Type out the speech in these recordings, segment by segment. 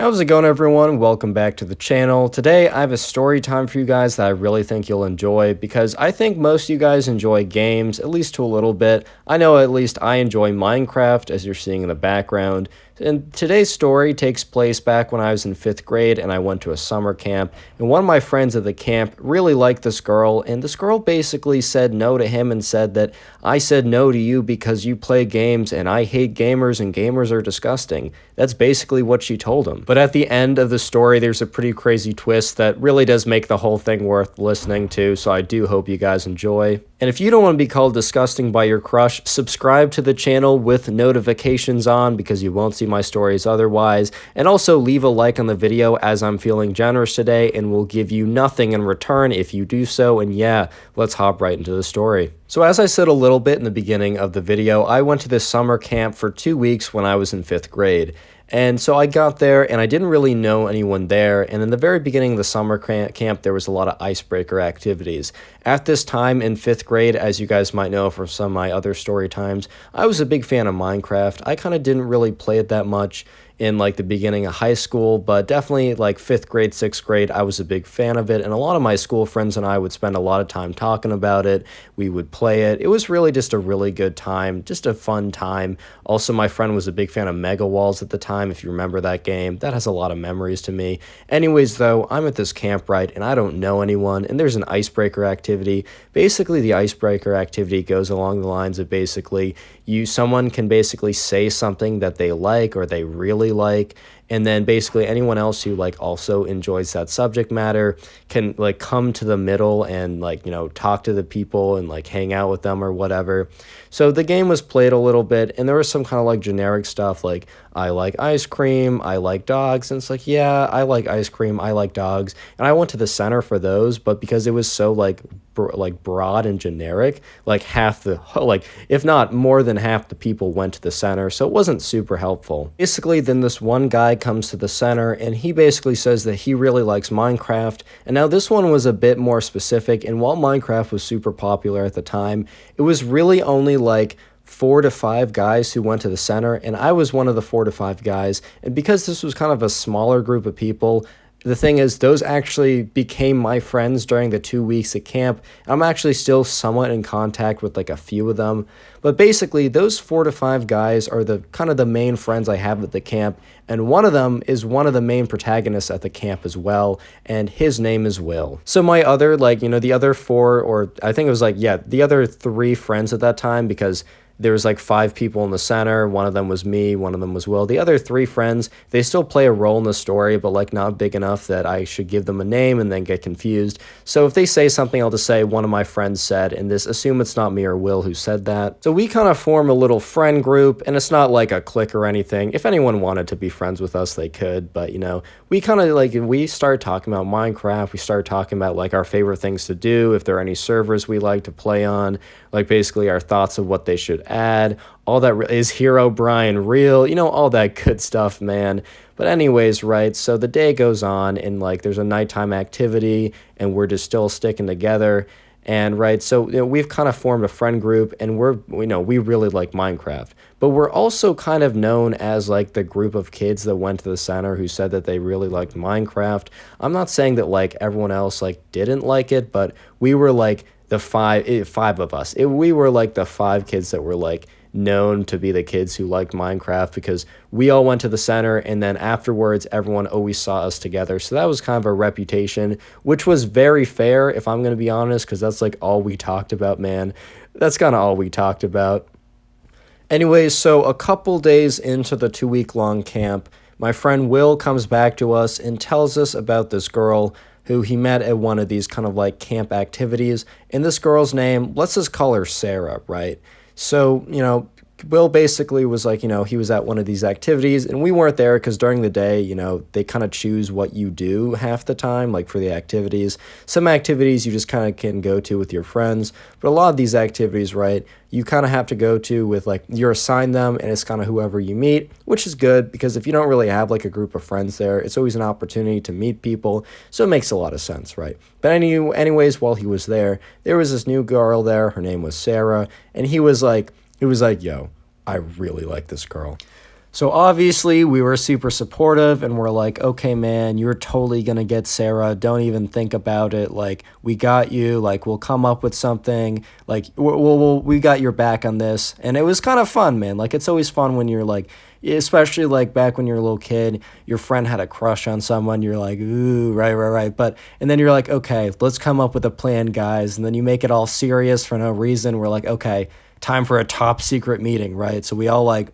How's it going, everyone? Welcome back to the channel. Today I have a story time for you guys that I really think you'll enjoy because I think most of you guys enjoy games, at least to a little bit. I know at least I enjoy Minecraft, as you're seeing in the background. And today's story takes place back when I was in 5th grade and I went to a summer camp. And one of my friends at the camp really liked this girl, and this girl basically said no to him and said that I said no to you because you play games and I hate gamers and gamers are disgusting. That's basically what she told him. But at the end of the story, there's a pretty crazy twist that really does make the whole thing worth listening to, so I do hope you guys enjoy. And if you don't want to be called disgusting by your crush, subscribe to the channel with notifications on because you won't see my stories otherwise. And also leave a like on the video as I'm feeling generous today and will give you nothing in return if you do so. And yeah, let's hop right into the story. So as I said a little bit in the beginning of the video, I went to this summer camp for 2 weeks when I was in 5th grade. And so I got there and I didn't really know anyone there. And in the very beginning of the summer camp, there was a lot of icebreaker activities. At this time in 5th grade, as you guys might know from some of my other story times, I was a big fan of Minecraft. I kind of didn't really play it that much in like the beginning of high school, but definitely like 5th grade, 6th grade, I was a big fan of it. And a lot of my school friends and I would spend a lot of time talking about it. We would play it. It was really just a really good time, just a fun time. Also, my friend was a big fan of Mega Walls at the time, if you remember that game. That has a lot of memories to me. Anyways, though, I'm at this camp, right, and I don't know anyone, and there's an icebreaker activity. Basically, the icebreaker activity goes along the lines of basically someone can basically say something that they like or they really like, and then basically anyone else who like also enjoys that subject matter can like come to the middle and like, you know, talk to the people and like hang out with them or whatever. So the game was played a little bit and there was some kind of like generic stuff like I like ice cream, I like dogs, and it's like, yeah, I like ice cream, I like dogs, and I went to the center for those, but because it was so like broad and generic, like half the, like if not more than half the people went to the center, so it wasn't super helpful. Basically, then this one guy comes to the center and he basically says that he really likes Minecraft. And now this one was a bit more specific, and while Minecraft was super popular at the time, it was really only like 4 to 5 guys who went to the center, and I was one of the 4 to 5 guys. And because this was kind of a smaller group of people, the thing is, those actually became my friends during the 2 weeks at camp. I'm actually still somewhat in contact with like a few of them. But basically, those 4 to 5 guys are the kind of the main friends I have at the camp. And one of them is one of the main protagonists at the camp as well. And his name is Will. So my other, like, you know, the other 4, or I think it was like, yeah, the other 3 friends at that time, because there was like 5 people in the center. One of them was me, one of them was Will. The other 3 friends, they still play a role in the story, but like not big enough that I should give them a name and then get confused. So if they say something, I'll just say one of my friends said, and this assume it's not me or Will who said that. So we kind of form a little friend group, and it's not like a clique or anything. If anyone wanted to be friends with us, they could, but you know, we kind of like, we started talking about Minecraft. We started talking about like our favorite things to do, if there are any servers we like to play on, like basically our thoughts of what they should add, all that. Is Hero Brian real, you know, all that good stuff, man. But anyways, right, so the day goes on and like there's a nighttime activity and we're just still sticking together. And right, so you know, we've kind of formed a friend group, and we really like Minecraft, but we're also kind of known as like the group of kids that went to the center who said that they really liked Minecraft. I'm not saying that like everyone else like didn't like it, but we were like the five of us. We were like the 5 kids that were like known to be the kids who liked Minecraft, because we all went to the center and then afterwards everyone always saw us together. So that was kind of a reputation, which was very fair, if I'm going to be honest, because that's like all we talked about, man. That's kind of all we talked about. Anyways, so a couple days into the 2-week-long camp, my friend Will comes back to us and tells us about this girl who he met at one of these kind of like camp activities. And this girl's name, let's just call her Sarah, right? So, you know, Will basically was like, you know, he was at one of these activities and we weren't there because during the day, you know, they kind of choose what you do half the time, like for the activities. Some activities you just kind of can go to with your friends, but a lot of these activities, right, you kind of have to go to with like, you're assigned them and it's kind of whoever you meet, which is good because if you don't really have like a group of friends there, it's always an opportunity to meet people. So it makes a lot of sense, right? But anyways, while he was there was this new girl there. Her name was Sarah. And he was like, yo, I really like this girl. So obviously we were super supportive and we're like, okay, man, you're totally gonna get Sarah. Don't even think about it. Like, we got you. Like, we'll come up with something. Like, we got your back on this. And it was kind of fun, man. Like, it's always fun when you're like, especially like back when you're a little kid, your friend had a crush on someone. You're like, ooh, right, right, right. But, and then you're like, okay, let's come up with a plan, guys. And then you make it all serious for no reason. We're like, okay, time for a top secret meeting, right? So we all got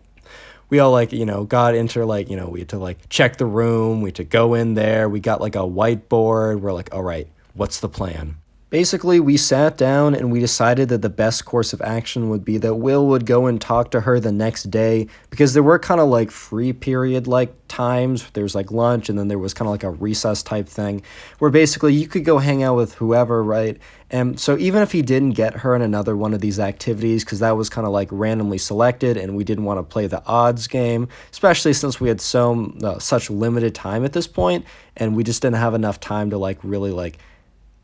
into like, we had to like check the room, we had to go in there, we got like a whiteboard, we're like, all right, what's the plan? Basically, we sat down and we decided that the best course of action would be that Will would go and talk to her the next day, because there were kind of like free period like times. There's like lunch and then there was kind of like a recess type thing where basically you could go hang out with whoever, right? And so even if he didn't get her in another one of these activities, because that was kind of like randomly selected and we didn't want to play the odds game, especially since we had such limited time at this point and we just didn't have enough time to like really like,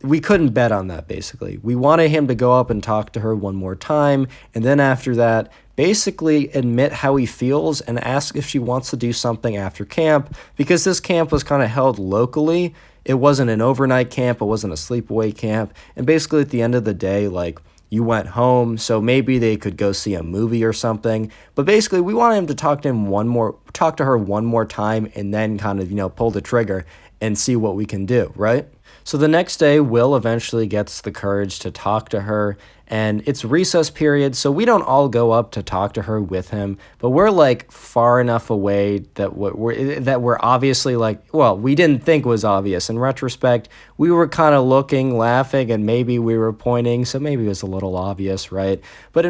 we couldn't bet on that. Basically, we wanted him to go up and talk to her one more time, and then after that basically admit how he feels and ask if she wants to do something after camp, because this camp was kind of held locally. It wasn't an overnight camp, it wasn't a sleepaway camp, and basically at the end of the day, like, you went home, so maybe they could go see a movie or something. But basically, we wanted him to talk to her one more time, and then kind of, pull the trigger and see what we can do, right? So the next day, Will eventually gets the courage to talk to her, and it's recess period, so we don't all go up to talk to her with him, but we're like far enough away that we're obviously like, well, we didn't think was obvious. In retrospect, we were kind of looking, laughing, and maybe we were pointing, so maybe it was a little obvious, right? But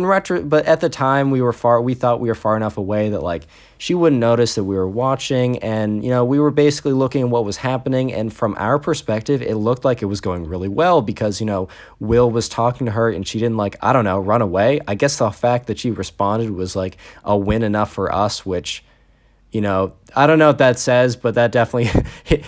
but at the time, we thought we were far enough away that like she wouldn't notice that we were watching, and we were basically looking at what was happening, and from our perspective, it looked like it was going really well because Will was talking to her and she didn't, like, I don't know, run away. I guess the fact that she responded was like a win enough for us, which I don't know what that says, but that definitely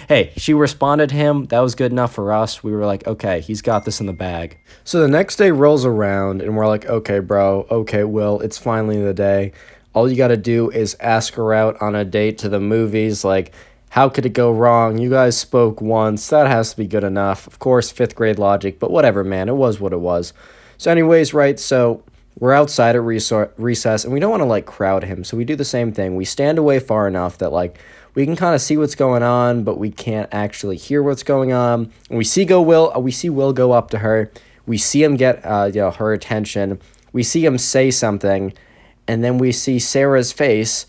hey, she responded to him. That was good enough for us. We were like, okay, he's got this in the bag. So the next day rolls around and we're like, okay, bro, okay, Will, it's finally the day. All you got to do is ask her out on a date to the movies. Like, how could it go wrong? You guys spoke once. That has to be good enough. Of course, 5th grade logic, but whatever, man. It was what it was. So anyways, right, so we're outside at recess, and we don't want to, like, crowd him. So we do the same thing. We stand away far enough that, like, we can kind of see what's going on, but we can't actually hear what's going on. And we see Will go up to her. We see him get her attention. We see him say something. And then we see Sarah's face,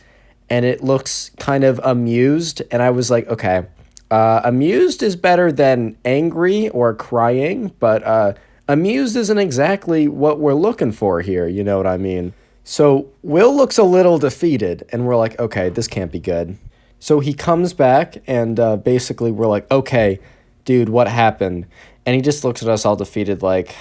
and it looks kind of amused. And I was like, okay, amused is better than angry or crying, but amused isn't exactly what we're looking for here, you know what I mean? So Will looks a little defeated, and we're like, okay, this can't be good. So he comes back, and basically we're like, okay, dude, what happened? And he just looks at us all defeated like,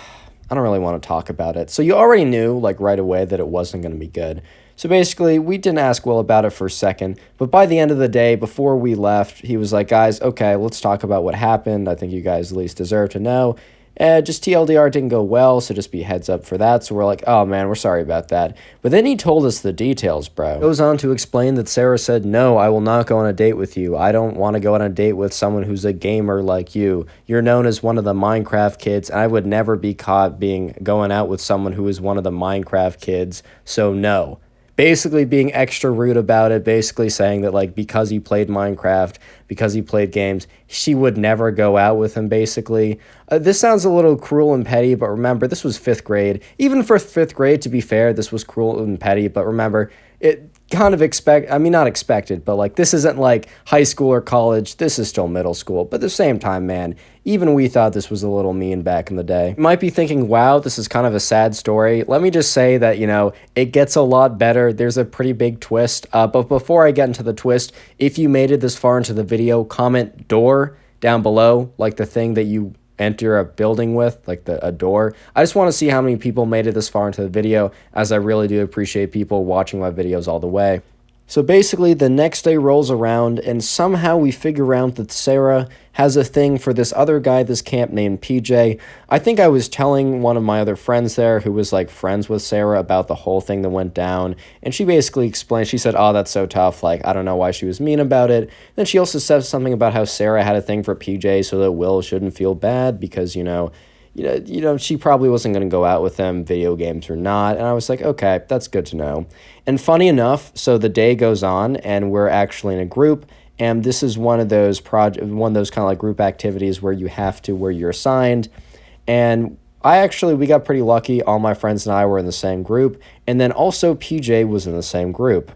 I don't really want to talk about it. So you already knew, like, right away that it wasn't going to be good. So basically, we didn't ask Will about it for a second, but by the end of the day, before we left, he was like, guys, okay, let's talk about what happened. I think you guys at least deserve to know. Just TLDR, didn't go well, so just be heads up for that. So we're like, oh man, we're sorry about that. But then he told us the details, bro. Goes on to explain that Sarah said, no, I will not go on a date with you. I don't want to go on a date with someone who's a gamer like you. You're known as one of the Minecraft kids, and I would never be caught going out with someone who is one of the Minecraft kids, so no. Basically being extra rude about it, basically saying that, like, because he played Minecraft, because he played games, she would never go out with him, basically. This sounds a little cruel and petty, but remember, this was 5th grade. Even for 5th grade, to be fair, this was cruel and petty, but remember, it kind of not expected, but, like, this isn't, like, high school or college. This is still middle school, but at the same time, man, even we thought this was a little mean back in the day. You might be thinking, wow, this is kind of a sad story. Let me just say that, it gets a lot better. There's a pretty big twist, but before I get into the twist, if you made it this far into the video, comment door down below, like the thing that you enter a building with, like a door. I just want to see how many people made it this far into the video, as I really do appreciate people watching my videos all the way. So basically, the next day rolls around, and somehow we figure out that Sarah has a thing for this other guy at this camp named PJ. I think I was telling one of my other friends there who was like friends with Sarah about the whole thing that went down, and she basically explained, she said, "Oh, that's so tough. Like, I don't know why she was mean about it." Then she also said something about how Sarah had a thing for PJ so that Will shouldn't feel bad because, she probably wasn't going to go out with them, video games or not. And I was like, okay, that's good to know. And funny enough, so the day goes on and we're actually in a group. And this is one of those kind of like group activities where you're assigned. And we got pretty lucky. All my friends and I were in the same group. And then also PJ was in the same group.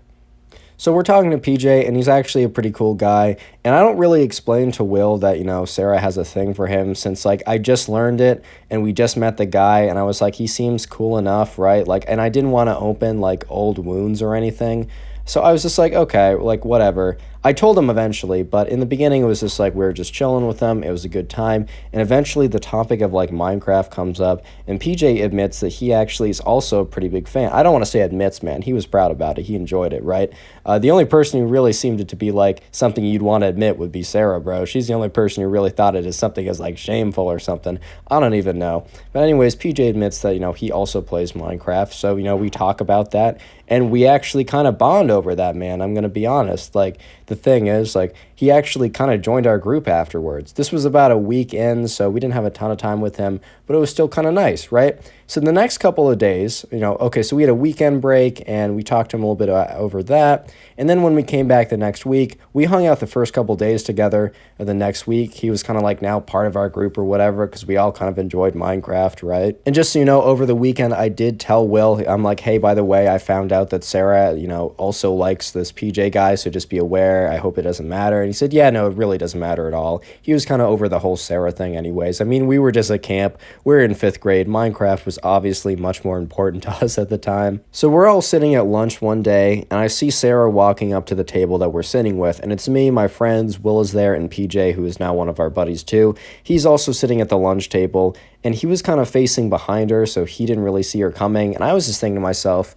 So we're talking to PJ, and he's actually a pretty cool guy. And I don't really explain to Will that, Sarah has a thing for him since, like, I just learned it, and we just met the guy, and I was like, he seems cool enough, right? Like, and I didn't want to open, like, old wounds or anything. So I was just like, okay, like, whatever. I told him eventually, but in the beginning, it was just like we were just chilling with them. It was a good time. And eventually, the topic of like Minecraft comes up, and PJ admits that he actually is also a pretty big fan. I don't want to say admits, man. He was proud about it. He enjoyed it, right? The only person who really seemed it to be like something you'd want to admit would be Sarah, bro. She's the only person who really thought it as something as like shameful or something. I don't even know. But anyways, PJ admits that, he also plays Minecraft. So, we talk about that, and we actually kind of bond over that, man. I'm going to be honest. Like, the thing is, like, he actually kind of joined our group afterwards. This was about a week in, so we didn't have a ton of time with him, but it was still kind of nice, right? So the next couple of days, so we had a weekend break, and we talked to him a little bit over that. And then when we came back the next week, we hung out the first couple of days together. The next week, he was kind of like now part of our group or whatever, because we all kind of enjoyed Minecraft, right? And just so you know, over the weekend, I did tell Will, I'm like, hey, by the way, I found out that Sarah, also likes this PJ guy, so just be aware. I hope it doesn't matter. And he said, yeah, no, it really doesn't matter at all. He was kind of over the whole Sarah thing anyways. I mean, we were just at camp. We were in 5th grade. Minecraft was obviously much more important to us at the time. So we're all sitting at lunch one day, and I see Sarah walking up to the table that we're sitting with, and it's me, my friends, Will is there, and PJ, who is now one of our buddies too. He's also sitting at the lunch table, and he was kind of facing behind her, so he didn't really see her coming, and I was just thinking to myself,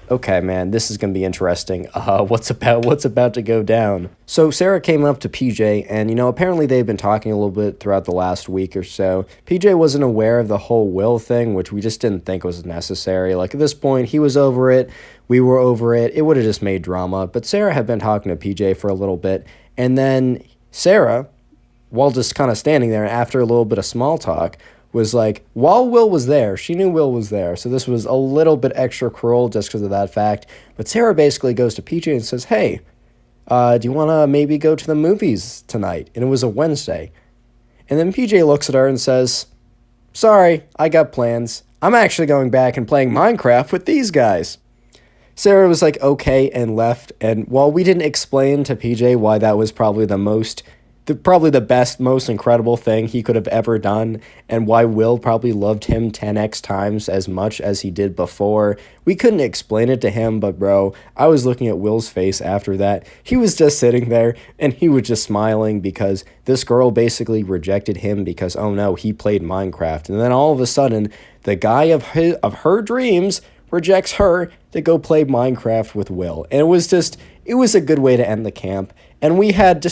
okay, man, this is going to be interesting. What's about to go down? So Sarah came up to PJ, and, apparently they've been talking a little bit throughout the last week or so. PJ wasn't aware of the whole Will thing, which we just didn't think was necessary. Like, at this point, he was over it. We were over it. It would have just made drama. But Sarah had been talking to PJ for a little bit, and then Sarah, while just kind of standing there, after a little bit of small talk, was like, while Will was there, she knew Will was there, so this was a little bit extra cruel just because of that fact. But Sarah basically goes to PJ and says, hey, do you want to maybe go to the movies tonight? And it was a Wednesday. And then PJ looks at her and says, sorry, I got plans. I'm actually going back and playing Minecraft with these guys. Sarah was like, okay, and left. And while we didn't explain to PJ why that was probably the best, most incredible thing he could have ever done, and why Will probably loved him 10x times as much as he did before. We couldn't explain it to him, but bro, I was looking at Will's face after that. He was just sitting there, and he was just smiling because this girl basically rejected him because, oh no, he played Minecraft. And then all of a sudden, the guy of her dreams rejects her to go play Minecraft with Will. And it was a good way to end the camp. And we had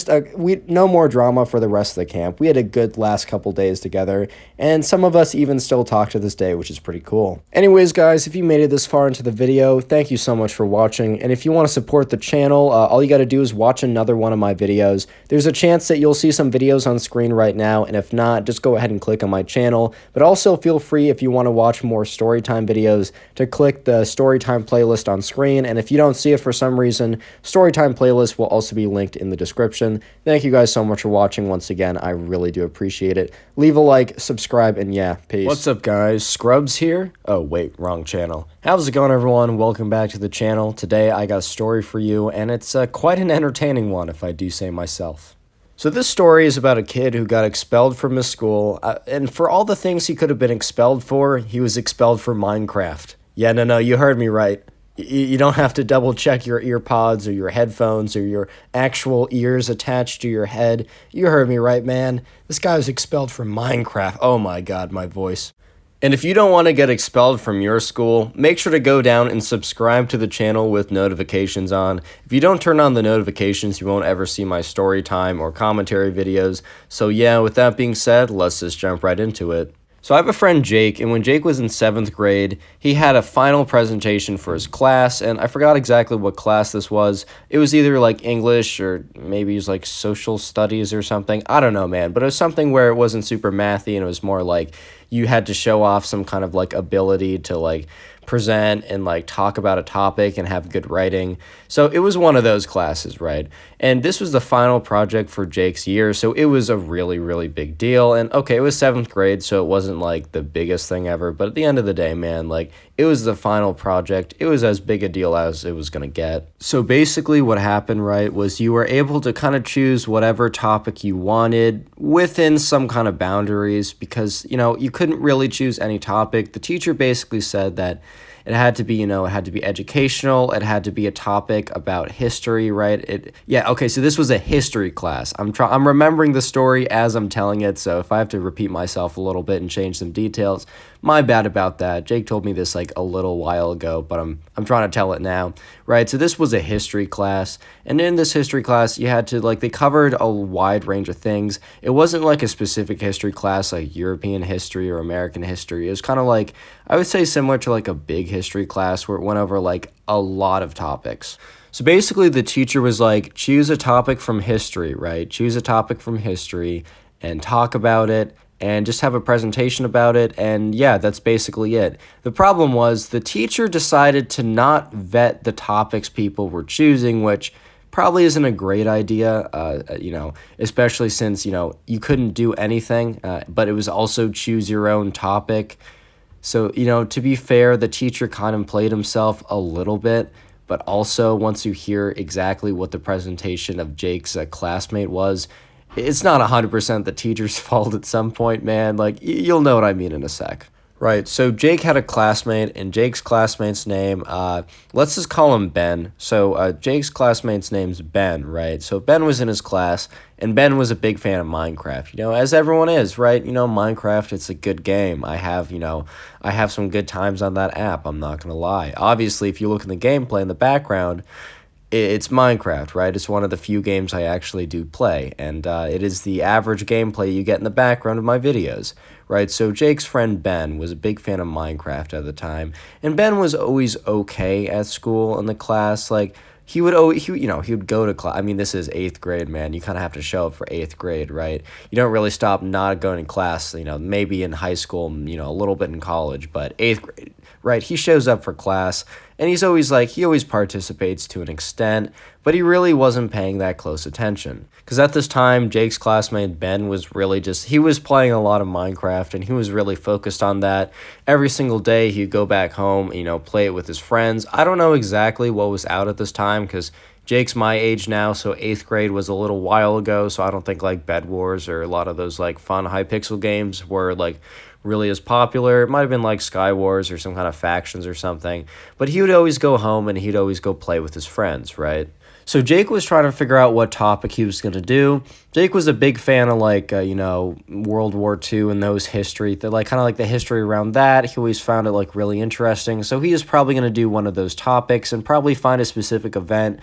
no more drama for the rest of the camp. We had a good last couple days together, and some of us even still talk to this day, which is pretty cool. Anyways, guys, if you made it this far into the video, thank you so much for watching. And if you want to support the channel, all you got to do is watch another one of my videos. There's a chance that you'll see some videos on screen right now, and if not, just go ahead and click on my channel. But also feel free, if you want to watch more Storytime videos, to click the Storytime playlist on screen. And if you don't see it for some reason, Storytime playlist will also be linked in the description. Thank you guys so much for watching once again. I really do appreciate it. Leave a like, subscribe, and yeah, peace. What's up, guys? Scrubs here. Oh, wait, wrong channel. How's it going, everyone? Welcome back to the channel. Today, I got a story for you, and it's quite an entertaining one, if I do say myself. So this story is about a kid who got expelled from his school, and for all the things he could have been expelled for, he was expelled for Minecraft. Yeah, no, you heard me right. You don't have to double check your ear pods or your headphones or your actual ears attached to your head. You heard me right, man. This guy was expelled from Minecraft. Oh my god, my voice. And if you don't want to get expelled from your school, make sure to go down and subscribe to the channel with notifications on. If you don't turn on the notifications, you won't ever see my story time or commentary videos. So yeah, with that being said, let's just jump right into it. So I have a friend Jake, and when Jake was in 7th grade, he had a final presentation for his class, and I forgot exactly what class this was. It was either like English or maybe it was like social studies or something. I don't know, man, but it was something where it wasn't super mathy and it was more like you had to show off some kind of like ability to like present and like talk about a topic and have good writing. So it was one of those classes, right? And this was the final project for Jake's year, so it was a really, really big deal. And okay, it was 7th grade, so it wasn't like the biggest thing ever, but at the end of the day, man, like it was the final project. It was as big a deal as it was gonna get. So basically what happened, right, was you were able to kind of choose whatever topic you wanted within some kind of boundaries because, you couldn't really choose any topic. The teacher basically said that it had to be, it had to be educational. It had to be a topic about history, right? Okay, so this was a history class. I'm remembering the story as I'm telling it, so if I have to repeat myself a little bit and change some details, my bad about that. Jake told me this like a little while ago, but I'm trying to tell it now, right? So this was a history class, and in this history class, you had to they covered a wide range of things. It wasn't like a specific history class like European history or American history. It was kind of like, I would say, similar to like a big history class where it went over like a lot of topics. So basically, the teacher was like, choose a topic from history, right? Choose a topic from history and talk about it and just have a presentation about it. And yeah, that's basically it. The problem was the teacher decided to not vet the topics people were choosing, which probably isn't a great idea, especially since, you couldn't do anything, but it was also choose your own topic. So, to be fair, the teacher kind of played himself a little bit, but also once you hear exactly what the presentation of Jake's classmate was, it's not 100% the teacher's fault at some point, man. Like, you'll know what I mean in a sec. Right, so Jake had a classmate, and Jake's classmate's name, let's just call him Ben. So Jake's classmate's name's Ben, right? So Ben was in his class, and Ben was a big fan of Minecraft, as everyone is, right? Minecraft, it's a good game. I have some good times on that app, I'm not gonna lie. Obviously, if you look in the gameplay in the background, it's Minecraft, right? It's one of the few games I actually do play, and it is the average gameplay you get in the background of my videos, right? So Jake's friend Ben was a big fan of Minecraft at the time, and Ben was always okay at school in the class. Like, he would go to class. I mean, this is 8th grade, man. You kind of have to show up for 8th grade, right? You don't really stop not going to class, maybe in high school, a little bit in college, but 8th grade, right? He shows up for class, and he always participates to an extent, but he really wasn't paying that close attention. Because at this time, Jake's classmate Ben was really he was playing a lot of Minecraft, and he was really focused on that. Every single day, he'd go back home, play it with his friends. I don't know exactly what was out at this time, because Jake's my age now, so 8th grade was a little while ago, so I don't think like Bed Wars or a lot of those like fun Hypixel games were like really as popular. It might have been like Sky Wars or some kind of factions or something, but he would always go home and he'd always go play with his friends, right? So Jake was trying to figure out what topic he was going to do. Jake was a big fan of World War II and those history, kind of like the history around that. He always found it like really interesting. So he was probably going to do one of those topics and probably find a specific event,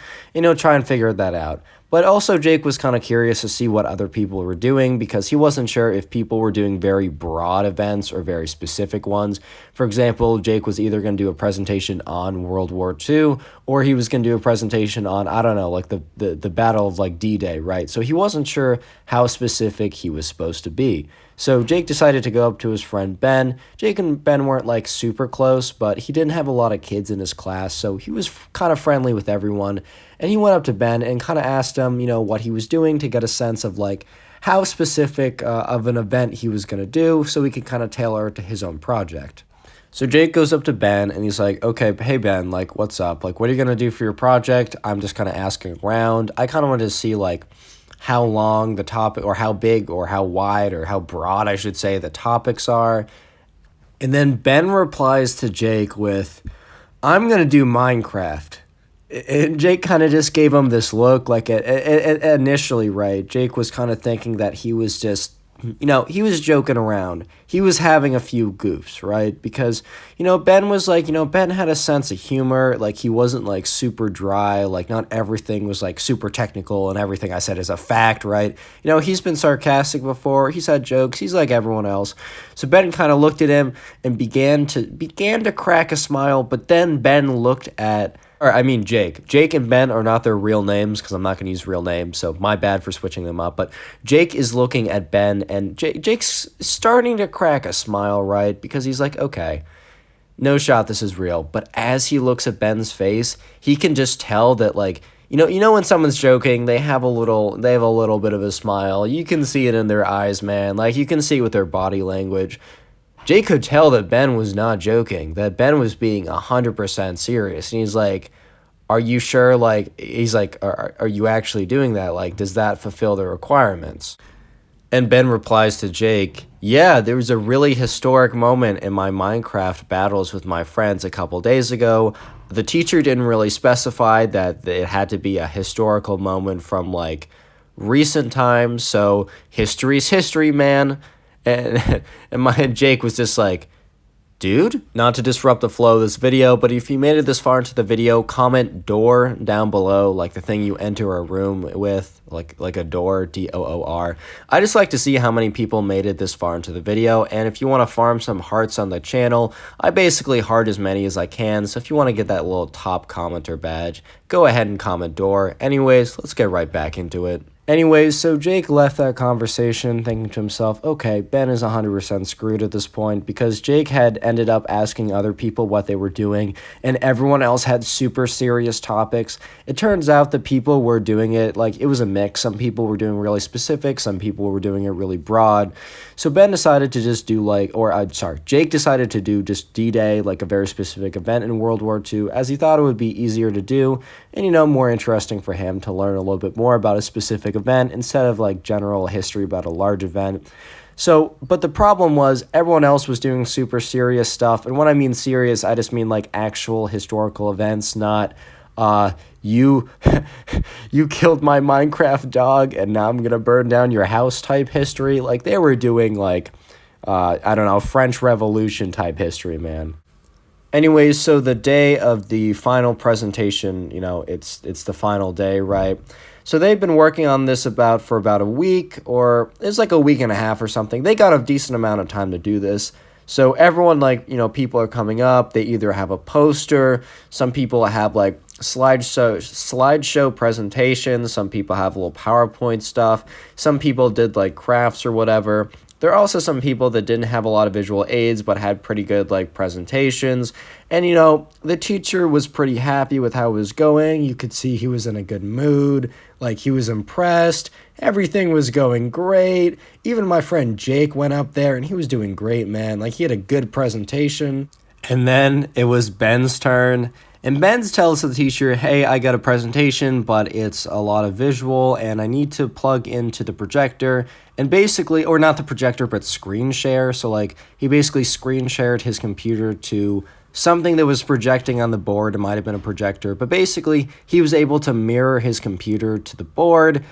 try and figure that out. But also Jake was kind of curious to see what other people were doing because he wasn't sure if people were doing very broad events or very specific ones. For example, Jake was either going to do a presentation on World War II or he was going to do a presentation on, I don't know, like the Battle of like D-Day, right? So he wasn't sure how specific he was supposed to be. So Jake decided to go up to his friend Ben. Jake and Ben weren't like super close, but he didn't have a lot of kids in his class, so he was kind of friendly with everyone. And he went up to Ben and kind of asked him, what he was doing to get a sense of like how specific of an event he was going to do so he could kind of tailor it to his own project. So Jake goes up to Ben and he's like, okay, hey Ben, like what's up? Like what are you going to do for your project? I'm just kind of asking around. I kind of wanted to see like how long the topic or how big or how wide or how broad, I should say, the topics are. And then Ben replies to Jake with, I'm going to do Minecraft. And Jake kind of just gave him this look like initially, right? Jake was kind of thinking that he was just he was joking around. He was having a few goofs, right? Because, Ben was like, Ben had a sense of humor. Like, he wasn't like super dry. Like, not everything was like super technical and everything I said is a fact, right? He's been sarcastic before. He's had jokes. He's like everyone else. So Ben kind of looked at him and began to crack a smile. But then Ben looked at, or I mean Jake. Jake and Ben are not their real names because I'm not going to use real names, so my bad for switching them up. But Jake is looking at Ben, and Jake's starting to crack a smile, right? Because he's like, okay, no shot, this is real. But as he looks at Ben's face, he can just tell that, like, when someone's joking, they have a little bit of a smile. You can see it in their eyes, man. Like, you can see it with their body language. Jake could tell that Ben was not joking, that Ben was being 100% serious. And he's like, are you sure? Like, he's like, are you actually doing that? Like, does that fulfill the requirements? And Ben replies to Jake, yeah, there was a really historic moment in my Minecraft battles with my friends a couple days ago. The teacher didn't really specify that it had to be a historical moment from, like, recent times. So history's history, man. And Jake was just like, dude, not to disrupt the flow of this video, but if you made it this far into the video, comment door down below, like the thing you enter a room with, like a door, D-O-O-R. I just like to see how many people made it this far into the video, and if you want to farm some hearts on the channel, I basically heart as many as I can, so if you want to get that little top commenter badge, go ahead and comment door. Anyways, let's get right back into it. Anyways, so Jake left that conversation thinking to himself, okay, Ben is 100% screwed at this point, because Jake had ended up asking other people what they were doing, and everyone else had super serious topics. It turns out that people were doing it, like, it was a mix. Some people were doing really specific, some people were doing it really broad. So Ben decided to just do Jake decided to do just D-Day, like a very specific event in World War II, as he thought it would be easier to do, and, more interesting for him to learn a little bit more about a specific event instead of like general history about a large event. So, but the problem was everyone else was doing super serious stuff. And when I mean serious, I just mean like actual historical events, not you killed my Minecraft dog and now I'm going to burn down your house type history. Like they were doing like, I don't know, French Revolution type history, man. Anyways, so the day of the final presentation, it's the final day, right? So they've been working on this for about a week, or it's like a week and a half or something. They got a decent amount of time to do this. So everyone, people are coming up. They either have a poster. Some people have like slideshow presentations. Some people have little PowerPoint stuff. Some people did like crafts or whatever. There are also some people that didn't have a lot of visual aids but had pretty good like presentations. And the teacher was pretty happy with how it was going. You could see he was in a good mood, like he was impressed. Everything was going great. Even my friend Jake went up there and he was doing great, man. Like he had a good presentation. And then it was Ben's turn. And Ben tells the teacher, hey, I got a presentation, but it's a lot of visual, and I need to plug into the projector. And basically, or not the projector, but screen share. So, like, he basically screen shared his computer to something that was projecting on the board. It might have been a projector. But basically, he was able to mirror his computer to the board.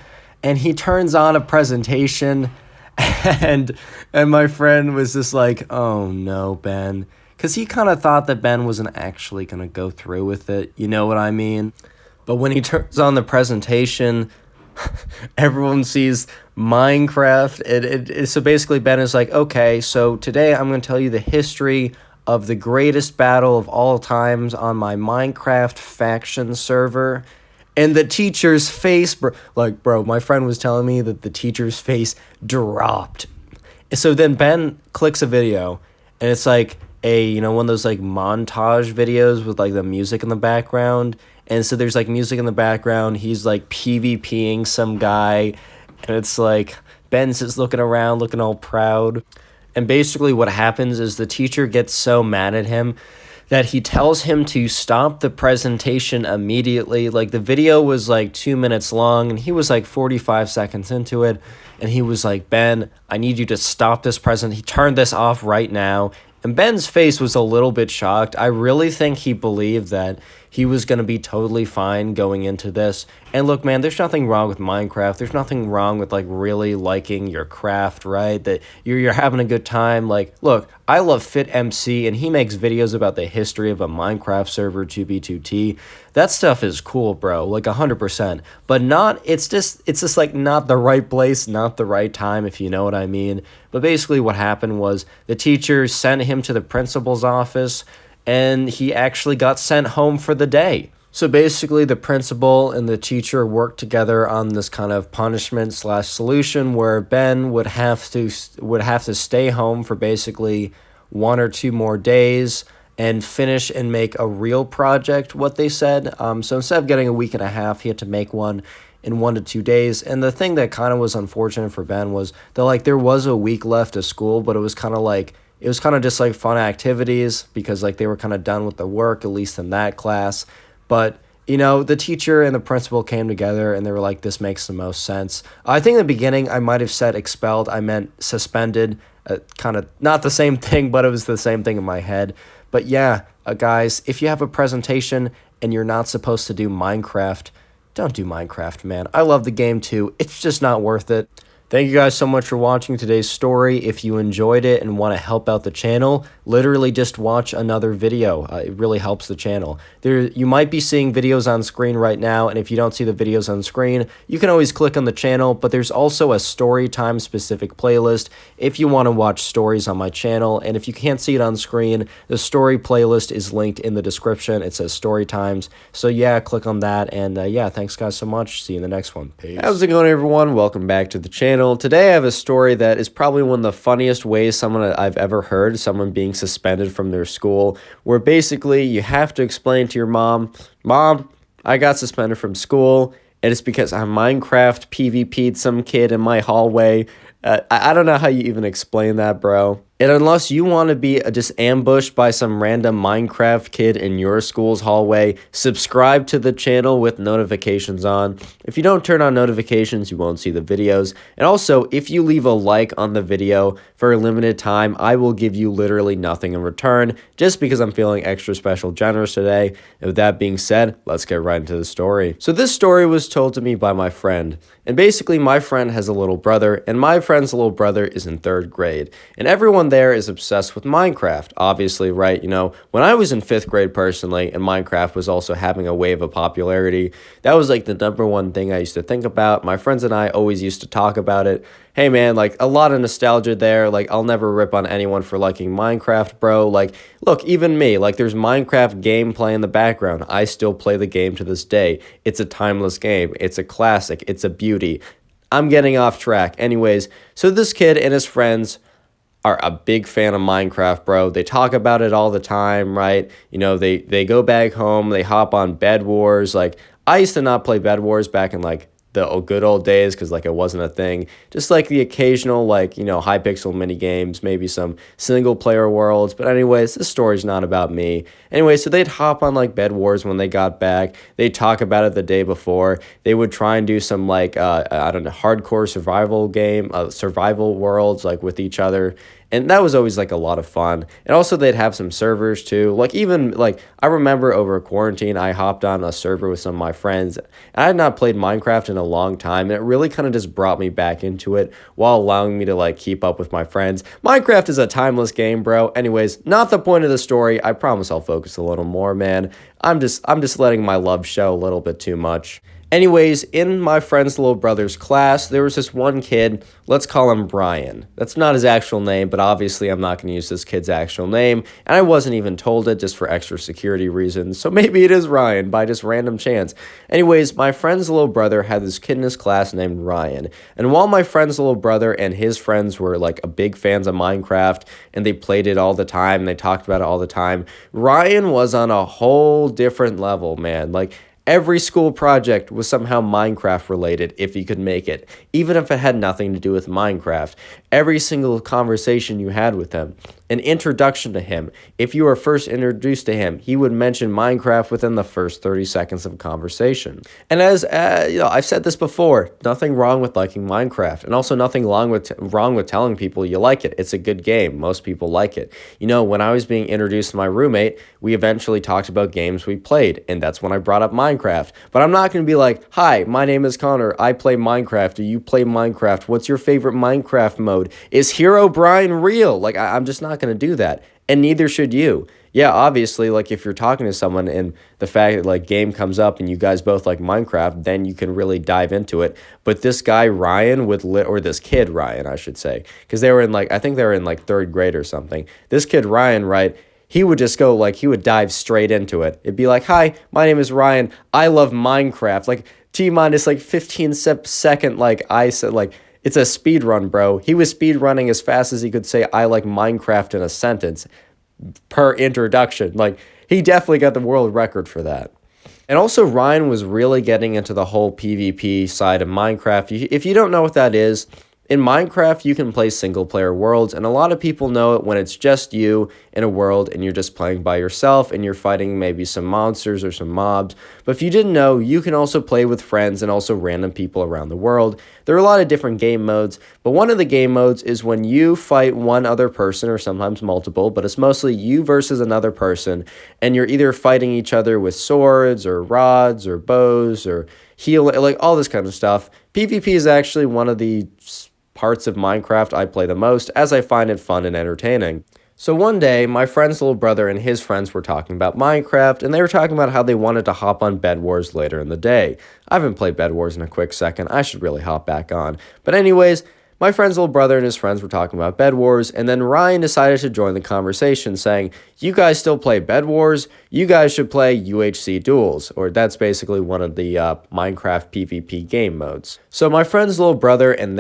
And he turns on a presentation. And my friend was just like, oh, no, Ben. Because he kind of thought that Ben wasn't actually going to go through with it. You know what I mean? But when he turns on the presentation, everyone sees Minecraft. So basically Ben is like, okay, so today I'm going to tell you the history of the greatest battle of all times on my Minecraft faction server. And the teacher's face, bro, my friend was telling me that the teacher's face dropped. So then Ben clicks a video, and it's like one of those like montage videos with like the music in the background. And so there's like music in the background. He's like PvPing some guy. And it's like Ben's just looking around, looking all proud. And basically what happens is the teacher gets so mad at him that he tells him to stop the presentation immediately. Like the video was like 2 minutes long and he was like 45 seconds into it. And he was like, Ben, I need you to stop this He turned this off right now. And Ben's face was a little bit shocked. I really think he believed that he was going to be totally fine going into this. And look, man, there's nothing wrong with Minecraft. There's nothing wrong with like really liking your craft, right? That you're having a good time. Like, look, I love Fit MC, and he makes videos about the history of a Minecraft server 2B2T. That stuff is cool, bro, like 100%. But not, it's just like not the right place, not the right time, if you know what I mean. But basically what happened was the teacher sent him to the principal's office, and he actually got sent home for the day. So basically the principal and the teacher worked together on this kind of punishment slash solution where Ben would have to stay home for basically 1 or 2 more days and finish and make a real project, what they said. So instead of getting a week and a half, he had to make one in 1 to 2 days. And the thing that kind of was unfortunate for Ben was that like there was a week left of school, but it was kind of just like fun activities because like they were kind of done with the work, at least in that class. But you know, the teacher and the principal came together and they were like, this makes the most sense. I think in the beginning I might have said expelled, I meant suspended. Kind of not the same thing, but it was the same thing in my head. But yeah, guys, if you have a presentation and you're not supposed to do Minecraft, don't do Minecraft, man. I love the game too. It's just not worth it. Thank you guys so much for watching today's story. If you enjoyed it and want to help out the channel, literally just watch another video. It really helps the channel. You might be seeing videos on screen right now, and if you don't see the videos on screen, you can always click on the channel, but there's also a Storytime specific playlist if you want to watch stories on my channel, and if you can't see it on screen, the story playlist is linked in the description. It says Storytimes, so yeah, click on that, and yeah, thanks guys so much. See you in the next one. Peace. How's it going, everyone? Welcome back to the channel. Today I have a story that is probably one of the funniest ways I've ever heard someone being suspended from their school, where basically you have to explain to your mom, I got suspended from school, and it's because I Minecraft PvP'd some kid in my hallway. I don't know how you even explain that, bro. And unless you want to be just ambushed by some random Minecraft kid in your school's hallway, subscribe to the channel with notifications on. If you don't turn on notifications, you won't see the videos. And also, if you leave a like on the video for a limited time, I will give you literally nothing in return, just because I'm feeling extra special generous today. And with that being said, let's get right into the story. So this story was told to me by my friend. And basically, my friend has a little brother, and my friend's little brother is in 3rd grade. And everyone there is obsessed with Minecraft, obviously, right? You know, when I was in 5th grade personally, and Minecraft was also having a wave of popularity, that was like the #1 thing I used to think about. My friends and I always used to talk about it. Hey man, like a lot of nostalgia there. Like I'll never rip on anyone for liking Minecraft, bro. Like, look, even me, like there's Minecraft gameplay in the background. I still play the game to this day. It's a timeless game. It's a classic. It's a beauty. I'm getting off track. Anyways, so this kid and his friends are a big fan of Minecraft, bro. They talk about it all the time, right? You know, they go back home, they hop on Bed Wars. Like, I used to not play Bed Wars back in, like, the good old days because, like, it wasn't a thing. Just, like, the occasional, like, you know, Hypixel mini games, maybe some single-player worlds. But anyways, this story's not about me. Anyway, so they'd hop on, like, Bed Wars when they got back. They'd talk about it the day before. They would try and do some, like, I don't know, hardcore survival game, survival worlds, like, with each other. And that was always, like, a lot of fun. And also, they'd have some servers, too. Like, even, like, I remember over quarantine, I hopped on a server with some of my friends. And I had not played Minecraft in a long time. And it really kind of just brought me back into it while allowing me to, like, keep up with my friends. Minecraft is a timeless game, bro. Anyways, not the point of the story. I promise I'll focus a little more, man. I'm just letting my love show a little bit too much. Anyways, in my friend's little brother's class, there was this one kid, let's call him Brian. That's not his actual name, but obviously I'm not going to use this kid's actual name, and I wasn't even told it just for extra security reasons, so maybe it is Ryan by just random chance. Anyways, my friend's little brother had this kid in his class named Ryan, and while my friend's little brother and his friends were like big fans of Minecraft, and they played it all the time, and they talked about it all the time, Ryan was on a whole different level, man. Like, every school project was somehow Minecraft related if you could make it, even if it had nothing to do with Minecraft. Every single conversation you had with him. an introduction to him. If you were first introduced to him, he would mention Minecraft within the first 30 seconds of conversation. And as I've said this before, nothing wrong with liking Minecraft, and also nothing wrong with telling people you like it. It's a good game. Most people like it. When I was being introduced to my roommate, we eventually talked about games we played, and that's when I brought up Minecraft. But I'm not going to be like, hi, my name is Connor. I play Minecraft. Do you play Minecraft? What's your favorite Minecraft mode? Is Herobrine real? Like, I'm just not going to do that. And neither should you. Yeah, obviously, like, if you're talking to someone and the fact that, like, game comes up and you guys both like Minecraft, then you can really dive into it. But this guy, Ryan, or this kid, Ryan, I should say, because they were in, like, I think they were in, like, 3rd grade or something. This kid, Ryan, right, he would just go, like, he would dive straight into it. It'd be like, hi, my name is Ryan. I love Minecraft. Like, T-minus, like, 15-second, like, I said, like, it's a speed run, bro. He was speed running as fast as he could say, I like Minecraft in a sentence per introduction. Like, he definitely got the world record for that. And also, Ryan was really getting into the whole PvP side of Minecraft. If you don't know what that is, in Minecraft, you can play single-player worlds, and a lot of people know it when it's just you in a world and you're just playing by yourself and you're fighting maybe some monsters or some mobs. But if you didn't know, you can also play with friends and also random people around the world. There are a lot of different game modes, but one of the game modes is when you fight one other person, or sometimes multiple, but it's mostly you versus another person, and you're either fighting each other with swords or rods or bows or like all this kind of stuff. PvP is actually one of the parts of Minecraft I play the most, as I find it fun and entertaining. So one day, my friend's little brother and his friends were talking about Minecraft, and they were talking about how they wanted to hop on Bed Wars later in the day. I haven't played Bed Wars in a quick second. I should really hop back on. But anyways, my friend's little brother and his friends were talking about Bed Wars, and then Ryan decided to join the conversation, saying, you guys still play Bed Wars? You guys should play UHC Duels, or that's basically one of the Minecraft PvP game modes. So my friend's little brother and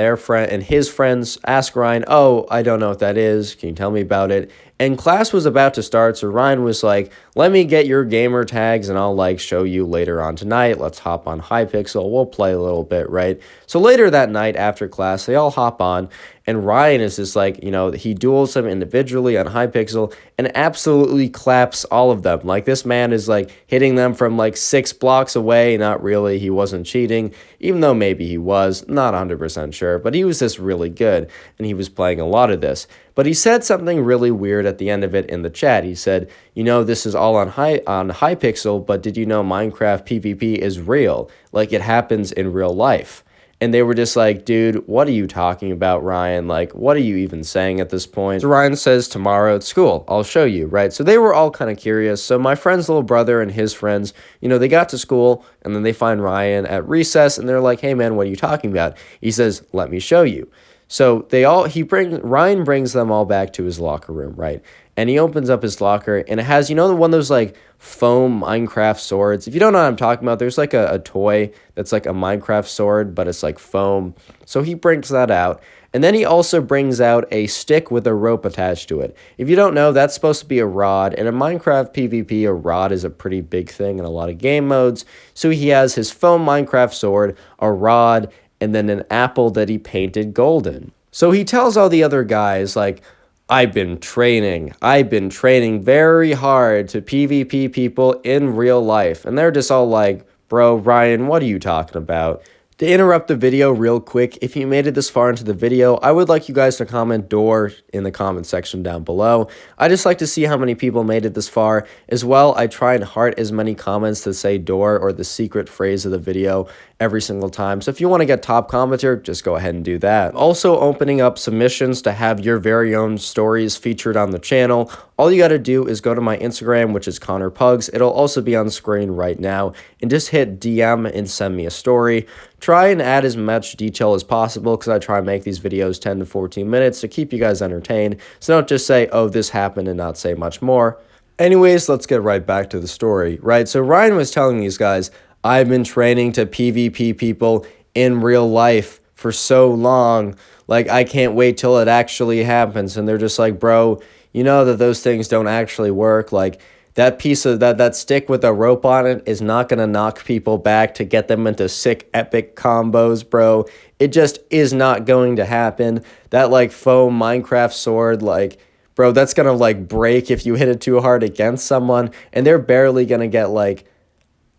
his friends asked Ryan, oh, I don't know what that is. Can you tell me about it? And class was about to start, so Ryan was like, let me get your gamer tags and I'll like show you later on tonight. Let's hop on Hypixel. We'll play a little bit, right? So later that night after class, they all hop on, and Ryan is just like, he duels them individually on Hypixel and absolutely claps all of them. Like, this man is like hitting them from like 6 blocks away. Not really. He wasn't cheating, even though maybe he was. Not 100% sure, but he was just really good, and he was playing a lot of this. But he said something really weird at the end of it in the chat. He said, this is all on Hypixel, but did you know Minecraft PvP is real? Like, it happens in real life. And they were just like, dude, what are you talking about, Ryan? Like, what are you even saying at this point? So Ryan says, tomorrow at school, I'll show you, right? So they were all kind of curious. So my friend's little brother and his friends, they got to school, and then they find Ryan at recess, and they're like, hey, man, what are you talking about? He says, let me show you. So Ryan brings them all back to his locker room, right? And he opens up his locker, and it has, one of those like foam Minecraft swords. If you don't know what I'm talking about, there's like a toy that's like a Minecraft sword, but it's like foam. So he brings that out. And then he also brings out a stick with a rope attached to it. If you don't know, that's supposed to be a rod. And in Minecraft PvP, a rod is a pretty big thing in a lot of game modes. So he has his foam Minecraft sword, a rod, and then an apple that he painted golden. So he tells all the other guys, like, I've been training very hard to PvP people in real life. And they're just all like, bro, Ryan, what are you talking about? To interrupt the video real quick, if you made it this far into the video, I would like you guys to comment door in the comment section down below. I just like to see how many people made it this far. As well, I try and heart as many comments to say door or the secret phrase of the video every single time. So if you want to get top commenter, just go ahead and do that. Also opening up submissions to have your very own stories featured on the channel. All you got to do is go to my Instagram, which is Connor Pugs. It'll also be on screen right now, and just hit DM and send me a story. Try and add as much detail as possible, because I try and make these videos 10 to 14 minutes to keep you guys entertained. So don't just say, oh, this happened, and not say much more. Anyways, let's get right back to the story, right? So Ryan was telling these guys, I've been training to PvP people in real life for so long. Like, I can't wait till it actually happens. And they're just like, bro, you know that those things don't actually work. Like, that piece of that stick with a rope on it is not going to knock people back to get them into sick, epic combos, bro. It just is not going to happen. That, like, foam Minecraft sword, like, bro, that's gonna like break if you hit it too hard against someone, and they're barely gonna get like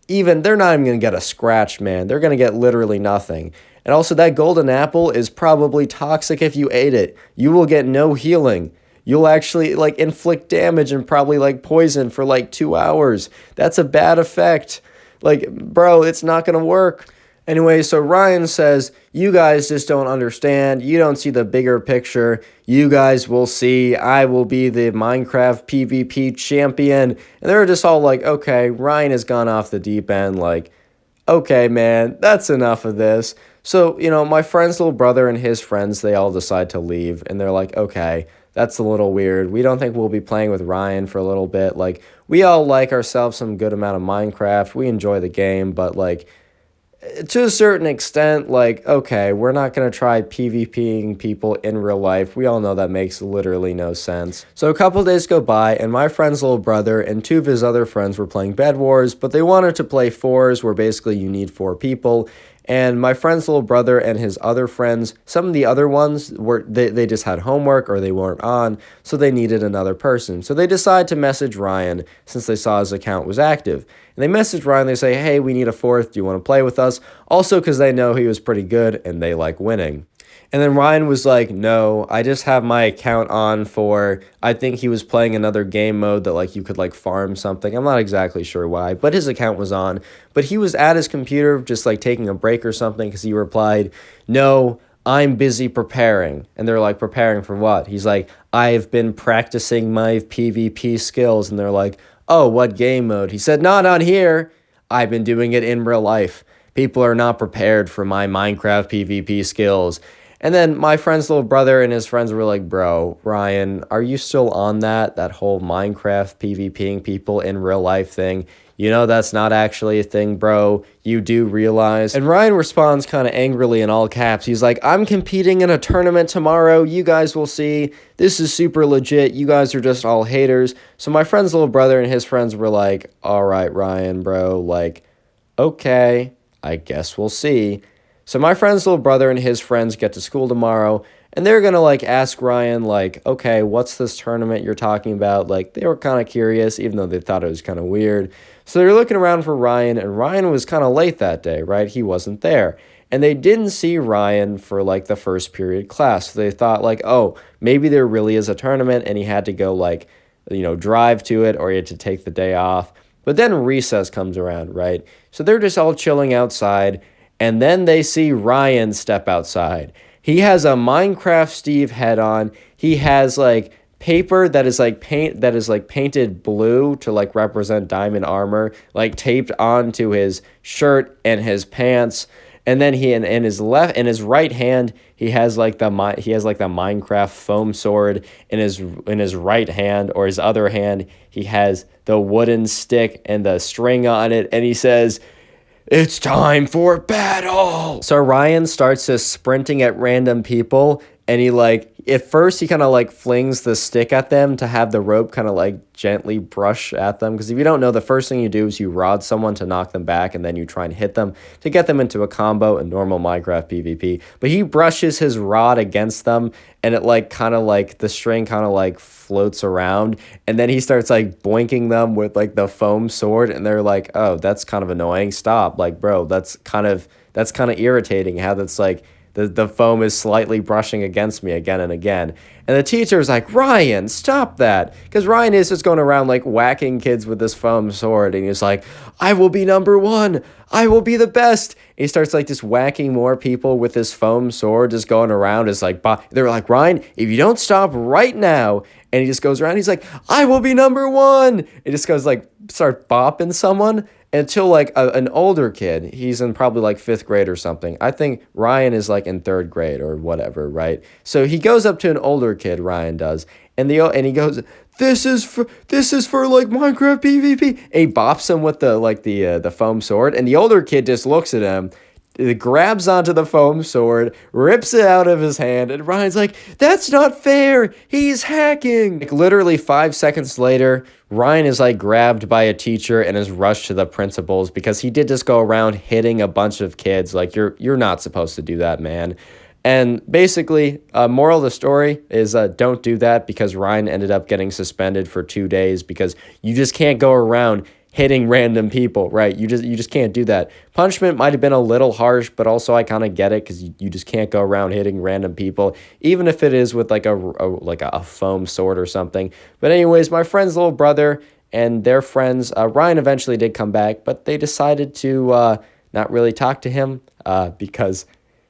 they're not even going to get a scratch, man. They're going to get literally nothing. And also, that golden apple is probably toxic if you ate it. You will get no healing. You'll actually, like, inflict damage and probably, like, poison for, like, 2 hours. That's a bad effect. Like, bro, it's not going to work. Anyway, so Ryan says, you guys just don't understand. You don't see the bigger picture. You guys will see. I will be the Minecraft PvP champion. And they're just all like, okay, Ryan has gone off the deep end. Like, okay, man, that's enough of this. So, my friend's little brother and his friends, they all decide to leave. And they're like, okay, that's a little weird. We don't think we'll be playing with Ryan for a little bit. Like, we all like ourselves some good amount of Minecraft. We enjoy the game, but, like, to a certain extent, like, okay, we're not going to try PvPing people in real life. We all know that makes literally no sense. So a couple days go by, and my friend's little brother and two of his other friends were playing Bed Wars, but they wanted to play fours, where basically you need 4 people. And my friend's little brother and his other friends, some of the other ones, they just had homework or they weren't on, so they needed another person. So they decide to message Ryan since they saw his account was active. And they message Ryan, they say, hey, we need a 4th, do you want to play with us? Also because they know he was pretty good and they like winning. And then Ryan was like, no, I just have my account on for, I think he was playing another game mode that like you could like farm something. I'm not exactly sure why, but his account was on. But he was at his computer just like taking a break or something because he replied, no, I'm busy preparing. And they're like, preparing for what? He's like, I've been practicing my PvP skills. And they're like, oh, what game mode? He said, not on here. I've been doing it in real life. People are not prepared for my Minecraft PvP skills. And then my friend's little brother and his friends were like, bro, Ryan, are you still on that whole Minecraft PvPing people in real life thing? You know that's not actually a thing, bro. You do realize. And Ryan responds kind of angrily in all caps. He's like, I'm competing in a tournament tomorrow. You guys will see. This is super legit. You guys are just all haters. So my friend's little brother and his friends were like, all right, Ryan, bro. Like, okay, I guess we'll see. So my friend's little brother and his friends get to school tomorrow, and they're going to, like, ask Ryan, like, okay, what's this tournament you're talking about? Like, they were kind of curious, even though they thought it was kind of weird. So they're looking around for Ryan, and Ryan was kind of late that day, right? He wasn't there. And they didn't see Ryan for, like, the first period class. So they thought, like, oh, maybe there really is a tournament, and he had to go, like, drive to it, or he had to take the day off. But then recess comes around, right? So they're just all chilling outside. And then they see Ryan step outside. He has a Minecraft Steve head on. He has like paper that is like painted blue to like represent diamond armor, like taped onto his shirt and his pants. And then in his right hand, he has like the Minecraft foam sword in his right hand, or his other hand, he has the wooden stick and the string on it, and he says, it's time for battle. So Ryan starts just sprinting at random people, and he like, at first he kind of like flings the stick at them to have the rope kind of like gently brush at them. Because if you don't know, the first thing you do is you rod someone to knock them back, and then you try and hit them to get them into a combo in normal Minecraft PvP. But he brushes his rod against them, and it like kind of like the string kind of like floats around, and then he starts like boinking them with like the foam sword, and they're like, oh, that's kind of annoying. Stop. Like, bro, that's kind of irritating how that's like the foam is slightly brushing against me again and again. And the teacher's like, Ryan, stop that. Because Ryan is just going around like whacking kids with this foam sword. And he's like, I will be number 1. I will be the best. And he starts like just whacking more people with this foam sword, just going around. It's like, they're like, Ryan, if you don't stop right now. And he just goes around. He's like, I will be number 1. He just goes like, start bopping someone. Until like an older kid, he's in probably like 5th grade or something. I think Ryan is like in 3rd grade or whatever, right? So he goes up to an older kid, Ryan does, and he goes, this is for like Minecraft PvP. And he bops him with the foam sword, and the older kid just looks at him, grabs onto the foam sword, rips it out of his hand, and Ryan's like, that's not fair, he's hacking. Like literally 5 seconds later, Ryan is like grabbed by a teacher and is rushed to the principal's because he did just go around hitting a bunch of kids. Like, you're not supposed to do that, man. And basically, moral of the story is don't do that, because Ryan ended up getting suspended for 2 days because you just can't go around hitting random people, right? You just can't do that. Punishment might have been a little harsh, but also I kind of get it, because you just can't go around hitting random people, even if it is with like a foam sword or something. But anyways, my friend's little brother and their friends, Ryan eventually did come back, but they decided to not really talk to him because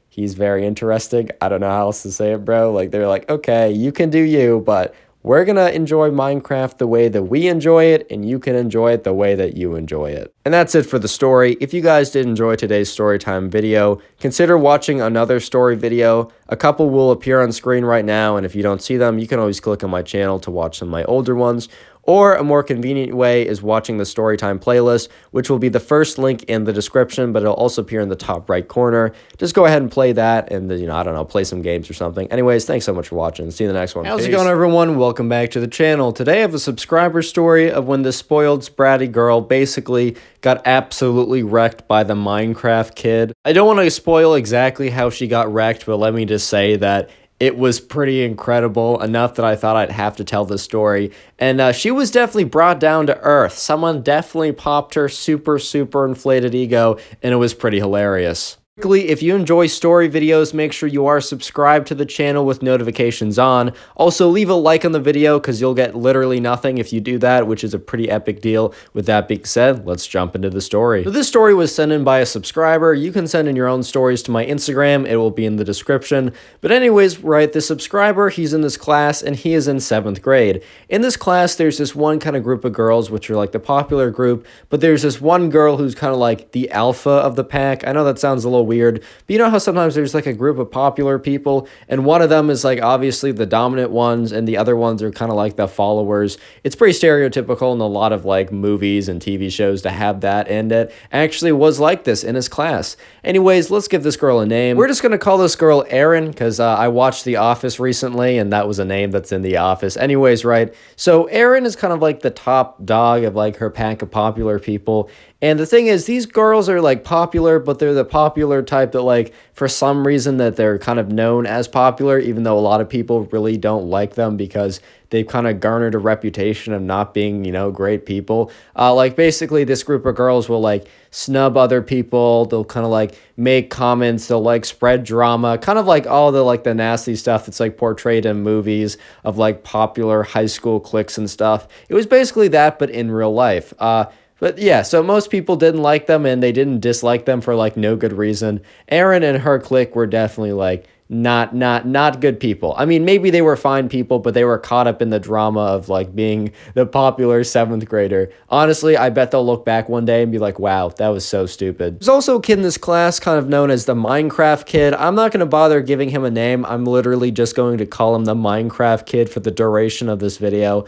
he's very interesting. I don't know how else to say it, bro. Like, they're like, okay, you can do you, but we're going to enjoy Minecraft the way that we enjoy it, and you can enjoy it the way that you enjoy it. And that's it for the story. If you guys did enjoy today's storytime video, consider watching another story video. A couple will appear on screen right now, and if you don't see them, you can always click on my channel to watch some of my older ones. Or a more convenient way is watching the Storytime playlist, which will be the first link in the description, but it'll also appear in the top right corner. Just go ahead and play that and, I don't know, play some games or something. Anyways, thanks so much for watching. See you in the next one. How's it going, everyone? Welcome back to the channel. Today I have a subscriber story of when this spoiled, spratty girl basically got absolutely wrecked by the Minecraft kid. I don't want to spoil exactly how she got wrecked, but let me just say that it was pretty incredible, enough that I thought I'd have to tell this story. And she was definitely brought down to earth. Someone definitely popped her super inflated ego, and it was pretty hilarious. Quickly, if you enjoy story videos, make sure you are subscribed to the channel with notifications on. Also, leave a like on the video, because you'll get literally nothing if you do that, which is a pretty epic deal. With that being said, let's jump into the story. So this story was sent in by a subscriber. You can send in your own stories to my Instagram. It will be in the description. But anyways, right, the subscriber, he's in this class, and he is in 7th grade. In this class, there's this one kind of group of girls, which are like the popular group, but there's this one girl who's kind of like the alpha of the pack. I know that sounds a little weird, but you know how sometimes there's like a group of popular people, and one of them is like obviously the dominant ones, and the other ones are kind of like the followers. It's pretty stereotypical in a lot of like movies and TV shows to have that, and it actually was like this in his class. Anyways, let's give this girl a name. We're just gonna call this girl Erin, because I watched The Office recently, and that was a name that's in The Office. Anyways, right, so Erin is kind of like the top dog of like her pack of popular people. And the thing is, these girls are like popular, but they're the popular type that like for some reason that they're kind of known as popular, even though a lot of people really don't like them because they've kind of garnered a reputation of not being, great people. Like basically this group of girls will like snub other people. They'll kind of like make comments. They'll like spread drama, kind of like all the like the nasty stuff that's like portrayed in movies of like popular high school cliques and stuff. It was basically that, but in real life. But yeah, so most people didn't like them, and they didn't dislike them for like no good reason. Erin and her clique were definitely like not good people. I mean, maybe they were fine people, but they were caught up in the drama of like being the popular 7th grader. Honestly, I bet they'll look back one day and be like, wow, that was so stupid. There's also a kid in this class kind of known as the Minecraft kid. I'm not going to bother giving him a name. I'm literally just going to call him the Minecraft kid for the duration of this video.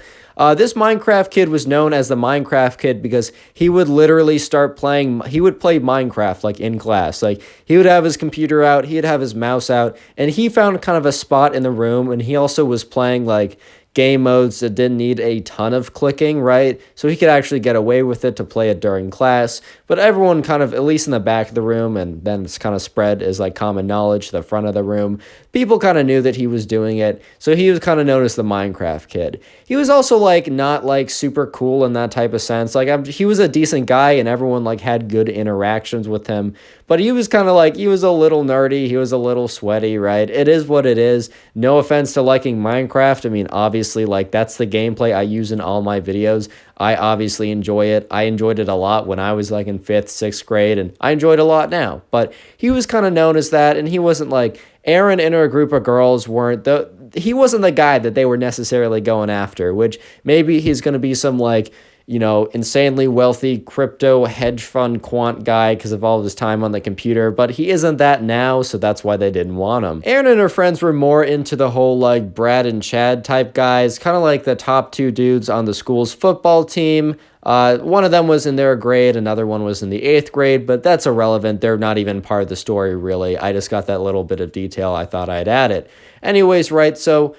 This Minecraft kid was known as the Minecraft kid because he would literally he would play Minecraft like in class. Like he would have his computer out, he'd have his mouse out, and he found kind of a spot in the room, and he also was playing like game modes that didn't need a ton of clicking, right? So he could actually get away with it to play it during class. But everyone kind of, at least in the back of the room, and then it's kind of spread as like common knowledge to the front of the room, people kind of knew that he was doing it. So he was kind of known as the Minecraft kid. He was also like not like super cool in that type of sense. Like he was a decent guy, and everyone like had good interactions with him. But he was kind of like, he was a little nerdy. He was a little sweaty, right? It is what it is. No offense to liking Minecraft. I mean, obviously, like, that's the gameplay I use in all my videos. I obviously enjoy it. I enjoyed it a lot when I was, like, in 5th, 6th grade, and I enjoy it a lot now. But he was kind of known as that, and he wasn't, like, Erin and her group of girls weren't he wasn't the guy that they were necessarily going after, which maybe he's going to be some, like, insanely wealthy crypto hedge fund quant guy because of all of his time on the computer, but he isn't that now, so that's why they didn't want him. Erin and her friends were more into the whole like Brad and Chad type guys, kind of like the top 2 dudes on the school's football team. One of them was in their grade, another one was in the 8th grade, but that's irrelevant. They're not even part of the story, really. I just got that little bit of detail. I thought I'd add it. Anyways, right, so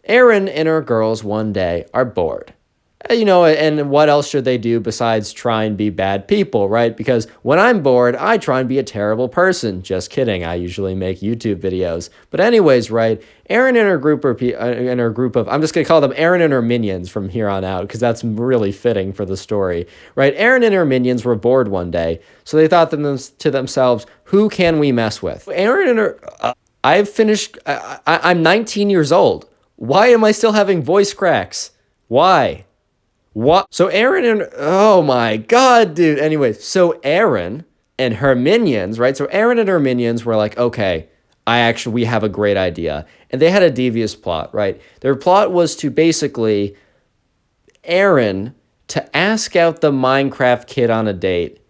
Erin and her girls one day are bored. And what else should they do besides try and be bad people, right? Because when I'm bored, I try and be a terrible person. Just kidding. I usually make YouTube videos. But anyways, right? Erin and her group of, I'm just going to call them Erin and her minions from here on out, because that's really fitting for the story, right? Erin and her minions were bored one day. So they thought to themselves, who can we mess with? Erin and her, I've finished, I'm 19 years old. Why am I still having voice cracks? Why? What? So Erin and, oh my God, dude. Anyways, so Erin and her minions, right? So Erin and her minions were like, okay, we have a great idea. And they had a devious plot, right? Their plot was to basically Erin to ask out the Minecraft kid on a date.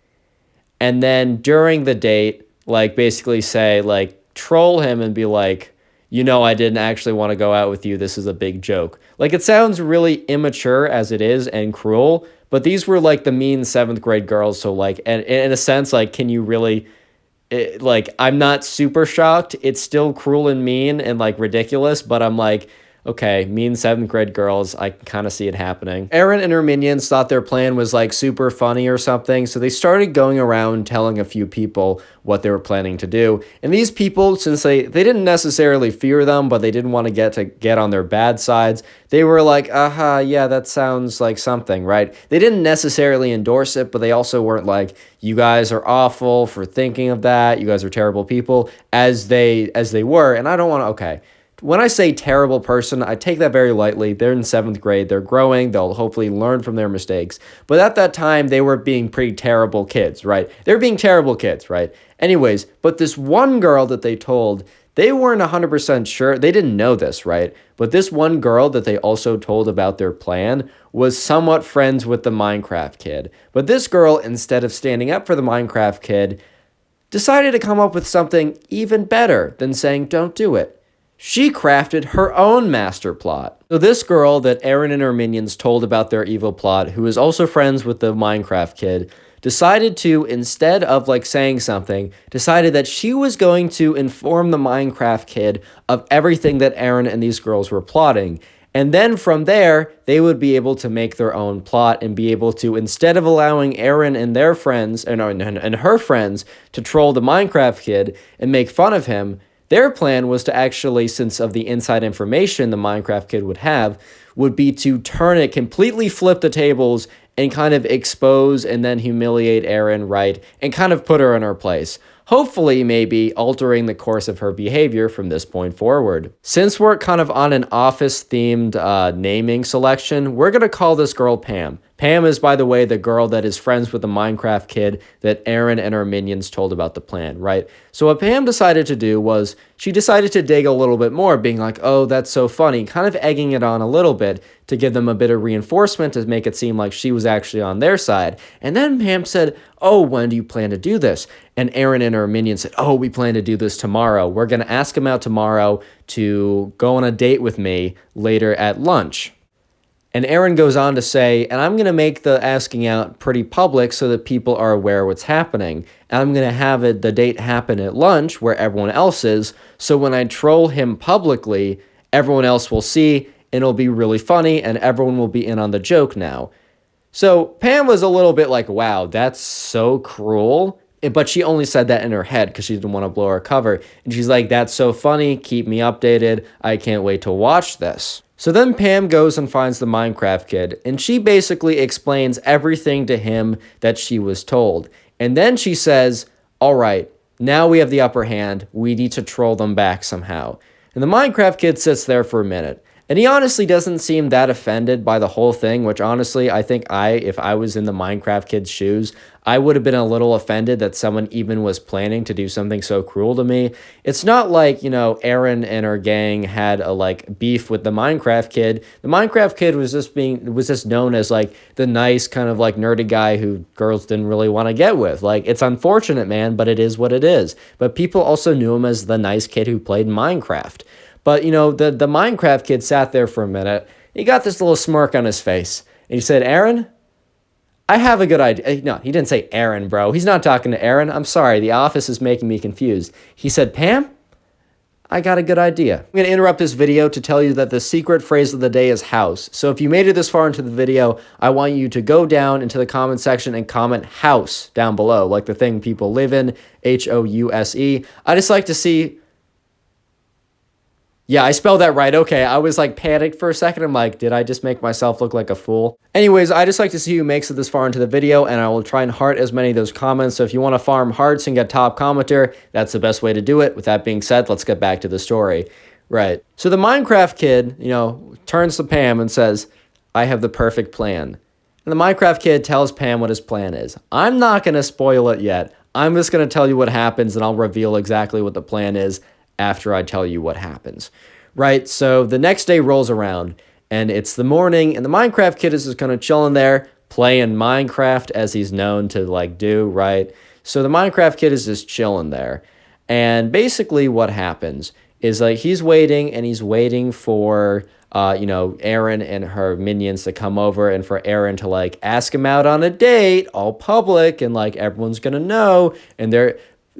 And then during the date, like basically say, like, troll him and be like, I didn't actually want to go out with you. This is a big joke. Like, it sounds really immature as it is and cruel, but these were like the mean 7th grade girls. So like, and in a sense, like, can you really, I'm not super shocked. It's still cruel and mean and like ridiculous, but I'm like, okay, mean 7th grade girls, I can kind of see it happening. Erin and her minions thought their plan was like super funny or something, so they started going around telling a few people what they were planning to do. And these people, since they didn't necessarily fear them, but they didn't want to get on their bad sides, they were like, yeah, that sounds like something, right? They didn't necessarily endorse it, but they also weren't like, you guys are awful for thinking of that, you guys are terrible people, as they were. And I don't want to, okay. When I say terrible person, I take that very lightly. They're in 7th grade. They're growing. They'll hopefully learn from their mistakes. But at that time, they were being pretty terrible kids, right? They're being terrible kids, right? Anyways, but this one girl that they told, they weren't 100% sure. They didn't know this, right? But this one girl that they also told about their plan was somewhat friends with the Minecraft kid. But this girl, instead of standing up for the Minecraft kid, decided to come up with something even better than saying, don't do it. She crafted her own master plot. So this girl that Erin and her minions told about their evil plot, who is also friends with the Minecraft kid, decided to, instead of like saying something, decided that she was going to inform the Minecraft kid of everything that Erin and these girls were plotting. And then from there, they would be able to make their own plot and be able to, instead of allowing Erin and their friends and her friends to troll the Minecraft kid and make fun of him, their plan was to actually, since of the inside information the Minecraft kid would be to turn it, completely flip the tables and kind of expose and then humiliate Erin, right? And kind of put her in her place. Hopefully, maybe altering the course of her behavior from this point forward. Since we're kind of on an office-themed naming selection, we're going to call this girl Pam. Pam is, by the way, the girl that is friends with the Minecraft kid that Erin and her minions told about the plan, right? So what Pam decided to do was she decided to dig a little bit more, being like, oh, that's so funny, kind of egging it on a little bit to give them a bit of reinforcement to make it seem like she was actually on their side. And then Pam said, oh, when do you plan to do this? And Erin and her minions said, oh, we plan to do this tomorrow. We're going to ask him out tomorrow to go on a date with me later at lunch. And Erin goes on to say, and I'm going to make the asking out pretty public so that people are aware what's happening. And I'm going to have the date happen at lunch where everyone else is. So when I troll him publicly, everyone else will see and it'll be really funny and everyone will be in on the joke now. So Pam was a little bit like, wow, that's so cruel. But she only said that in her head because she didn't want to blow her cover. And she's like, that's so funny. Keep me updated. I can't wait to watch this. So then Pam goes and finds the Minecraft kid, and she basically explains everything to him that she was told. And then she says, all right, now we have the upper hand. We need to troll them back somehow. And the Minecraft kid sits there for a minute. And he honestly doesn't seem that offended by the whole thing, which honestly, I think if I was in the Minecraft kid's shoes, I would have been a little offended that someone even was planning to do something so cruel to me. It's not like, Erin and her gang had a beef with the Minecraft kid. The Minecraft kid was just known as the nice kind of nerdy guy who girls didn't really want to get with. It's unfortunate, man, but it is what it is. But people also knew him as the nice kid who played Minecraft. But, the Minecraft kid sat there for a minute. He got this little smirk on his face. And he said, Erin, I have a good idea. No, he didn't say Erin, bro. He's not talking to Erin. I'm sorry. The office is making me confused. He said, Pam, I got a good idea. I'm going to interrupt this video to tell you that the secret phrase of the day is house. So if you made it this far into the video, I want you to go down into the comment section and comment house down below, like the thing people live in, House. I just like to see... Yeah, I spelled that right. Okay, I was like panicked for a second. I'm like, did I just make myself look like a fool? Anyways, I just like to see who makes it this far into the video, and I will try and heart as many of those comments. So if you want to farm hearts and get top commenter, that's the best way to do it. With that being said, let's get back to the story. Right. So the Minecraft kid, turns to Pam and says, I have the perfect plan. And the Minecraft kid tells Pam what his plan is. I'm not going to spoil it yet. I'm just going to tell you what happens, and I'll reveal exactly what the plan is after I tell you what happens, right? So the next day rolls around, and it's the morning, and the Minecraft kid is just kind of chilling there, playing Minecraft as he's known to do, right? So the Minecraft kid is just chilling there, and basically what happens is he's waiting, and he's waiting for Erin and her minions to come over, and for Erin to ask him out on a date, all public, and everyone's gonna know, and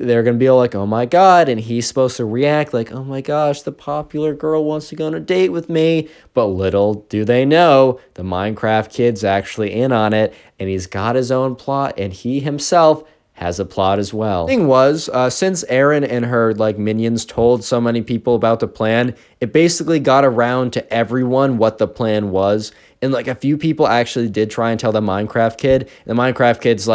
they're going to be like, oh my God. And he's supposed to react like, oh my gosh, the popular girl wants to go on a date with me. But little do they know, the Minecraft kid's actually in on it. And he's got his own plot. And he himself has a plot as well. The thing was, since Erin and her minions told so many people about the plan, it basically got around to everyone what the plan was. And a few people actually did try and tell the Minecraft kid. And the Minecraft kid's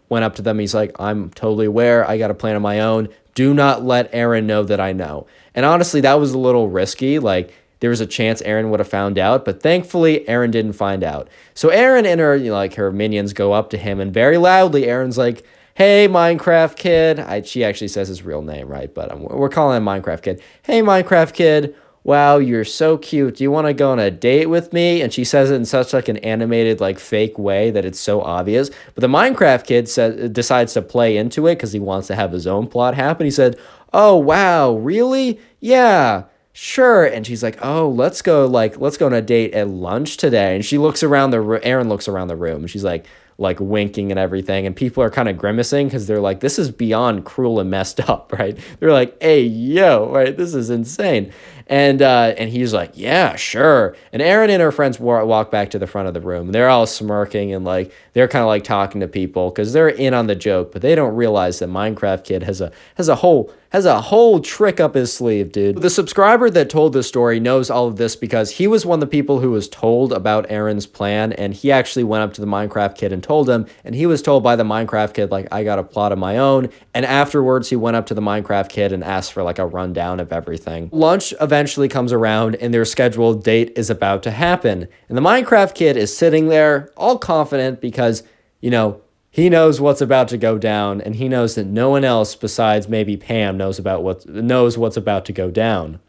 went up to them. He's like, I'm totally aware. I got a plan of my own. Do not let Erin know that I know. And honestly, that was a little risky. There was a chance Erin would have found out, but thankfully Erin didn't find out. So Erin and her, her minions go up to him, and very loudly, Erin's like, hey, Minecraft kid. She actually says his real name, right? But we're calling him Minecraft kid. Hey, Minecraft kid. Wow, you're so cute. Do you want to go on a date with me? And she says it in such an animated, fake way that it's so obvious. But the Minecraft kid decides to play into it because he wants to have his own plot happen. He said, oh, wow, really? Yeah, sure. And she's like, oh, let's go on a date at lunch today. And she looks around Erin looks around the room, and she's like winking and everything, and people are kind of grimacing because they're like, this is beyond cruel and messed up, right? They're like, hey, yo, right, this is insane. And he's like, yeah, sure. And Erin and her friends walk back to the front of the room. They're all smirking, and they're kind of talking to people because they're in on the joke, but they don't realize that Minecraft kid has a whole trick up his sleeve, dude. The subscriber that told this story knows all of this because he was one of the people who was told about Erin's plan, and he actually went up to the Minecraft kid and told him, and he was told by the Minecraft kid, I got a plot of my own. And afterwards, he went up to the Minecraft kid and asked for a rundown of everything. Lunch eventually comes around, and their scheduled date is about to happen. And the Minecraft kid is sitting there all confident because, he knows what's about to go down, and he knows that no one else besides maybe Pam knows what's about to go down.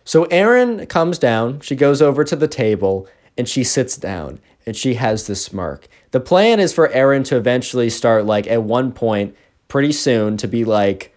So Erin comes down, she goes over to the table, and she sits down, and she has this smirk. The plan is for Erin to eventually start, at one point, pretty soon, to be like,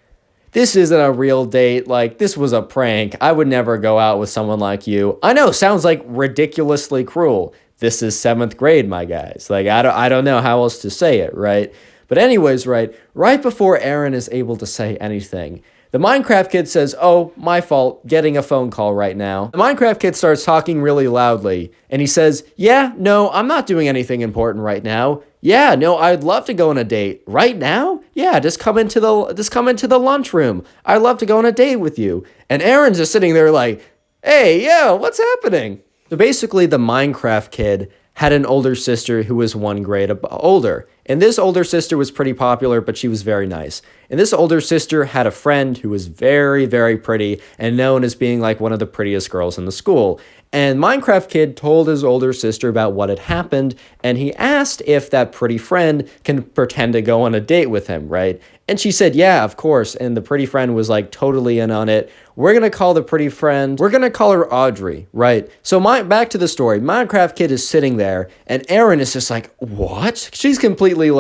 this isn't a real date, this was a prank. I would never go out with someone like you. I know, sounds ridiculously cruel. This is 7th grade, my guys. I don't know how else to say it, right? But anyways, right before Erin is able to say anything, the Minecraft kid says, oh, my fault, getting a phone call right now. The Minecraft kid starts talking really loudly, and he says, yeah, no, I'm not doing anything important right now. Yeah, no, I'd love to go on a date. Right now? Yeah, just come into the lunchroom. I'd love to go on a date with you. And Erin's just sitting there like, hey, yo, what's happening? So basically, the Minecraft kid had an older sister who was 1 grade older. And this older sister was pretty popular, but she was very nice. And this older sister had a friend who was very, very pretty and known as being one of the prettiest girls in the school. And Minecraft kid told his older sister about what had happened, and he asked if that pretty friend can pretend to go on a date with him, right? And she said, yeah, of course. And the pretty friend was totally in on it. We're going to call the pretty friend, we're going to call her Audrey, right? So back to the story. Minecraft kid is sitting there, and Erin is just like, what? She's completely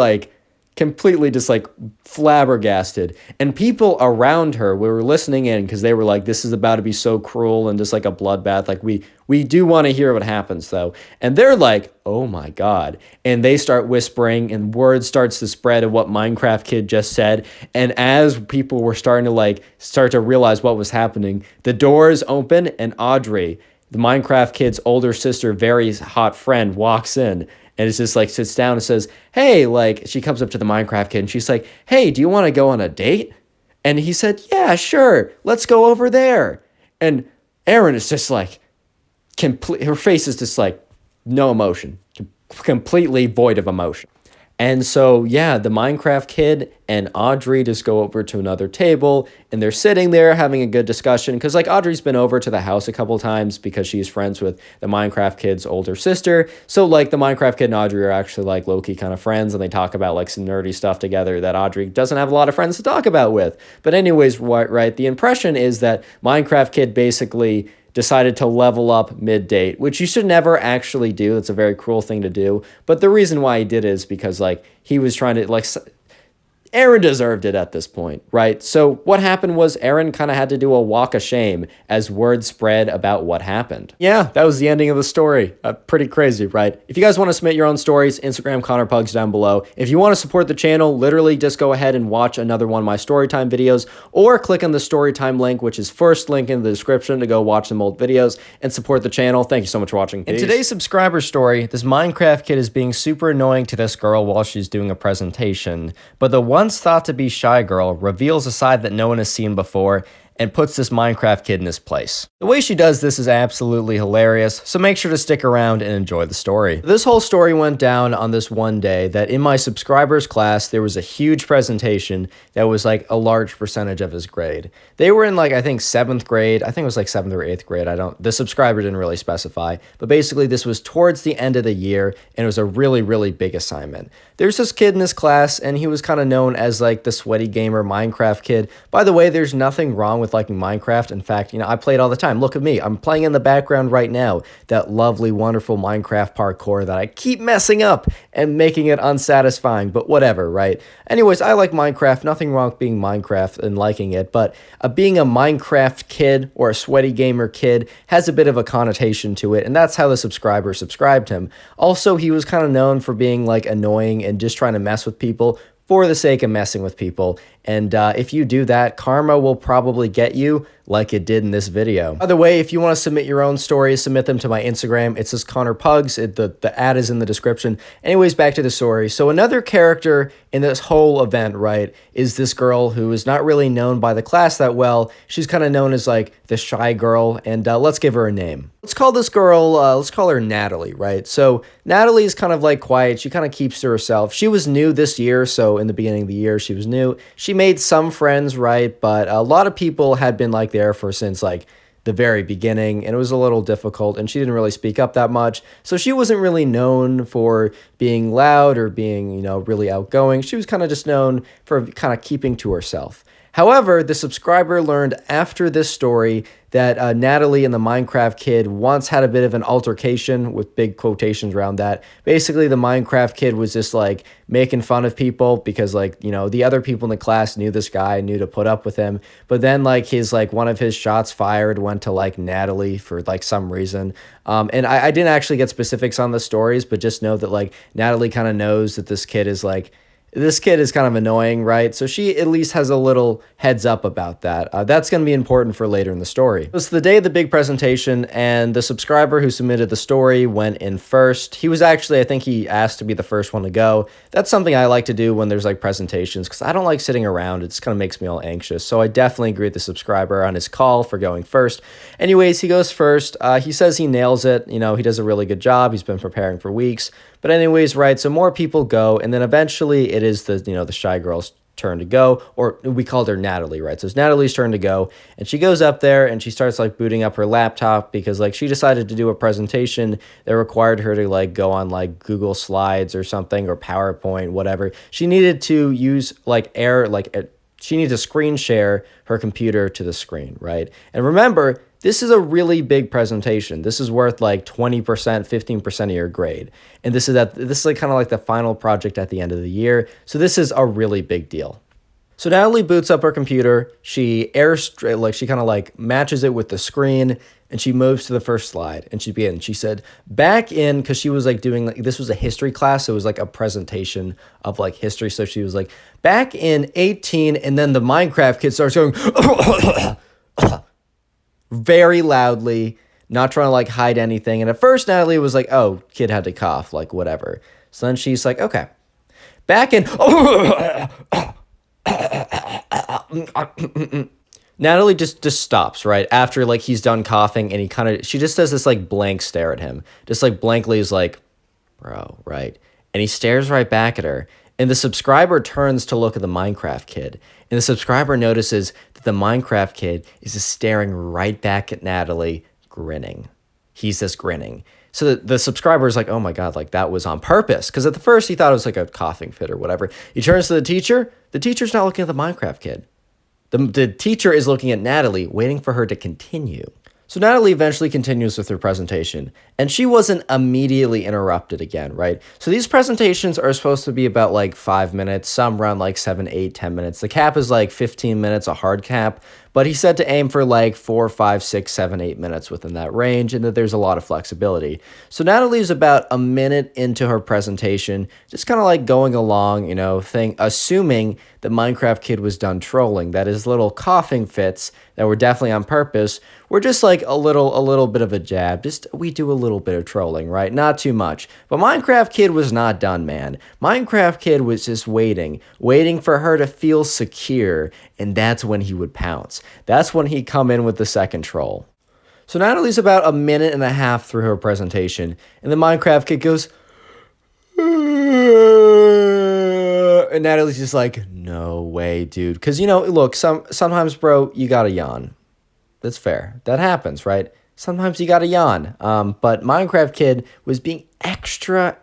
completely just like flabbergasted. And people around her, we were listening in because they were like, this is about to be so cruel and just like a bloodbath. Like we do want to hear what happens though. And they're like, oh my God. And they start whispering and word starts to spread of what Minecraft Kid just said. And as people were starting to like start to realize what was happening, the doors open and Audrey, the Minecraft Kid's older sister, very hot friend, walks in. And it's just like sits down and says, hey, like she comes up to the Minecraft Kid and she's like, hey, do you want to go on a date? And he said, yeah, sure. Let's go over there. And Erin is just like, her face is just like no emotion, completely void of emotion. And so, yeah, the Minecraft Kid and Audrey just go over to another table and they're sitting there having a good discussion because like Audrey's been over to the house a couple times because she's friends with the Minecraft Kid's older sister. So like the Minecraft Kid and Audrey are actually like low-key kind of friends and they talk about like some nerdy stuff together that Audrey doesn't have a lot of friends to talk about with. But anyways, right, the impression is that Minecraft Kid basically decided to level up mid-date, which you should never actually do. That's a very cruel thing to do. But the reason why he did is because like he was trying to like Erin deserved it at this point, right? So what happened was Erin kind of had to do a walk of shame as word spread about what happened. Yeah, that was the ending of the story. Pretty crazy, right? If you guys want to submit your own stories, Instagram Connor Pugs down below. If you want to support the channel, literally just go ahead and watch another one of my Storytime videos or click on the Storytime link, which is first link in the description to go watch some old videos and support the channel. Thank you so much for watching. Peace. In today's subscriber story, this Minecraft Kid is being super annoying to this girl while she's doing a presentation, but the once thought to be shy girl reveals a side that no one has seen before and puts this Minecraft Kid in his place. The way she does this is absolutely hilarious, so make sure to stick around and enjoy the story. This whole story went down on this one day that in my subscribers class, there was a huge presentation that was like a large percentage of his grade. They were in like, I think 7th grade. I think it was like 7th or 8th grade. The subscriber didn't really specify, but basically this was towards the end of the year and it was a really, really big assignment. There's this kid in this class and he was kind of known as like the sweaty gamer Minecraft kid. By the way, there's nothing wrong with liking Minecraft. In fact, I play it all the time. Look at me. I'm playing in the background right now that lovely, wonderful Minecraft parkour that I keep messing up and making it unsatisfying, but whatever, right? Anyways, I like Minecraft. Nothing wrong with being Minecraft and liking it, but being a Minecraft kid or a sweaty gamer kid has a bit of a connotation to it, and that's how the subscriber subscribed him. Also, he was kind of known for being like annoying and just trying to mess with people for the sake of messing with people. And if you do that, karma will probably get you like it did in this video. By the way, if you want to submit your own stories, submit them to my Instagram. It says Connor Pugs. The ad is in the description. Anyways, back to the story. So another character in this whole event, right, is this girl who is not really known by the class that well. She's kind of known as like the shy girl, and let's give her a name. Let's call this girl, let's call her Natalie, right? So Natalie is kind of like quiet. She kind of keeps to herself. She was new this year, so in the beginning of the year, she was new. She made some friends, right? But a lot of people had been like there for since like the very beginning, and it was a little difficult, and she didn't really speak up that much. So she wasn't really known for being loud or being, really outgoing. She was kind of just known for kind of keeping to herself. However, the subscriber learned after this story that Natalie and the Minecraft Kid once had a bit of an altercation, with big quotations around that. Basically, the Minecraft Kid was just like making fun of people because like, the other people in the class knew this guy, knew to put up with him. But then like one of his shots fired went to like Natalie for like some reason. And I didn't actually get specifics on the stories, but just know that like Natalie kind of knows that this kid is kind of annoying, right? So she at least has a little heads up about that. That's going to be important for later in the story. It was the day of the big presentation, and the subscriber who submitted the story went in first. He was actually, I think he asked to be the first one to go. That's something I like to do when there's like presentations because I don't like sitting around. It just kind of makes me all anxious. So I definitely agree with the subscriber on his call for going first. Anyways, he goes first. He says he nails it. He does a really good job. He's been preparing for weeks. But anyways, right, so more people go, and then eventually it is the shy girl's turn to go, or we called her Natalie, right? So it's Natalie's turn to go, and she goes up there and she starts like booting up her laptop because like she decided to do a presentation that required her to like go on like Google Slides or something, or PowerPoint, whatever. She needed to use she needed to screen share her computer to the screen, right? And remember, this is a really big presentation. This is worth like 20%, 15% of your grade. And this is like kind of like the final project at the end of the year. So this is a really big deal. So Natalie boots up her computer. She she kind of like matches it with the screen, and she moves to the first slide, and she begins. She said, back in, because she was like doing, like, this was a history class, so it was like a presentation of like history. So she was like, back in 18, and then the Minecraft kid starts going very loudly, not trying to like hide anything. And at first Natalie was like, oh, kid had to cough, like whatever. So then she's like, okay, back in Natalie just stops right after like he's done coughing, and she just does this like blank stare at him, just like blankly is like, bro, right? And he stares right back at her, and the subscriber turns to look at the Minecraft kid, and the subscriber notices that the Minecraft kid is just staring right back at Natalie, grinning. He's just grinning. So the subscriber is like, oh my God, like that was on purpose. Because at the first he thought it was like a coughing fit or whatever. He turns to the teacher. The teacher's not looking at the Minecraft kid. The teacher is looking at Natalie, waiting for her to continue. So Natalie eventually continues with her presentation, and she wasn't immediately interrupted again, right? So these presentations are supposed to be about like 5 minutes, some run like 7, 8, 10 minutes. The cap is like 15 minutes, a hard cap, but he said to aim for like 4, 5, 6, 7, 8 minutes within that range, and that there's a lot of flexibility. So Natalie's about a minute into her presentation, just kind of like going along, assuming the Minecraft kid was done trolling, that his little coughing fits that were definitely on purpose were just like a little bit of a jab. We do a little bit of trolling, right? Not too much. But Minecraft kid was not done, man. Minecraft kid was just waiting for her to feel secure, and that's when he would pounce. That's when he'd come in with the second troll. So Natalie's about a minute and a half through her presentation, and the Minecraft kid goes, and Natalie's just like, no way, dude. Because, look, sometimes, bro, you gotta yawn. That's fair. That happens, right? Sometimes you gotta yawn. But Minecraft kid was being extra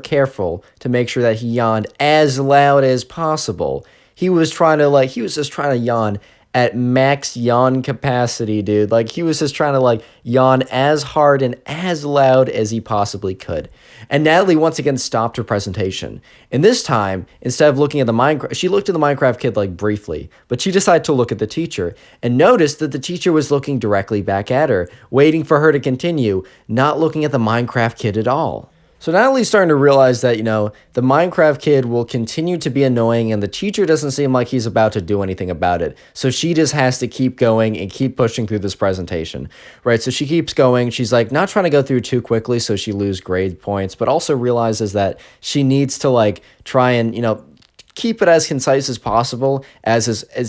careful to make sure that he yawned as loud as possible. He was just trying to yawn at max yawn capacity, dude. Like, he was just trying to like yawn as hard and as loud as he possibly could. And Natalie once again stopped her presentation. And this time, instead of looking at the Minecraft, she looked at the Minecraft kid like briefly, but she decided to look at the teacher and noticed that the teacher was looking directly back at her, waiting for her to continue, not looking at the Minecraft kid at all. So Natalie's starting to realize that, the Minecraft kid will continue to be annoying, and the teacher doesn't seem like he's about to do anything about it. So she just has to keep going and keep pushing through this presentation, right? So she keeps going. She's like not trying to go through too quickly so she lose grade points, but also realizes that she needs to like try and, keep it as concise as possible, as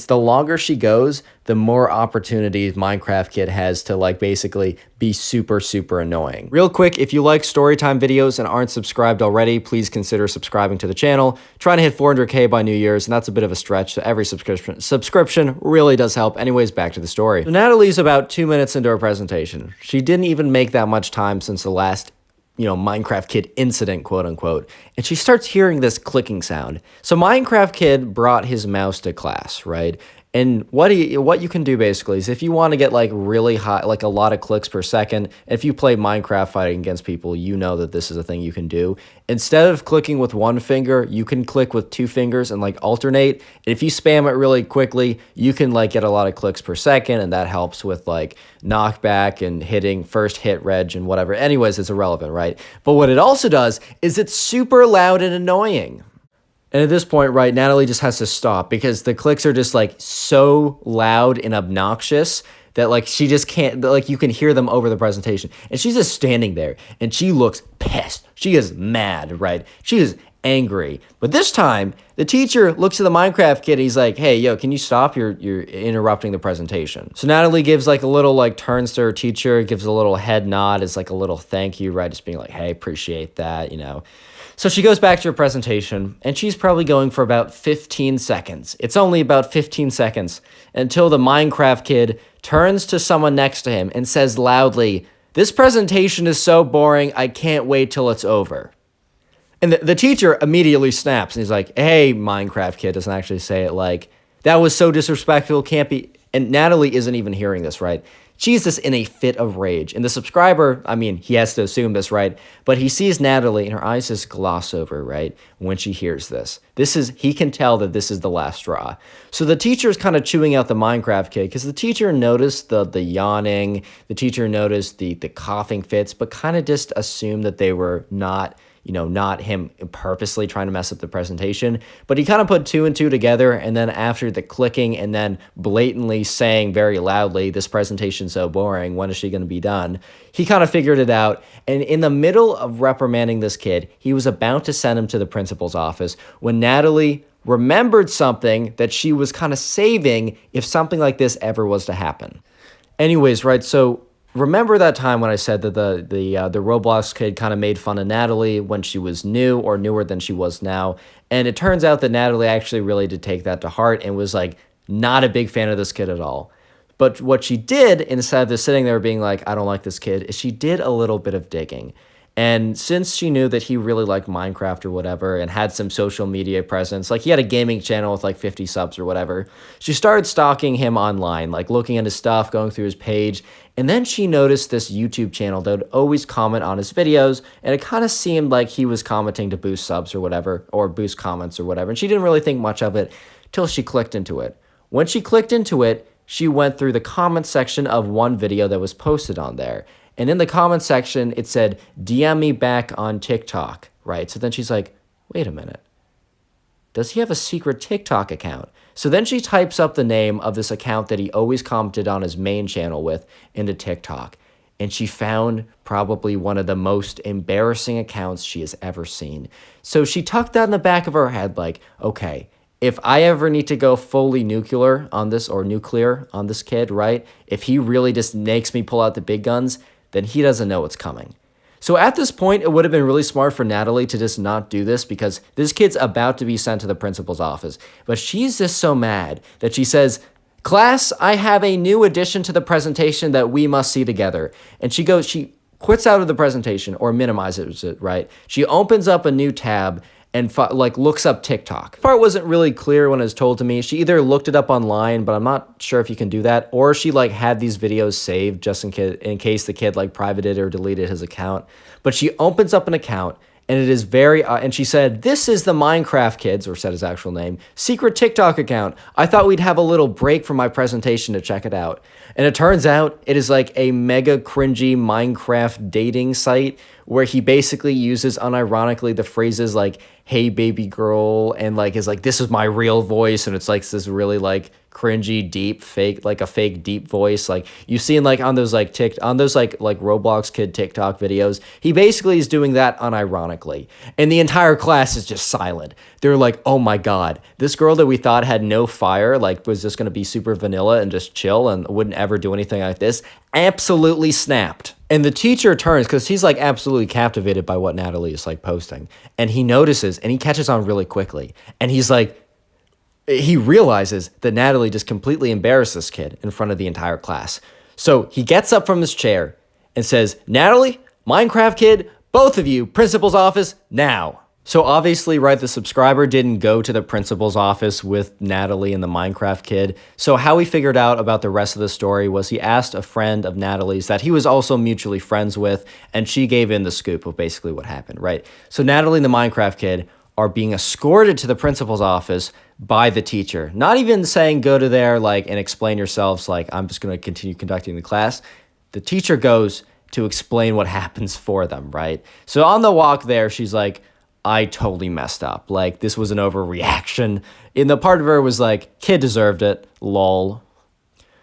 the longer she goes, the more opportunities Minecraft kid has to like basically be super annoying. Real quick, if you like Storytime videos and aren't subscribed already, please consider subscribing to the channel. Trying to hit 400K by New Year's, and that's a bit of a stretch, so every subscription really does help. Anyways, back to the story. So Natalie's about 2 minutes into her presentation. She didn't even make that much time since the last Minecraft kid incident, quote unquote. And she starts hearing this clicking sound. So Minecraft kid brought his mouse to class, right? And what you can do basically is if you want to get like really high, like a lot of clicks per second, if you play Minecraft fighting against people, you know that this is a thing you can do. Instead of clicking with one finger, you can click with 2 fingers and like alternate. And if you spam it really quickly, you can like get a lot of clicks per second, and that helps with like knockback and hitting first hit reg and whatever. Anyways, it's irrelevant, right? But what it also does is it's super loud and annoying. And at this point, right, Natalie just has to stop because the clicks are just like so loud and obnoxious that like she just can't, like you can hear them over the presentation. And she's just standing there and she looks pissed. She is mad, right? She is angry. But this time, the teacher looks at the Minecraft kid and he's like, hey, yo, can you stop? You're interrupting the presentation. So Natalie gives like a little like turns to her teacher, gives a little head nod as like a little thank you, right? Just being like, hey, appreciate that, So she goes back to her presentation, and she's probably going for about 15 seconds. It's only about 15 seconds until the Minecraft kid turns to someone next to him and says loudly, this presentation is so boring, I can't wait till it's over. And the teacher immediately snaps, and he's like, hey, Minecraft kid, doesn't actually say it like, that was so disrespectful, can't be. And Natalie isn't even hearing this, right? Jesus in a fit of rage. And the subscriber, I mean, he has to assume this, right? But he sees Natalie and her eyes just gloss over, right? When she hears this. He can tell that this is the last straw. So the teacher's kind of chewing out the Minecraft kid because the teacher noticed the yawning, the teacher noticed the coughing fits, but kind of just assumed that they were not him purposely trying to mess up the presentation, but he kind of put two and two together, and then after the clicking and then blatantly saying very loudly, this presentation's so boring, when is she going to be done? He kind of figured it out, and in the middle of reprimanding this kid, he was about to send him to the principal's office when Natalie remembered something that she was kind of saving if something like this ever was to happen. Anyways, right, so remember that time when I said that the Roblox kid kind of made fun of Natalie when she was new or newer than she was now? And it turns out that Natalie actually really did take that to heart and was like not a big fan of this kid at all. But what she did, instead of just sitting there being like, I don't like this kid, is she did a little bit of digging. And since she knew that he really liked Minecraft or whatever and had some social media presence, like he had a gaming channel with like 50 subs or whatever, she started stalking him online, like looking at his stuff, going through his page. And then she noticed this YouTube channel that would always comment on his videos. And it kind of seemed like he was commenting to boost subs or whatever, or boost comments or whatever. And she didn't really think much of it till she clicked into it. When she clicked into it, she went through the comment section of one video that was posted on there. And in the comment section, it said, DM me back on TikTok, right? So then she's like, wait a minute. Does he have a secret TikTok account? So then she types up the name of this account that he always commented on his main channel with into TikTok. And she found probably one of the most embarrassing accounts she has ever seen. So she tucked that in the back of her head like, okay, if I ever need to go fully nuclear on this or nuclear on this kid, right? If he really just makes me pull out the big guns, then he doesn't know what's coming. So at this point, it would have been really smart for Natalie to just not do this because this kid's about to be sent to the principal's office. But she's just so mad that she says, class, I have a new addition to the presentation that we must see together. And she quits out of the presentation or minimizes it, right? She opens up a new tab and looks up TikTok. The part wasn't really clear when it was told to me. She either looked it up online, but I'm not sure if you can do that, or she had these videos saved just in case the kid privated or deleted his account. But she opens up an account, and it is and she said, this is the Minecraft Kids, or said his actual name, secret TikTok account. I thought we'd have a little break from my presentation to check it out. And it turns out it is like a mega cringy Minecraft dating site where he basically uses unironically the phrases like, hey baby girl, and is like, this is my real voice, and it's like this really cringy deep fake, like a fake deep voice like you see in on those Roblox kid TikTok videos. He basically is doing that unironically, and the entire class is just silent. They're like, oh my god, this girl that we thought had no fire, was just gonna be super vanilla and just chill and wouldn't ever do anything like this, absolutely snapped. And the teacher turns because he's absolutely captivated by what Natalie is posting. And he notices and he catches on really quickly. And he realizes that Natalie just completely embarrassed this kid in front of the entire class. So he gets up from his chair and says, Natalie, Minecraft kid, both of you, principal's office now. So obviously, right, the subscriber didn't go to the principal's office with Natalie and the Minecraft kid. So how he figured out about the rest of the story was he asked a friend of Natalie's that he was also mutually friends with, and she gave him the scoop of basically what happened, right? So Natalie and the Minecraft kid are being escorted to the principal's office by the teacher. Not even saying go to there and explain yourselves I'm just going to continue conducting the class. The teacher goes to explain what happens for them, right? So on the walk there, she's like, I totally messed up. This was an overreaction. And the part of her was kid deserved it, lol.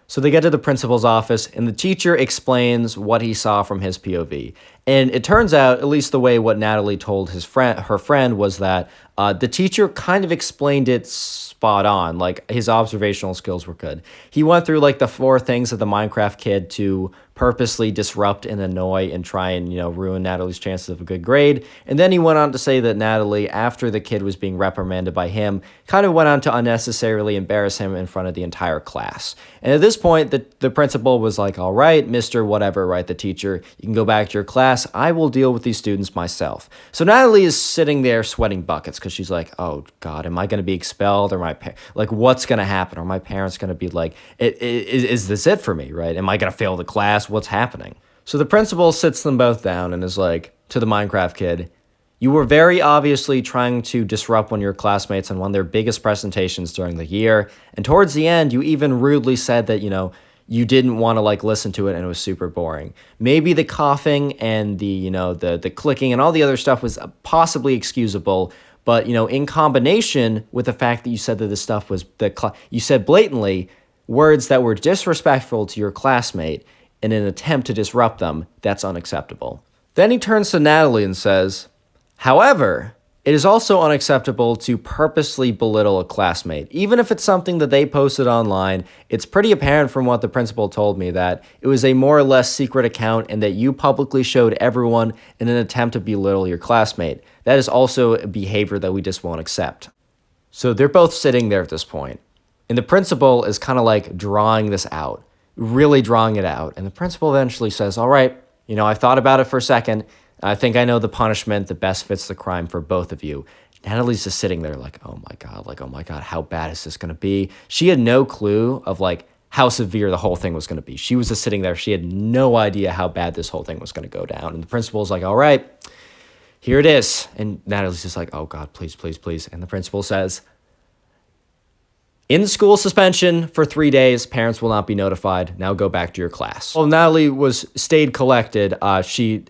So they get to the principal's office, and the teacher explains what he saw from his POV. And it turns out, at least the way what Natalie told her friend, was that the teacher kind of explained it spot on. His observational skills were good. He went through the 4 things of the Minecraft kid to purposely disrupt and annoy and try and, ruin Natalie's chances of a good grade. And then he went on to say that Natalie, after the kid was being reprimanded by him, kind of went on to unnecessarily embarrass him in front of the entire class. And at this point, the principal was like, all right, Mr. Whatever, right, the teacher, you can go back to your class. I will deal with these students myself. So Natalie is sitting there sweating buckets because she's like, oh, God, am I going to be expelled? Or what's going to happen? Are my parents going to be like, is this it for me, right? Am I going to fail the class? What's happening? So the principal sits them both down and is like, to the Minecraft kid, you were very obviously trying to disrupt one of your classmates on one of their biggest presentations during the year. And towards the end, you even rudely said that, you didn't want to listen to it and it was super boring. Maybe the coughing and the clicking and all the other stuff was possibly excusable, but in combination with the fact that you said that this stuff was you said blatantly words that were disrespectful to your classmate in an attempt to disrupt them, that's unacceptable. Then he turns to Natalie and says, however, it is also unacceptable to purposely belittle a classmate. Even if it's something that they posted online, it's pretty apparent from what the principal told me that it was a more or less secret account and that you publicly showed everyone in an attempt to belittle your classmate. That is also a behavior that we just won't accept. So they're both sitting there at this point, and the principal is kind of drawing this out, really drawing it out. And the principal eventually says, all right, I thought about it for a second. I think I know the punishment that best fits the crime for both of you. Natalie's just sitting there oh my God, how bad is this going to be? She had no clue of how severe the whole thing was going to be. She was just sitting there. She had no idea how bad this whole thing was going to go down. And the principal's like, all right, here it is. And Natalie's just like, oh God, please, please, please. And the principal says, in school suspension for 3 days, parents will not be notified. Now go back to your class. Well, Natalie stayed collected. She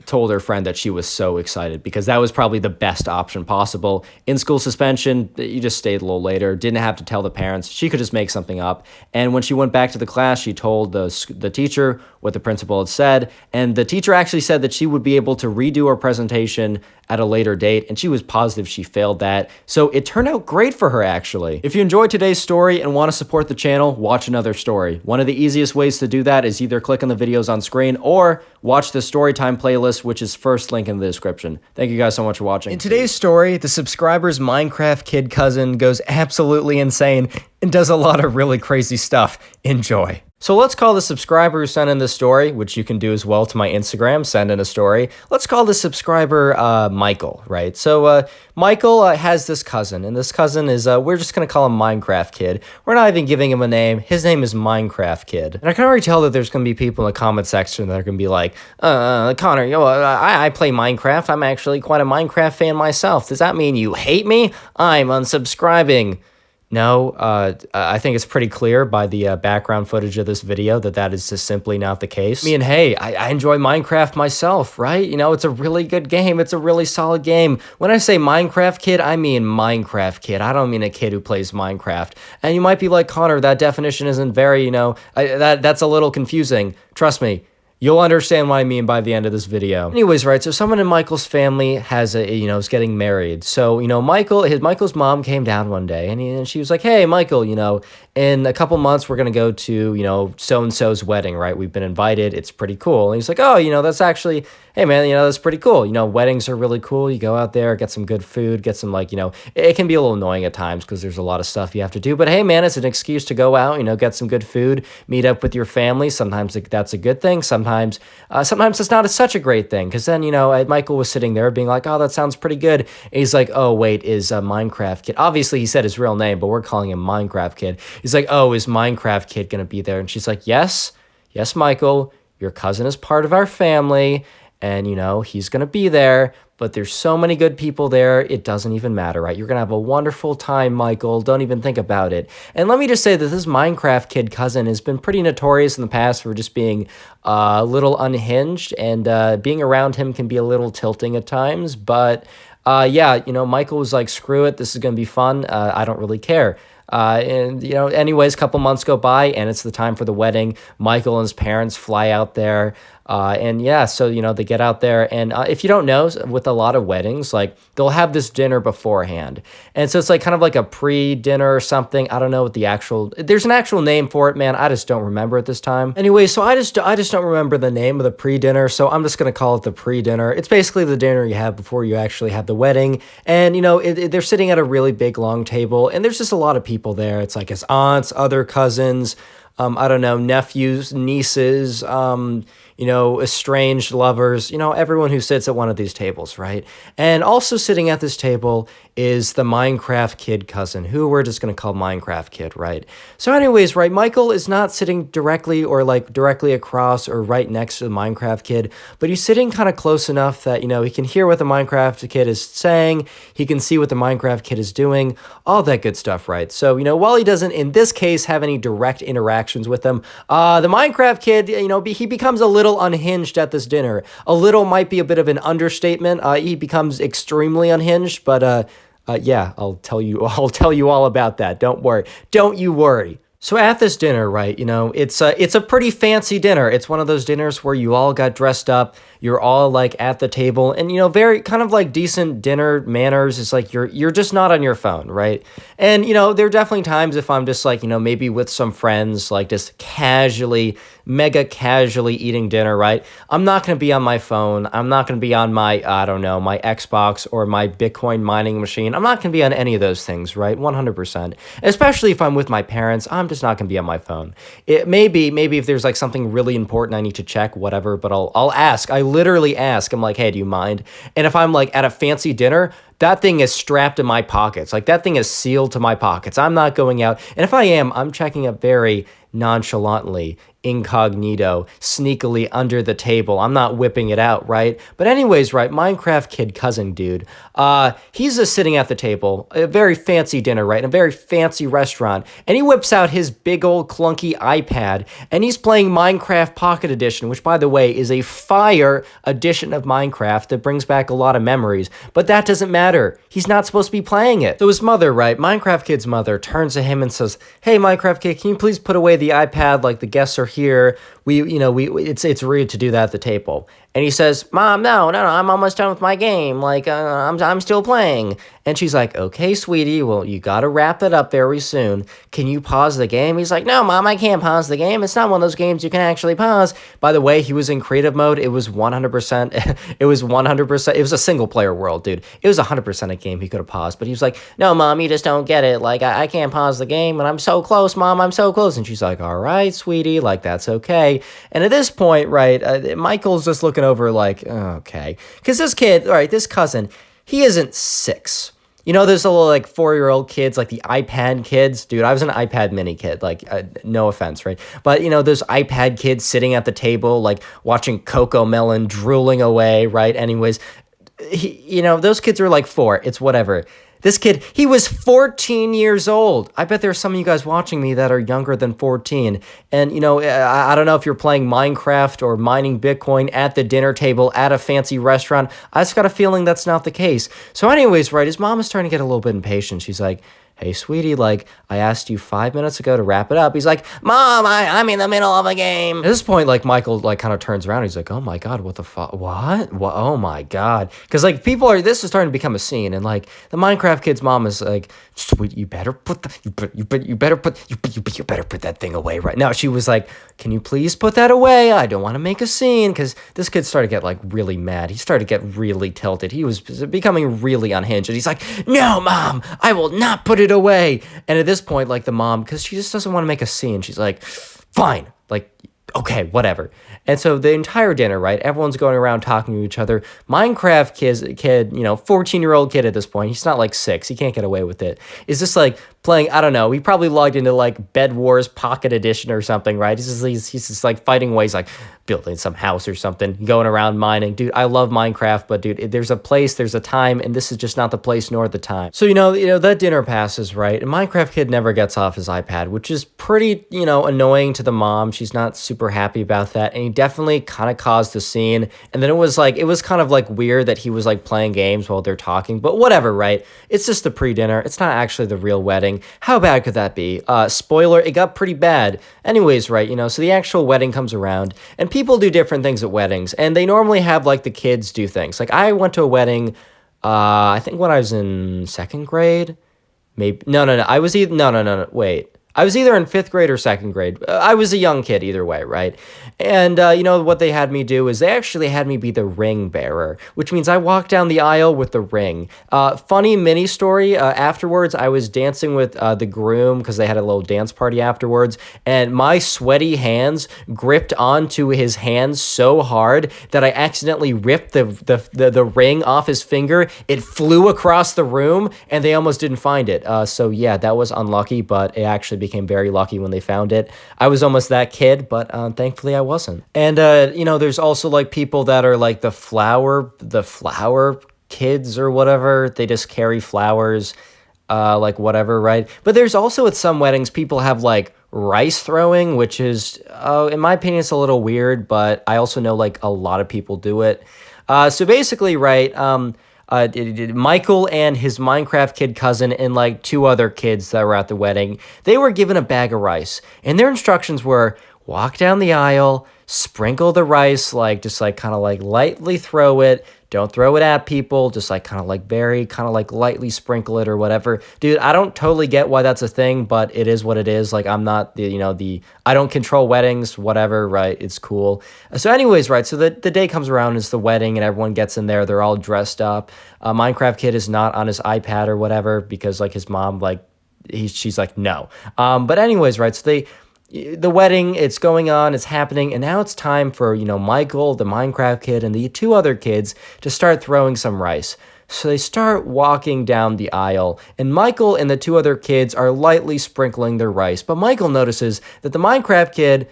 told her friend that she was so excited because that was probably the best option possible. In school suspension, you just stayed a little later, didn't have to tell the parents. She could just make something up. And when she went back to the class, she told the teacher what the principal had said. And the teacher actually said that she would be able to redo her presentation at a later date, and she was positive she failed that. So it turned out great for her, actually. If you enjoyed today's story and want to support the channel, watch another story. One of the easiest ways to do that is either click on the videos on screen or watch the Storytime playlist, which is first link in the description. Thank you guys so much for watching. In today's story, the subscriber's Minecraft kid cousin goes absolutely insane and does a lot of really crazy stuff. Enjoy. So let's call the subscriber who sent in this story, which you can do as well to my Instagram, send in a story. Let's call the subscriber Michael, right? So Michael has this cousin, and this cousin is, we're just going to call him Minecraft Kid. We're not even giving him a name. His name is Minecraft Kid. And I can already tell that there's going to be people in the comment section that are going to be like, Connor, I play Minecraft. I'm actually quite a Minecraft fan myself. Does that mean you hate me? I'm unsubscribing. No, I think it's pretty clear by the background footage of this video that is just simply not the case. I mean, hey, I enjoy Minecraft myself, right? It's a really good game. It's a really solid game. When I say Minecraft Kid, I mean Minecraft Kid. I don't mean a kid who plays Minecraft. And you might be like, Connor, that definition isn't very, that's a little confusing. Trust me. You'll understand what I mean by the end of this video. Anyways, right, so someone in Michael's family is getting married. So, Michael's mom came down one day and she was like, hey, Michael, in a couple months, we're going to go to, so-and-so's wedding, right? We've been invited. It's pretty cool. And he's like, oh, that's actually, hey, man, that's pretty cool. Weddings are really cool. You go out there, get some good food, get some, it can be a little annoying at times because there's a lot of stuff you have to do. But, hey, man, it's an excuse to go out, get some good food, meet up with your family. Sometimes that's a good thing. Sometimes it's not such a great thing because then, Michael was sitting there being like, oh, that sounds pretty good. And he's like, oh, wait, is Minecraft Kid? Obviously, he said his real name, but we're calling him Minecraft Kid. He's like, oh, is Minecraft Kid going to be there? And she's like, yes, Michael, your cousin is part of our family, and, he's going to be there, but there's so many good people there, it doesn't even matter, right? You're going to have a wonderful time, Michael. Don't even think about it. And let me just say that this Minecraft Kid cousin has been pretty notorious in the past for just being a little unhinged, and being around him can be a little tilting at times, but yeah, Michael was like, screw it, this is going to be fun, I don't really care. Anyways, a couple months go by and it's the time for the wedding. Michael and his parents fly out there. And yeah, so, they get out there. And if you don't know, with a lot of weddings, like they'll have this dinner beforehand. And so it's like kind of like a pre-dinner or something. I don't know what there's an actual name for it, man. I just don't remember at this time. Anyway, so I just don't remember the name of the pre-dinner. So I'm just going to call it the pre-dinner. It's basically the dinner you have before you actually have the wedding. And, they're sitting at a really big, long table. And there's just a lot of people there. It's like his aunts, other cousins, I don't know, nephews, nieces, estranged lovers, everyone who sits at one of these tables, right? And also sitting at this table is the Minecraft kid cousin, who we're just going to call Minecraft kid, right? So anyways, right, Michael is not sitting directly or like directly across or right next to the Minecraft kid, but he's sitting kind of close enough that, he can hear what the Minecraft kid is saying, he can see what the Minecraft kid is doing, all that good stuff, right? So, while he doesn't, in this case, have any direct interactions with them, the Minecraft kid, he becomes a little unhinged at this dinner. A little might be a bit of an understatement. He becomes extremely unhinged, but yeah, I'll tell you all about that. Don't worry. Don't you worry. So at this dinner, right, it's a pretty fancy dinner. It's one of those dinners where you all got dressed up. You're all like at the table, and very kind of like decent dinner manners. It's like you're just not on your phone, right? And there are definitely times if I'm just like maybe with some friends, like just mega casually eating dinner, right? I'm not gonna be on my phone. I'm not gonna be on my my Xbox or my Bitcoin mining machine. I'm not gonna be on any of those things, right? 100%. Especially if I'm with my parents, I'm just not gonna be on my phone. It maybe if there's like something really important I need to check, whatever. But I'll ask. I literally ask. I'm like, hey, do you mind? And if I'm like at a fancy dinner, that thing is strapped in my pockets. Like that thing is sealed to my pockets. I'm not going out. And if I am, I'm checking it very nonchalantly, incognito, sneakily under the table. I'm not whipping it out, right? But anyways, right, Minecraft kid cousin dude, he's just sitting at the table, a very fancy dinner, right, in a very fancy restaurant, and he whips out his big old clunky iPad, and he's playing Minecraft Pocket Edition, which, by the way, is a fire edition of Minecraft that brings back a lot of memories, but that doesn't matter. He's not supposed to be playing it. So his mother, right, Minecraft kid's mother, turns to him and says, hey, Minecraft kid, can you please put away the iPad, like the guests are here. It's rude to do that at the table. And he says, Mom, no, I'm almost done with my game. Like, I'm still playing. And she's like, okay, sweetie, well, you got to wrap it up very soon. Can you pause the game? He's like, no, Mom, I can't pause the game. It's not one of those games you can actually pause. By the way, he was in creative mode. It was 100%. It was 100%. It was a single player world, dude. It was 100% a game he could have paused. But he was like, no, Mom, you just don't get it. Like, I can't pause the game. And I'm so close, Mom. I'm so close. And she's like, all right, sweetie, like, that's okay. And at this point, right, Michael's just looking over like, oh, okay. Because this kid, right, this cousin, he isn't 6. There's a little like 4-year-old kids, like the iPad kids. Dude, I was an iPad mini kid, like no offense, right? But, those iPad kids sitting at the table, like watching Coco Melon drooling away, right? Anyways, those kids are like 4. It's whatever. This kid, he was 14 years old. I bet there are some of you guys watching me that are younger than 14. And, I don't know if you're playing Minecraft or mining Bitcoin at the dinner table at a fancy restaurant. I just got a feeling that's not the case. So anyways, right, his mom is starting to get a little bit impatient. She's like, hey, sweetie, like, I asked you 5 minutes ago to wrap it up. He's like, Mom, I'm in the middle of a game. At this point, like, Michael, like, kind of turns around. He's like, oh, my God, what the fuck? What? Oh, my God. Because, like, this is starting to become a scene. And, like, the Minecraft kid's mom is like, sweet, you better put that thing away right now. She was like, can you please put that away? I don't want to make a scene. Because this kid started to get, like, really mad. He started to get really tilted. He was becoming really unhinged. And he's like, no, Mom, I will not put it away. And at this point, like, the mom, because she just doesn't want to make a scene, she's like, fine, like, okay, whatever. And so the entire dinner, right, everyone's going around talking to each other. Minecraft kid, 14-year-old kid at this point, he's not like 6, he can't get away with it, is just like playing, I don't know, he probably logged into like Bed Wars Pocket Edition or something, right? He's just like fighting ways, like building some house or something, going around mining. Dude, I love Minecraft, but dude, there's a place, there's a time, and this is just not the place nor the time. So, that dinner passes, right? And Minecraft kid never gets off his iPad, which is pretty, annoying to the mom. She's not super happy about that. And he definitely kind of caused a scene. And then it was kind of like weird that he was like playing games while they're talking, but whatever, right? It's just the pre-dinner. It's not actually the real wedding. wedding. How bad could that be? Spoiler, it got pretty bad. Anyways, right, so the actual wedding comes around, and people do different things at weddings, and they normally have, like, the kids do things. Like, I went to a wedding, I think when I was in second grade. Maybe, no, I was either, no, wait. I was either in fifth grade or second grade. I was a young kid either way, right? And, what they had me do is they actually had me be the ring bearer, which means I walked down the aisle with the ring. Funny mini story, afterwards, I was dancing with the groom because they had a little dance party afterwards, and my sweaty hands gripped onto his hands so hard that I accidentally ripped the ring off his finger. It flew across the room, and they almost didn't find it. So yeah, that was unlucky, but it actually became very lucky when they found it. I was almost that kid, but thankfully I wasn't. And there's also like people that are like the flower kids or whatever. They just carry flowers, like whatever, right? But there's also at some weddings people have like rice throwing, which is, in my opinion, it's a little weird, but I also know like a lot of people do it. So basically, right, Michael and his Minecraft kid cousin and like two other kids that were at the wedding, they were given a bag of rice, and their instructions were walk down the aisle, sprinkle the rice, like just like kind of like lightly throw it. Don't throw it at people, just like kind of like lightly sprinkle it or whatever. Dude, I don't totally get why that's a thing, but it is what it is. Like, I'm not I don't control weddings, whatever, right? It's cool. So anyways, right, so the day comes around, it's the wedding, and everyone gets in there. They're all dressed up. Minecraft kid is not on his iPad or whatever because, like, his mom, like, she's like, no. But anyways, right, so the wedding, it's going on, it's happening, and now it's time for, Michael, the Minecraft kid, and the two other kids to start throwing some rice. So they start walking down the aisle, and Michael and the two other kids are lightly sprinkling their rice, but Michael notices that the Minecraft kid,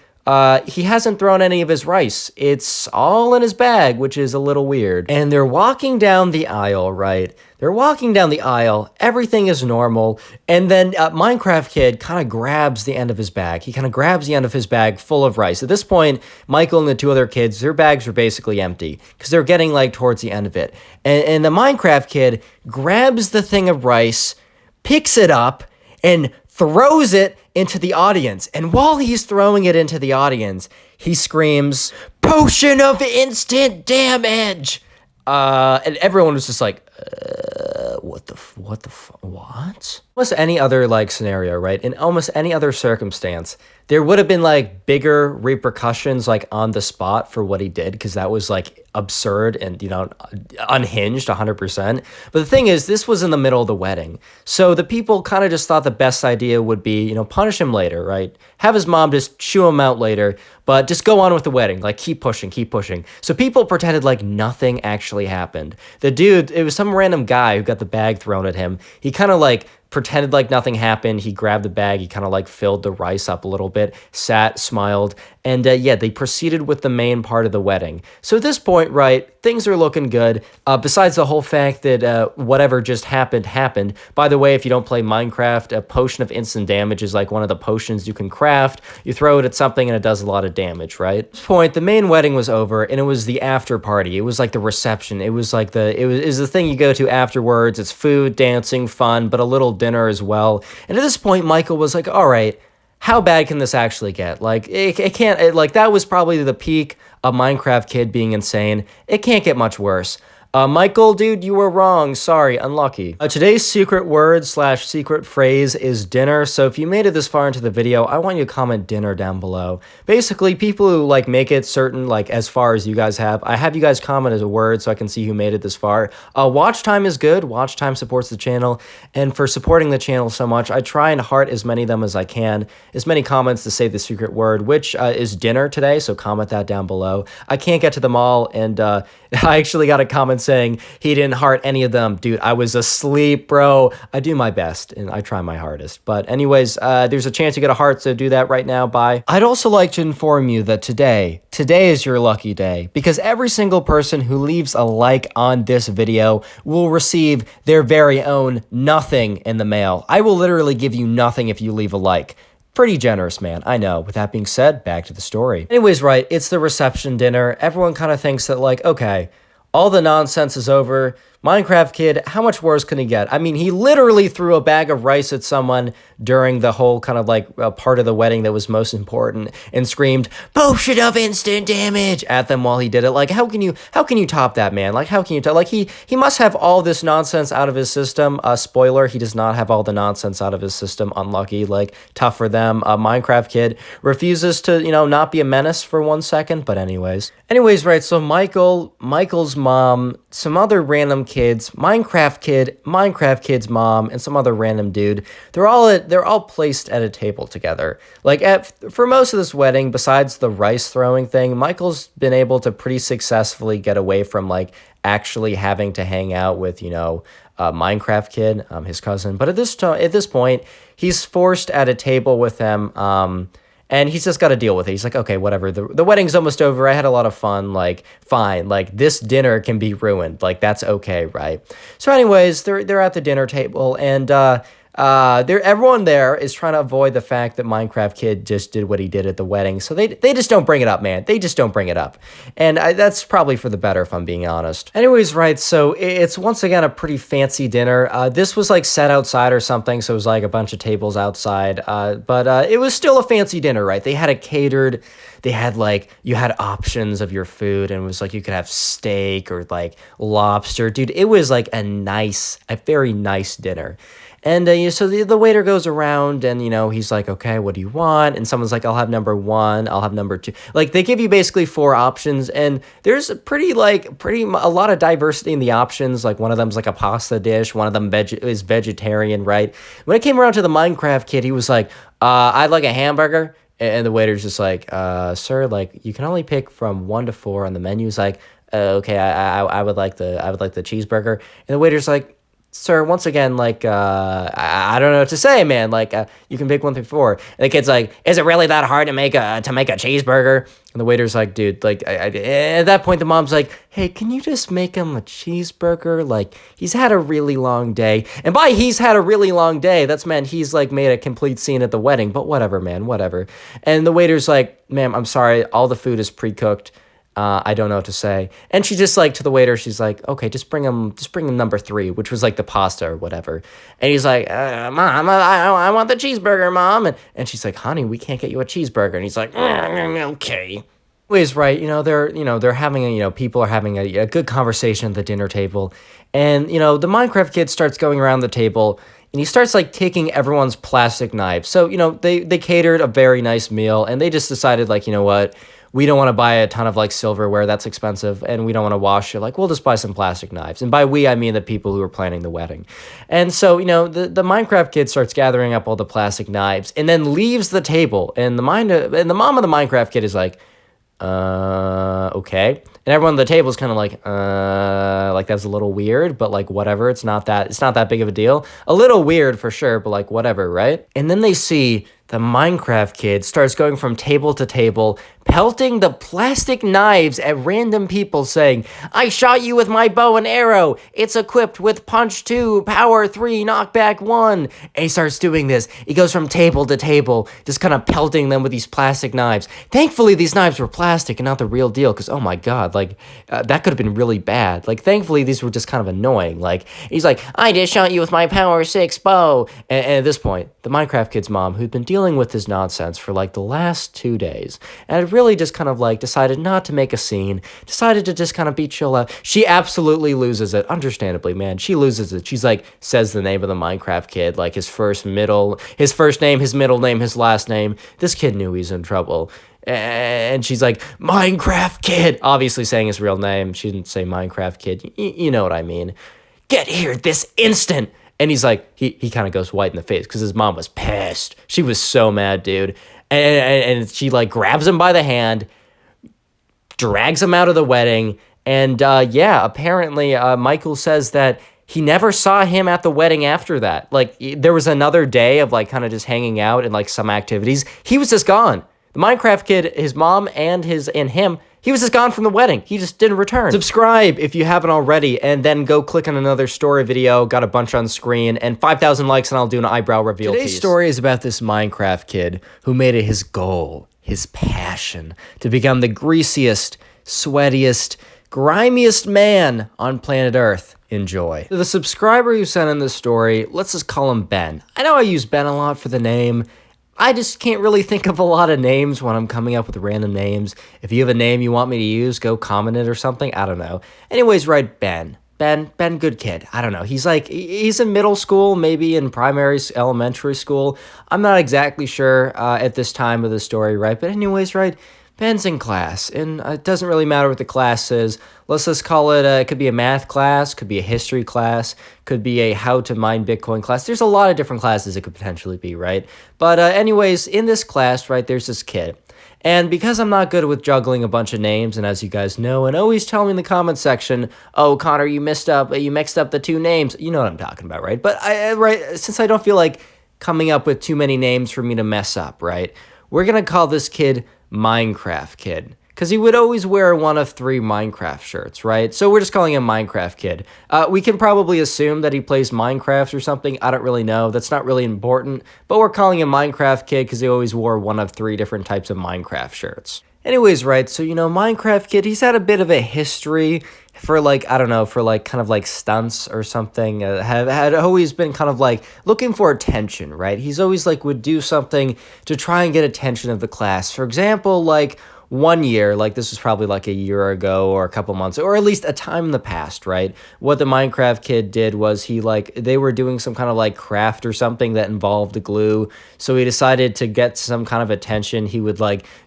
he hasn't thrown any of his rice. It's all in his bag, which is a little weird. And they're walking down the aisle, right? They're walking down the aisle. Everything is normal. And then Minecraft kid kind of grabs the end of his bag. He kind of grabs the end of his bag full of rice. At this point, Michael and the two other kids, their bags are basically empty because they're getting like towards the end of it. And the Minecraft kid grabs the thing of rice, picks it up, and throws it into the audience. And while he's throwing it into the audience, he screams, "Potion of instant damage!" And everyone was just like, what? Almost any other like scenario, right? In almost any other circumstance, there would have been like bigger repercussions like on the spot for what he did, because that was like absurd and unhinged 100%. But the thing is, this was in the middle of the wedding, so the people kind of just thought the best idea would be punish him later, right? Have his mom just chew him out later, but just go on with the wedding, like keep pushing. So people pretended like nothing actually happened. The dude, it was some random guy who got the bag thrown at him. He kind of like pretended like nothing happened. He grabbed the bag, he kind of like filled the rice up a little bit, sat, smiled, and yeah, they proceeded with the main part of the wedding. So at this point, right, things are looking good, besides the whole fact that whatever just happened. By the way, if you don't play Minecraft, a potion of instant damage is like one of the potions you can craft. You throw it at something and it does a lot of damage, right? At this point, the main wedding was over, and it was the after party. It was like the reception. It was like it was the thing you go to afterwards. It's food, dancing, fun, but a little dinner as well. And at this point, Michael was like, all right, how bad can this actually get? Like, it can't, like, that was probably the peak of Minecraft kid being insane. It can't get much worse. Michael, dude, you were wrong. Sorry, unlucky. Today's secret word / secret phrase is dinner. So if you made it this far into the video, I want you to comment dinner down below. Basically, people who like make it certain, like as far as you guys have, I have you guys comment as a word so I can see who made it this far. Watch time is good. Watch time supports the channel. And for supporting the channel so much, I try and heart as many of them as I can. As many comments to say the secret word, which is dinner today. So comment that down below. I can't get to them all. And I actually got a comment saying he didn't heart any of them. Dude, I was asleep, bro. I do my best and I try my hardest. But anyways, there's a chance you get a heart, so do that right now. Bye. I'd also like to inform you that today is your lucky day, because every single person who leaves a like on this video will receive their very own nothing in the mail. I will literally give you nothing if you leave a like. Pretty generous, man. I know. With that being said, back to the story. Anyways, right, it's the reception dinner. Everyone kind of thinks that, like, okay, all the nonsense is over. Minecraft kid, how much worse can he get? I mean, he literally threw a bag of rice at someone during the whole kind of like part of the wedding that was most important and screamed potion of instant damage at them while he did it. Like, how can you top that, man? Like, how can you top, like, he must have all this nonsense out of his system. Spoiler, he does not have all the nonsense out of his system. Unlucky. Like, tough for them. Minecraft kid refuses to, not be a menace for 1 second. But anyways, right. So Michael's mom, some other random kids, Minecraft kid's mom, and some other random dude. They're all placed at a table together. Like, for most of this wedding, besides the rice throwing thing, Michael's been able to pretty successfully get away from like actually having to hang out with Minecraft kid, his cousin. But at this point, he's forced at a table with them. And he's just got to deal with it. He's like, okay, whatever. The wedding's almost over. I had a lot of fun. Like, fine. Like, this dinner can be ruined. Like, that's okay, right? So anyways, they're at the dinner table, and everyone there is trying to avoid the fact that Minecraft kid just did what he did at the wedding. So they just don't bring it up, man. They just don't bring it up. And that's probably for the better, if I'm being honest. Anyways, right, so it's once again a pretty fancy dinner. This was like set outside or something, so it was like a bunch of tables outside. But it was still a fancy dinner, right? They had it catered. They had you had options of your food, and it was like you could have steak or like lobster. Dude, it was like a very nice dinner. And so the waiter goes around, and he's like, okay, what do you want? And someone's like, I'll have number 1, I'll have number 2. Like, they give you basically 4 options, and there's a lot of diversity in the options. Like, one of them's like a pasta dish, one of them is vegetarian, right? When it came around to the Minecraft kid, he was like, I'd like a hamburger. And the waiter's just like, sir, like, you can only pick from 1 to 4 on the menu. He's like, okay, I would like the cheeseburger. And the waiter's like, sir, once again, like, I don't know what to say, man. Like, you can pick 1 through 4. And the kid's like, is it really that hard to make a cheeseburger? And the waiter's like, dude, like, at that point, the mom's like, hey, can you just make him a cheeseburger? Like, he's had a really long day. And by he's had a really long day, that's meant he's, like, made a complete scene at the wedding. But whatever, man, whatever. And the waiter's like, ma'am, I'm sorry, all the food is pre-cooked. I don't know what to say. And she just like to the waiter, she's like, okay, just bring him number 3, which was like the pasta or whatever. And he's like, Mom, I want the cheeseburger, Mom. And she's like, honey, we can't get you a cheeseburger. And he's like, okay. Anyways, right, they're having people are having a good conversation at the dinner table. And, the Minecraft kid starts going around the table, and he starts like taking everyone's plastic knives. So, they catered a very nice meal, and they just decided, like, you know what? We don't want to buy a ton of like silverware, that's expensive, and we don't want to wash it. Like, we'll just buy some plastic knives. And by we, I mean the people who are planning the wedding. And so, the Minecraft kid starts gathering up all the plastic knives and then leaves the table. And the mom of the Minecraft kid is like, okay. And everyone at the table is kind of like that's a little weird, but like whatever. It's not that big of a deal. A little weird for sure, but like whatever, right? And then they see the Minecraft kid starts going from table to table, pelting the plastic knives at random people, saying, I shot you with my bow and arrow. It's equipped with punch 2, power 3, knockback 1. And he starts doing this. He goes from table to table, just kind of pelting them with these plastic knives. Thankfully, these knives were plastic and not the real deal, because, oh my God, like, that could have been really bad. Like, thankfully, these were just kind of annoying. Like, he's like, I just shot you with my power 6 bow. And at this point, the Minecraft kid's mom, who'd been dealing with this nonsense for like the last 2 days, and had really just kind of like decided not to make a scene, decided to just kind of be chill out. She absolutely loses it, understandably, man. She loses it. She's like, says the name of the Minecraft kid, like his first name, his middle name, his last name. This kid knew he's in trouble. And she's like, Minecraft kid, obviously saying his real name. She didn't say Minecraft kid. You know what I mean. Get here this instant. And he's like, he kind of goes white in the face because his mom was pissed. She was so mad, dude. And she like grabs him by the hand, drags him out of the wedding. And apparently Michael says that he never saw him at the wedding after that. Like, there was another day of like kind of just hanging out and like some activities. He was just gone. The Minecraft kid, his mom and him, he was just gone from the wedding. He just didn't return. Subscribe if you haven't already, and then go click on another story video. Got a bunch on screen, and 5,000 likes, and I'll do an eyebrow reveal. Today's story is about this Minecraft kid who made it his goal, his passion, to become the greasiest, sweatiest, grimiest man on planet Earth. Enjoy. The subscriber who sent in this story, let's just call him Ben. I know I use Ben a lot for the name. I just can't really think of a lot of names when I'm coming up with random names. If you have a name you want me to use, go comment it or something. I don't know. Anyways, write Ben. Ben, good kid. I don't know. He's in middle school, maybe in elementary school. I'm not exactly sure at this time of the story, right? But anyways, right? Ben's in class, and it doesn't really matter what the class is. Let's just call it, it could be a math class, could be a history class, could be a how to mine Bitcoin class. There's a lot of different classes it could potentially be, right? But anyways, in this class, right, there's this kid. And because I'm not good with juggling a bunch of names, and as you guys know, and always tell me in the comment section, oh, Connor, you mixed up the two names. You know what I'm talking about, right? But since I don't feel like coming up with too many names for me to mess up, right? We're going to call this kid Minecraft Kid, because he would always wear one of 3 Minecraft shirts, right? So we're just calling him Minecraft Kid. We can probably assume that he plays Minecraft or something. I don't really know. That's not really important. But we're calling him Minecraft Kid because he always wore one of 3 different types of Minecraft shirts. Anyways, right, so, Minecraft Kid, he's had a bit of a history for, I don't know, for, kind of, stunts or something. Had always been kind of, looking for attention, right? He's always, would do something to try and get attention of the class. For example, one year, this was probably a year ago or a couple months, or at least a time in the past, right? What the Minecraft Kid did was they were doing some kind of craft or something that involved glue. So he decided to get some kind of attention. He would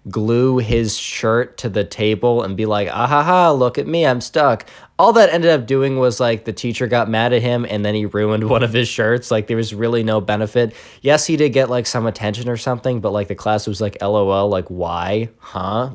glue his shirt to the table and be like, ah ha ha, look at me, I'm stuck. All that ended up doing was the teacher got mad at him and then he ruined one of his shirts. There was really no benefit. Yes, he did get some attention or something, but the class was LOL, why? Huh?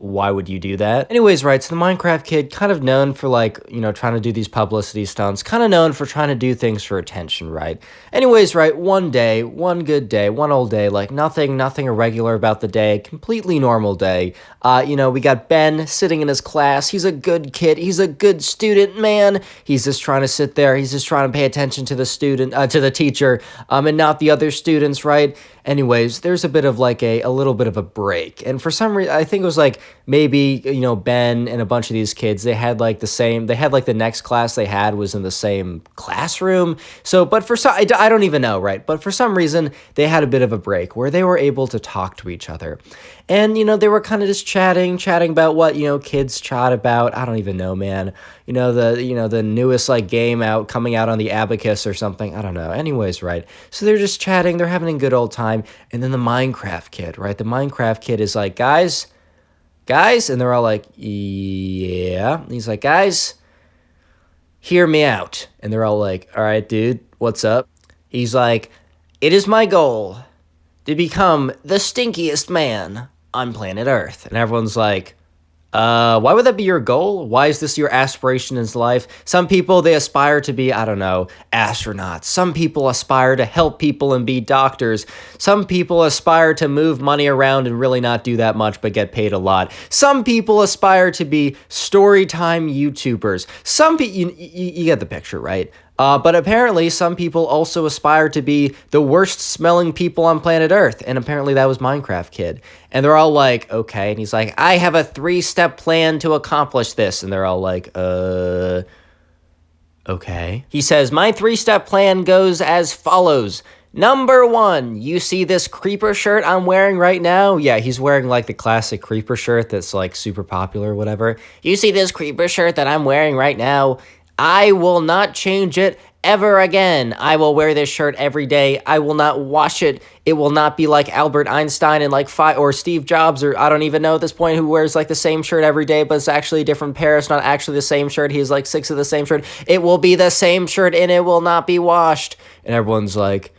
Why would you do that? Anyways, right, so the Minecraft Kid, kind of known for trying to do these publicity stunts, kind of known for trying to do things for attention, right? Anyways, right, one day, one good day, one old day, nothing irregular about the day, completely normal day. We got Ben sitting in his class. He's a good kid. He's a good student, man. He's just trying to sit there. He's just trying to pay attention to the to the teacher, and not the other students, right? Anyways, there's a bit of a little bit of a break. And for some reason, I think it was maybe, Ben and a bunch of these kids, they had the next class they had was in the same classroom. So, but for some, I don't even know, right? But for some reason, they had a bit of a break where they were able to talk to each other. And, they were kind of just chatting about what, kids chat about. I don't even know, man. The newest game coming out on the Abacus or something. I don't know. Anyways, right. So they're just chatting. They're having a good old time. And then the Minecraft Kid, right? The Minecraft Kid is like, guys, and they're all like, yeah. And he's like, guys, hear me out. And they're all like, all right, dude, what's up? He's like, it is my goal to become the stinkiest man on planet Earth. And everyone's like, why would that be your goal? Why is this your aspiration in life? Some people, they aspire to be, I don't know, astronauts. Some people aspire to help people and be doctors. Some people aspire to move money around and really not do that much but get paid a lot. Some people aspire to be Storytime YouTubers. Some people, you get the picture, right? But apparently some people also aspire to be the worst smelling people on planet Earth. And apparently that was Minecraft Kid. And they're all like, okay. And he's like, I have a 3-step plan to accomplish this. And they're all like, okay. He says, my 3-step plan goes as follows. Number 1, you see this creeper shirt I'm wearing right now? Yeah, he's wearing the classic creeper shirt that's super popular or whatever. You see this creeper shirt that I'm wearing right now? I will not change it ever again. I will wear this shirt every day. I will not wash it. It will not be like Albert Einstein and or Steve Jobs, or I don't even know at this point who wears the same shirt every day, but it's actually a different pair. It's not actually the same shirt. He has 6 of the same shirt. It will be the same shirt and it will not be washed. And everyone's like,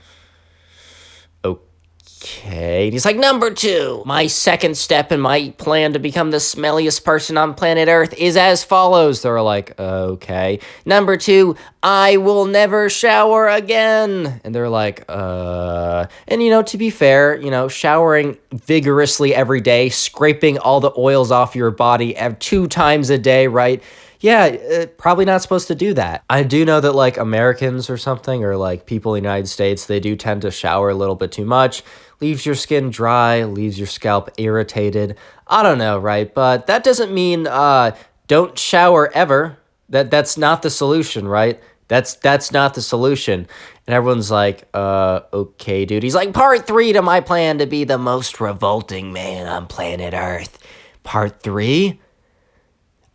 okay. And he's like, number 2, my second step in my plan to become the smelliest person on planet Earth is as follows. They're like, okay. Number 2, I will never shower again. And they're like, and to be fair, showering vigorously every day, scraping all the oils off your body 2 times a day, right? Yeah, probably not supposed to do that. I do know that Americans or something, or people in the United States, they do tend to shower a little bit too much. Leaves your skin dry, leaves your scalp irritated. I don't know, right? But that doesn't mean don't shower ever. That's not the solution, right? That's not the solution. And everyone's like, okay, dude. He's like, part 3 to my plan to be the most revolting man on planet Earth. Part 3?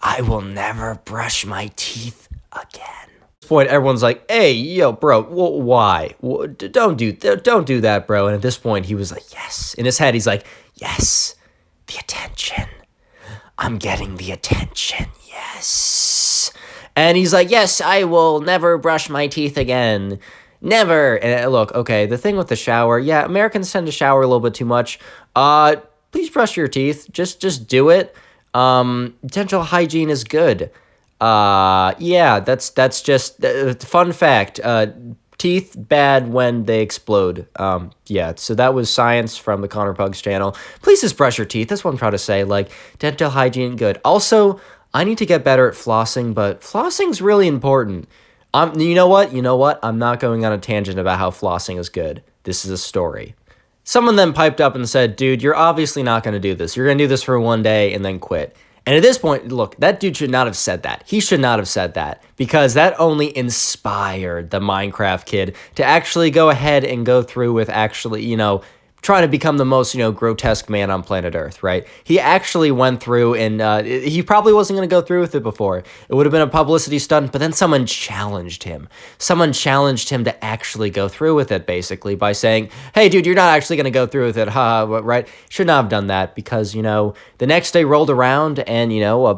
I will never brush my teeth again. At this point, everyone's like, hey, yo, bro, why? Don't do that, bro. And at this point, he was like, yes. In his head, he's like, yes, the attention. I'm getting the attention, yes. And he's like, yes, I will never brush my teeth again. Never. And look, okay, the thing with the shower, yeah, Americans tend to shower a little bit too much. Please brush your teeth. Just do it. Dental hygiene is good. Yeah, that's just fun fact. Teeth bad when they explode. Yeah, so that was science from the Pugs channel. Please just brush your teeth. That's what I'm trying to say. Like, dental hygiene, good. Also, I need to get better at flossing, but flossing's really important. You know what? I'm not going on a tangent about how flossing is good. This is a story. Someone then piped up and said, dude, you're obviously not going to do this. You're going to do this for one day and then quit. And at this point, look, that dude should not have said that. He should not have said that because that only inspired the Minecraft kid to actually go ahead and go through with actually, trying to become the most, grotesque man on planet Earth, right? He actually went through and he probably wasn't going to go through with it before. It would have been a publicity stunt, but then someone challenged him. Someone challenged him to actually go through with it, basically, by saying, hey, dude, you're not actually going to go through with it, right? Should not have done that because, the next day rolled around and,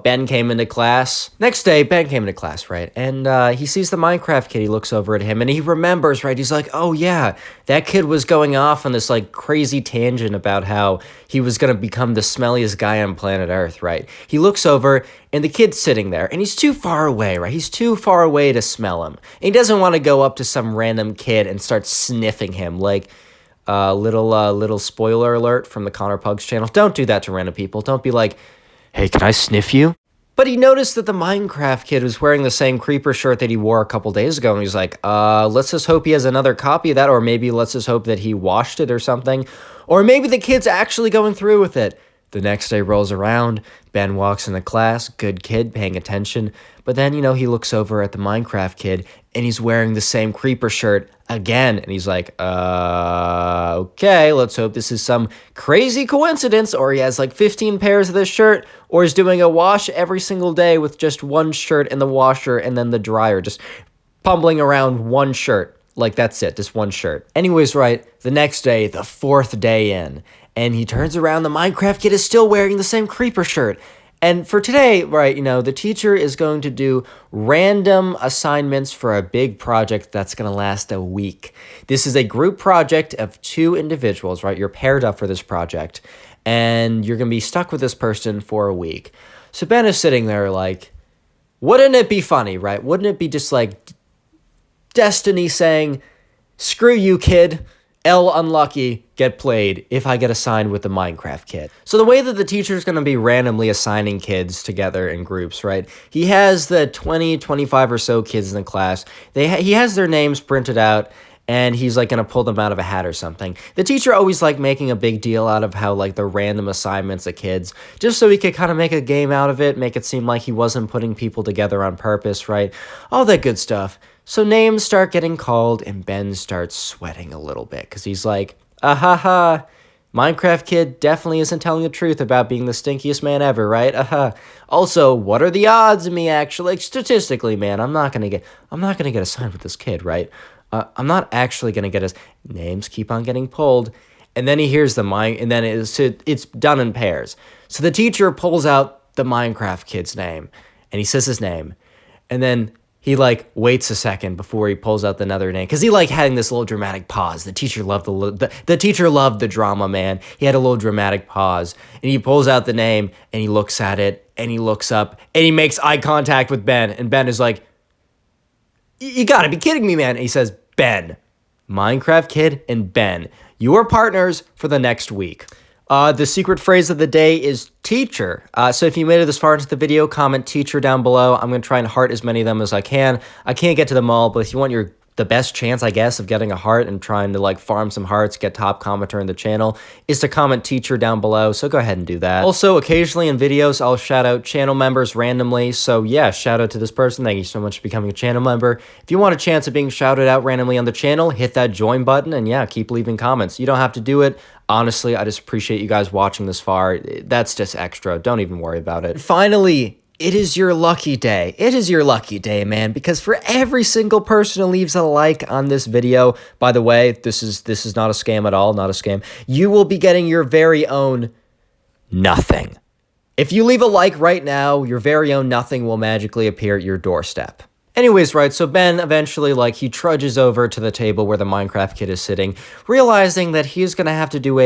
Ben came into class. Next day, Ben came into class, right? And he sees the Minecraft kid. He looks over at him and he remembers, right? He's like, oh, yeah, that kid was going off on this, like, crazy tangent about how he was going to become the smelliest guy on planet Earth, right? He looks over and the kid's sitting there and he's too far away, right? He's too far away to smell him. And he doesn't want to go up to some random kid and start sniffing him. Like, little spoiler alert from the Pugs channel. Don't do that to random people. Don't be like, hey, can I sniff you? But he noticed that the Minecraft kid was wearing the same creeper shirt that he wore a couple days ago, and he's like, let's just hope he has another copy of that, or maybe let's just hope that he washed it or something. Or maybe the kid's actually going through with it. The next day rolls around, Ben walks into class, good kid, paying attention, but then, he looks over at the Minecraft kid, and he's wearing the same creeper shirt again, and he's like, okay, let's hope this is some crazy coincidence, or he has like 15 pairs of this shirt, or he's doing a wash every single day with just one shirt in the washer and then the dryer, just pumbling around one shirt. Like, that's it, just one shirt. Anyways, right, the next day, the 4th day in, and he turns around, the Minecraft kid is still wearing the same creeper shirt. And for today, right, the teacher is going to do random assignments for a big project that's going to last a week. This is a group project of 2 individuals, right? You're paired up for this project, and you're going to be stuck with this person for a week. So Ben is sitting there like, wouldn't it be funny, right? Wouldn't it be just like destiny saying, screw you, kid. L unlucky, get played if I get assigned with the Minecraft kid. So the way that the teacher is going to be randomly assigning kids together in groups, right? He has the 20, 25 or so kids in the class. He has their names printed out, and he's like going to pull them out of a hat or something. The teacher always like making a big deal out of how like the random assignments of kids, just so he could kind of make a game out of it, make it seem like he wasn't putting people together on purpose, right? All that good stuff. So names start getting called, and Ben starts sweating a little bit, because he's like, Minecraft kid definitely isn't telling the truth about being the stinkiest man ever, right? Also, what are the odds of me actually, like, statistically, man, I'm not gonna get assigned with this kid, right? I'm not actually gonna get his names keep on getting pulled, and then he hears and then it's done in pairs. So the teacher pulls out the Minecraft kid's name, and he says his name, and then he, like, waits a second before he pulls out another name. Because he, like, having this little dramatic pause. The teacher loved the teacher loved the drama, man. He had a little dramatic pause. And he pulls out the name, and he looks at it, and he looks up, and he makes eye contact with Ben. And Ben is like, you gotta be kidding me, man. And he says, Ben. Minecraft kid and Ben. You are partners for the next week. The secret phrase of the day is teacher. So if you made it this far into the video, comment teacher down below. I'm going to try and heart as many of them as I can. I can't get to them all, but if you want your the best chance, I guess, of getting a heart and trying to like farm some hearts, get top commenter in the channel, is to comment teacher down below. So go ahead and do that. Also, occasionally in videos, I'll shout out channel members randomly. So yeah, shout out to this person. Thank you so much for becoming a channel member. If you want a chance of being shouted out randomly on the channel, hit that join button and yeah, keep leaving comments. You don't have to do it. Honestly, I just appreciate you guys watching this far. That's just extra. Don't even worry about it. Finally, it is your lucky day. It is your lucky day, man, because for every single person who leaves a like on this video, by the way, this is not a scam at all, not a scam, you will be getting your very own nothing. If you leave a like right now, your very own nothing will magically appear at your doorstep. Anyways, right, so Ben eventually, like, he trudges over to the table where the Minecraft kid is sitting, realizing that he's gonna have to do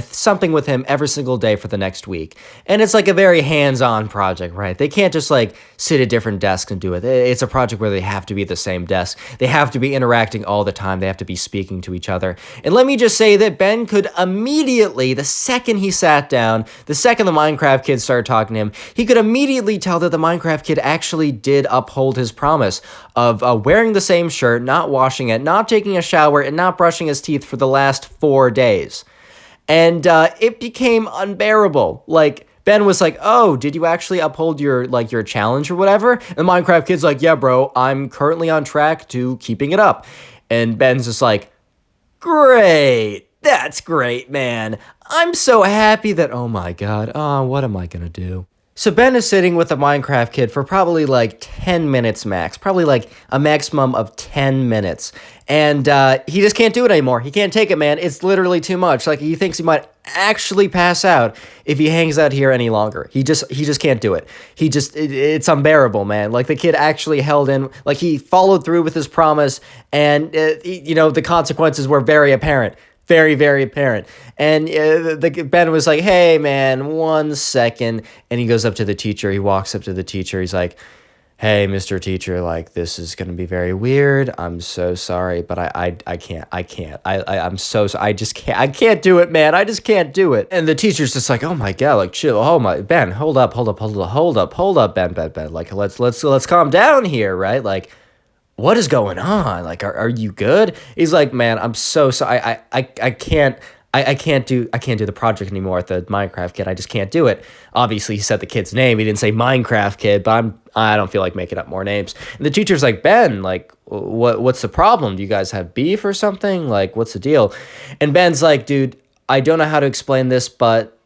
something with him every single day for the next week. And it's like a very hands-on project, right? They can't just, like, sit at different desks and do it. It's a project where they have to be at the same desk. They have to be interacting all the time. They have to be speaking to each other. And let me just say that Ben could immediately, the second he sat down, the second the Minecraft kid started talking to him, he could immediately tell that the Minecraft kid actually did uphold his promise of wearing the same shirt, not washing it, not taking a shower, and not brushing his teeth for the last 4 days. And it became unbearable. Like, Ben was like, oh, did you actually uphold your challenge or whatever? And the Minecraft kid's like, yeah, bro, I'm currently on track to keeping it up. And Ben's just like, great. That's great, man. I'm so happy that, oh my God, oh, what am I gonna do? So Ben is sitting with the Minecraft kid for probably like 10 minutes max, probably like a maximum of 10 minutes. And he just can't do it anymore. He can't take it, man. It's literally too much. Like, he thinks he might actually pass out if he hangs out here any longer. He just can't do it. It's unbearable, man. Like, the kid actually held in, like, he followed through with his promise, and you know, the consequences were very apparent. Very, very apparent. And Ben was like, hey, man, 1 second. And he goes up to the teacher. He walks up to the teacher. He's like, hey, Mr. Teacher, like, this is going to be very weird. I'm so sorry, but I can't. I'm so sorry. I can't do it, man. I just can't do it. And the teacher's just like, oh my God, like, chill. Oh my, Ben, hold up, Ben. Like, let's calm down here, right? Like, what is going on? Like, are you good? He's like, man, I'm so sorry. I can't do the project anymore at the Minecraft kid. I just can't do it. Obviously, he said the kid's name. He didn't say Minecraft kid, but I don't feel like making up more names. And the teacher's like, Ben, like, what's the problem? Do you guys have beef or something? Like, what's the deal? And Ben's like, dude, I don't know how to explain this, but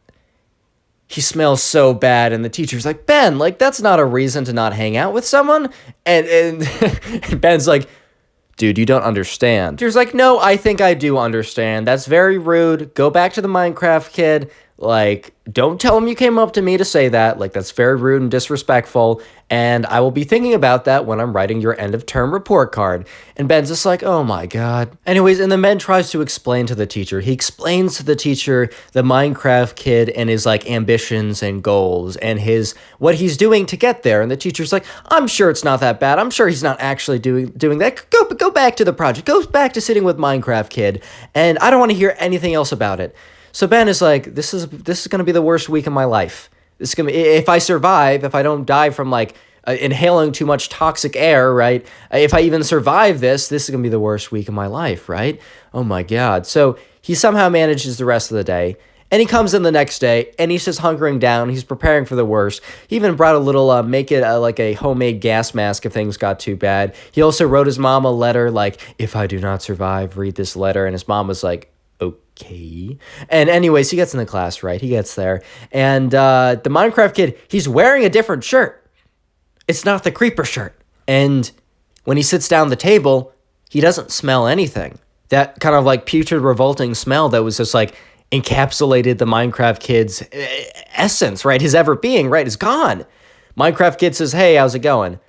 he smells so bad. And the teacher's like, Ben, like, that's not a reason to not hang out with someone. And Ben's like, dude, you don't understand. Teacher's like, no, I think I do understand. That's very rude. Go back to the Minecraft kid. Like, don't tell him you came up to me to say that. Like, that's very rude and disrespectful. And I will be thinking about that when I'm writing your end of term report card. And Ben's just like, oh my God. Anyways, and then Ben tries to explain to the teacher. He explains to the teacher the Minecraft kid and his like ambitions and goals and what he's doing to get there. And the teacher's like, I'm sure it's not that bad. I'm sure he's not actually doing that. Go back to the project. Go back to sitting with Minecraft kid. And I don't want to hear anything else about it. So Ben is like, this is going to be the worst week of my life. This is going to be, if I survive, if I don't die from like inhaling too much toxic air, right? If I even survive this is going to be the worst week of my life, right? Oh my God. So he somehow manages the rest of the day. And he comes in the next day, and he's just hunkering down. He's preparing for the worst. He even brought a little, like a homemade gas mask if things got too bad. He also wrote his mom a letter, like, if I do not survive, read this letter. And his mom was like, okay. And anyways, he gets in the class, right? He gets there. And the Minecraft kid, he's wearing a different shirt. It's not the creeper shirt. And when he sits down at the table, he doesn't smell anything. That kind of like putrid, revolting smell that was just like encapsulated the Minecraft kid's essence, right? His ever being, right, is gone. Minecraft kid says, hey, how's it going?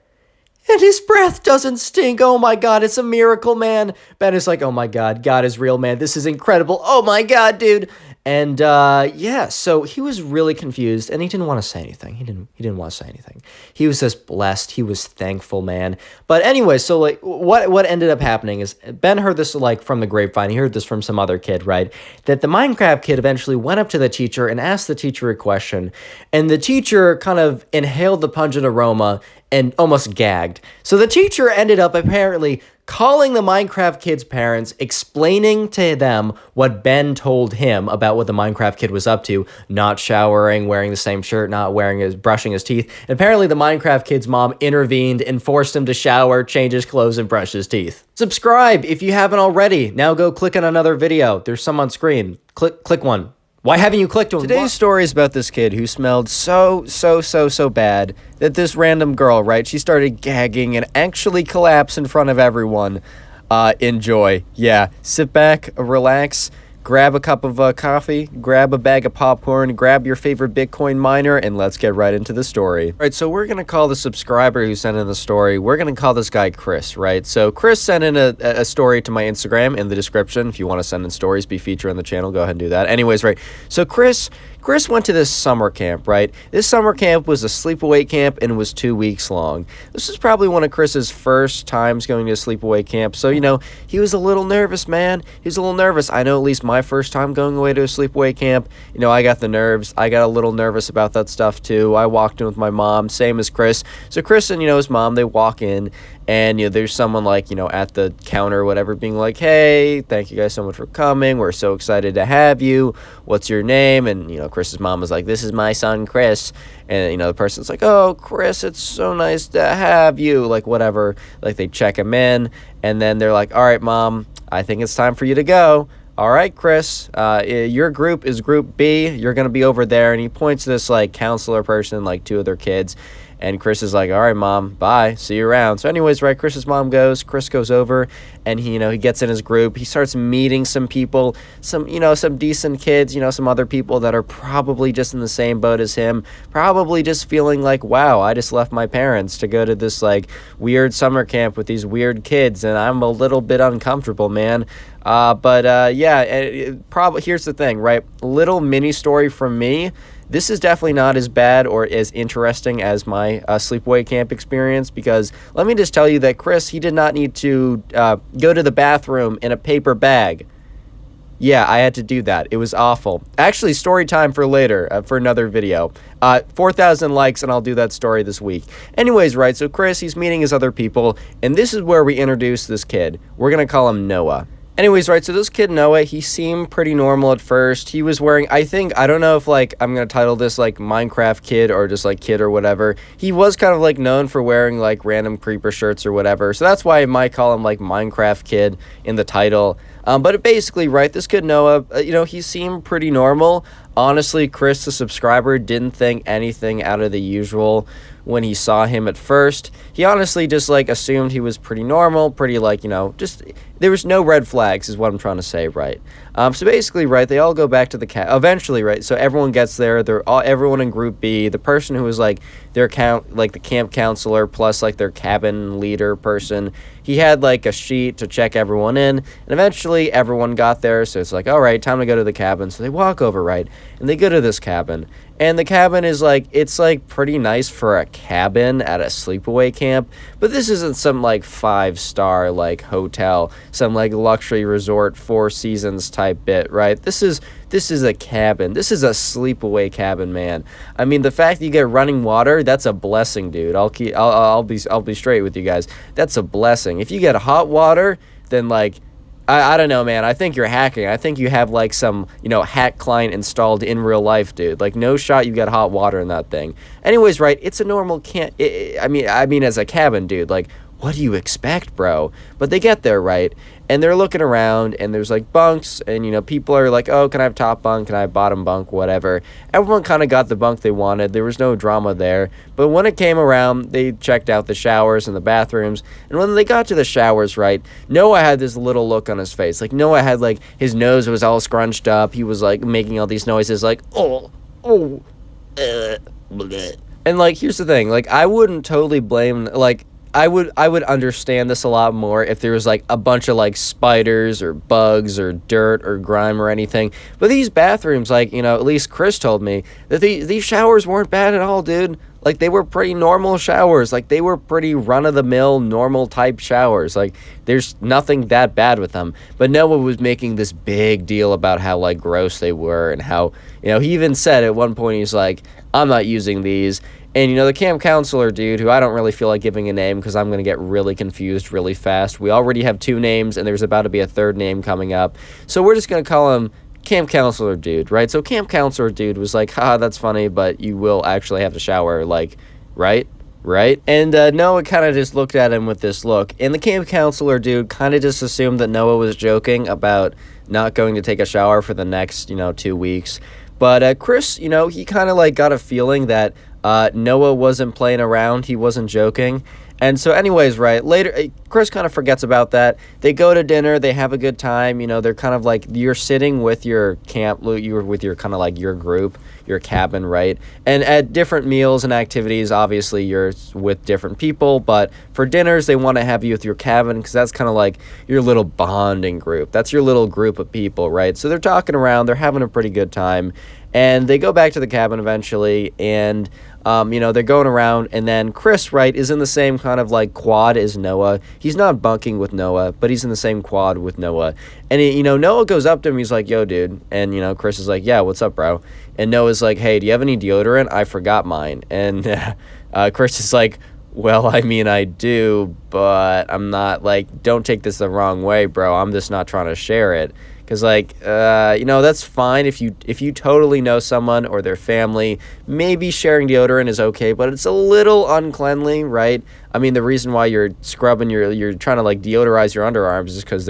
And his breath doesn't stink. Oh my God, it's a miracle, man. Ben is like, oh my God, God is real, man. This is incredible. Oh my God, dude. And yeah, so he was really confused, and he didn't want to say anything. He didn't want to say anything. He was just blessed. He was thankful, man. But anyway, so like what ended up happening is Ben heard this like from the grapevine. He heard this from some other kid, right? That the Minecraft kid eventually went up to the teacher and asked the teacher a question, and the teacher kind of inhaled the pungent aroma and almost gagged. So the teacher ended up apparently calling the Minecraft kid's parents, explaining to them what Ben told him about what the Minecraft kid was up to, not showering, wearing the same shirt, not brushing his teeth. And apparently the Minecraft kid's mom intervened and forced him to shower, change his clothes, and brush his teeth. Subscribe if you haven't already. Now go click on another video. There's some on screen. Click one. Why haven't you clicked on Today's story is about this kid who smelled so bad that this random girl, right, she started gagging and actually collapsed in front of everyone. Enjoy. Yeah, sit back, relax, grab a cup of coffee, grab a bag of popcorn, grab your favorite Bitcoin miner, and let's get right into the story. All right, so we're going to call the subscriber who sent in the story, we're going to call this guy Chris, right? So Chris sent in a story to my Instagram in the description. If you want to send in stories, be featured on the channel, go ahead and do that. Anyways, right, so Chris went to this summer camp, right? This summer camp was a sleepaway camp and was 2 weeks long. This is probably one of Chris's first times going to a sleepaway camp. So, you know, he was a little nervous, man. He was a little nervous. I know at least my first time going away to a sleepaway camp, you know, I got the nerves. I got a little nervous about that stuff too. I walked in with my mom, same as Chris. So Chris and, you know, his mom, they walk in. And, you know, there's someone, like, you know, at the counter or whatever being like, hey, thank you guys so much for coming. We're so excited to have you. What's your name? And, you know, Chris's mom was like, this is my son, Chris. And, you know, the person's like, oh, Chris, it's so nice to have you. Like, whatever. Like, they check him in. And then they're like, all right, Mom, I think it's time for you to go. All right, Chris, your group is Group B. You're going to be over there. And he points to this, like, counselor person, like, two of their kids. And Chris is like, all right, Mom, bye, see you around. So anyways, right, Chris's mom goes, Chris goes over, and he, you know, he gets in his group. He starts meeting some people, some decent kids, you know, some other people that are probably just in the same boat as him, probably just feeling like, wow, I just left my parents to go to this, like, weird summer camp with these weird kids, and I'm a little bit uncomfortable, man. Yeah, probably, here's the thing, right? Little mini story from me. This is definitely not as bad or as interesting as my sleepaway camp experience, because let me just tell you that Chris, he did not need to go to the bathroom in a paper bag. Yeah, I had to do that. It was awful. Actually, story time for later, for another video. 4,000 likes, and I'll do that story this week. Anyways, right, so Chris, he's meeting his other people, and this is where we introduce this kid. We're going to call him Noah. Anyways, right, so this kid, Noah, he seemed pretty normal at first. He was wearing, I don't know if, like, I'm going to title this, like, Minecraft kid or just, like, kid or whatever. He was kind of, like, known for wearing, like, random creeper shirts or whatever. So that's why I might call him, like, Minecraft kid in the title. But basically, right, this kid, Noah, you know, he seemed pretty normal. Honestly, Chris, the subscriber, didn't think anything out of the usual when he saw him at first. He honestly just, like, assumed he was pretty normal, pretty, like, you know, just, there was no red flags is what I'm trying to say, right? So basically, right, they all go back to the eventually, right, so everyone gets there, everyone in Group B, the person who was, like, their like, the camp counselor plus, like, their cabin leader person, he had, like, a sheet to check everyone in, and eventually everyone got there, so it's like, all right, time to go to the cabin. So they walk over, right, and they go to this cabin, and the cabin is, like, it's, like, pretty nice for a cabin at a sleepaway camp, but this isn't some, like, 5-star, like, hotel, some, like, luxury resort, Four Seasons type bit, right? This is a cabin. This is a sleepaway cabin, man. I mean, the fact that you get running water, that's a blessing, dude. I'll be straight with you guys. That's a blessing. If you get hot water, then, like, I don't know, man. I think you're hacking. I think you have, like, some, you know, hack client installed in real life, dude. Like, no shot you get hot water in that thing. Anyways, right, it's a normal camp. I mean, as a cabin, dude, like, what do you expect, bro? But they get there, right, and they're looking around, and there's, like, bunks, and, you know, people are like, oh, can I have top bunk? Can I have bottom bunk? Whatever. Everyone kind of got the bunk they wanted. There was no drama there. But when it came around, they checked out the showers and the bathrooms, and when they got to the showers, right, Noah had this little look on his face. Like, Noah had, like, his nose was all scrunched up. He was, like, making all these noises, like, bleh. And, like, here's the thing. Like, I wouldn't totally blame, like, I would understand this a lot more if there was, like, a bunch of, like, spiders or bugs or dirt or grime or anything. But these bathrooms, like, you know, at least Chris told me that these showers weren't bad at all, dude. Like, they were pretty normal showers. Like, they were pretty run-of-the-mill, normal-type showers. Like, there's nothing that bad with them. But Noah was making this big deal about how, like, gross they were and how, you know, he even said at one point, he's like, I'm not using these. And, the camp counselor dude, who I don't really feel like giving a name because I'm going to get really confused really fast. We already have 2 names, and there's about to be a 3rd name coming up. So we're just going to call him camp counselor dude, right? So camp counselor dude was like, that's funny, but you will actually have to shower, like, right? And Noah kind of just looked at him with this look. And the camp counselor dude kind of just assumed that Noah was joking about not going to take a shower for the next, 2 weeks. But Chris, he kind of like got a feeling that Noah wasn't playing around. He wasn't joking. And so anyways, right, later, Chris kind of forgets about that. They go to dinner. They have a good time. They're kind of like, you're sitting with your you're with your kind of like your group, your cabin, right? And at different meals and activities, obviously, you're with different people. But for dinners, they want to have you with your cabin because that's kind of like your little bonding group. That's your little group of people, right? So they're talking around. They're having a pretty good time. And they go back to the cabin eventually, and, they're going around, and then Chris, right, is in the same kind of, like, quad as Noah. He's not bunking with Noah, but he's in the same quad with Noah. And, Noah goes up to him, he's like, yo, dude. And, Chris is like, yeah, what's up, bro? And Noah's like, hey, do you have any deodorant? I forgot mine. And Chris is like, well, I mean, I do, but I'm not, like, don't take this the wrong way, bro. I'm just not trying to share it. Because, like, that's fine if you totally know someone or their family. Maybe sharing deodorant is okay, but it's a little uncleanly, right? I mean, the reason why you're scrubbing you're trying to, like, deodorize your underarms is because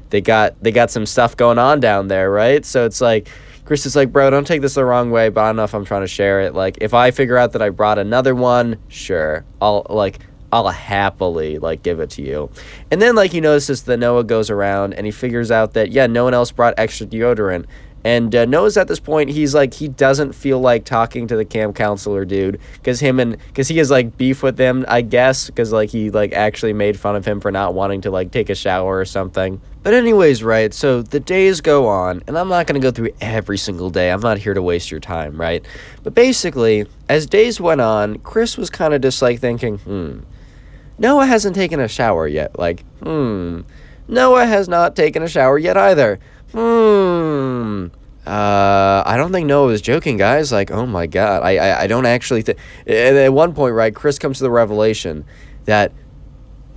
they got some stuff going on down there, right? So it's like, Chris is like, bro, don't take this the wrong way, but I don't know if I'm trying to share it. Like, if I figure out that I brought another one, sure, I'll happily, like, give it to you. And then, like, he notices that Noah goes around, and he figures out that, yeah, no one else brought extra deodorant. And Noah's at this point, he's like, he doesn't feel like talking to the camp counselor dude, because he has, like, beef with him, I guess, because, like, he, like, actually made fun of him for not wanting to, like, take a shower or something. But anyways, right, so the days go on, and I'm not going to go through every single day. I'm not here to waste your time, right? But basically, as days went on, Chris was kind of just, like, thinking, Noah hasn't taken a shower yet. Like, Noah has not taken a shower yet either. I don't think Noah was joking, guys. Like, oh my God. I don't actually think... And at one point, right, Chris comes to the revelation that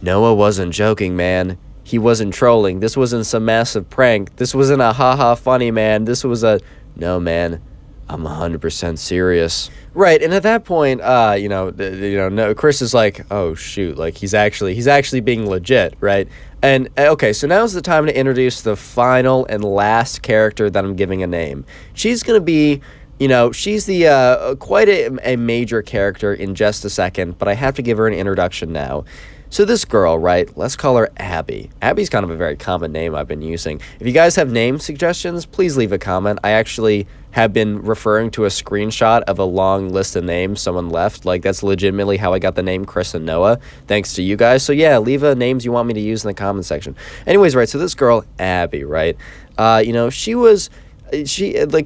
Noah wasn't joking, man. He wasn't trolling. This wasn't some massive prank. This wasn't a haha funny, man. This was a... No, man. I'm 100% serious. Right, and at that point, no, Chris is like, oh shoot, like he's actually being legit, right? And okay, so now's the time to introduce the final and last character that I'm giving a name. She's gonna be, she's the quite a major character in just a second, but I have to give her an introduction now. So this girl, right, let's call her Abby. Abby's kind of a very common name I've been using. If you guys have name suggestions, please leave a comment. I actually have been referring to a screenshot of a long list of names someone left. Like, that's legitimately how I got the name Chris and Noah, thanks to you guys. So yeah, leave names you want me to use in the comment section. Anyways, right, so this girl, Abby, right,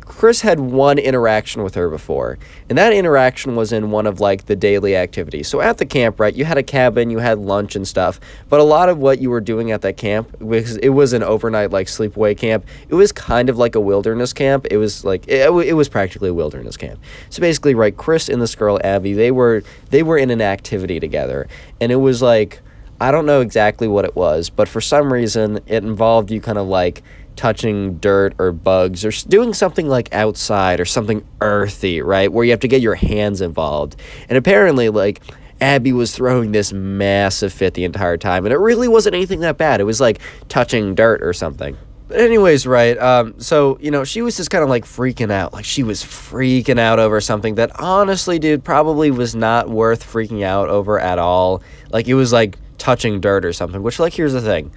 Chris had one interaction with her before, and that interaction was in one of, like, the daily activities. So at the camp, right, you had a cabin, you had lunch and stuff, but a lot of what you were doing at that camp, because it was an overnight, like, sleepaway camp, it was kind of like a wilderness camp. It was, like, it was practically a wilderness camp. So basically, right, Chris and this girl, Abby, they were in an activity together, and it was, like, I don't know exactly what it was, but for some reason, it involved you kind of, like, touching dirt or bugs or doing something like outside or something earthy, right, where you have to get your hands involved. And apparently, like, Abby was throwing this massive fit the entire time, and it really wasn't anything that bad. It was like touching dirt or something. But anyways, right, so, she was just kind of, like, freaking out. Like, she was freaking out over something that, honestly, dude, probably was not worth freaking out over at all. Like, it was, like, touching dirt or something, which, like, here's the thing.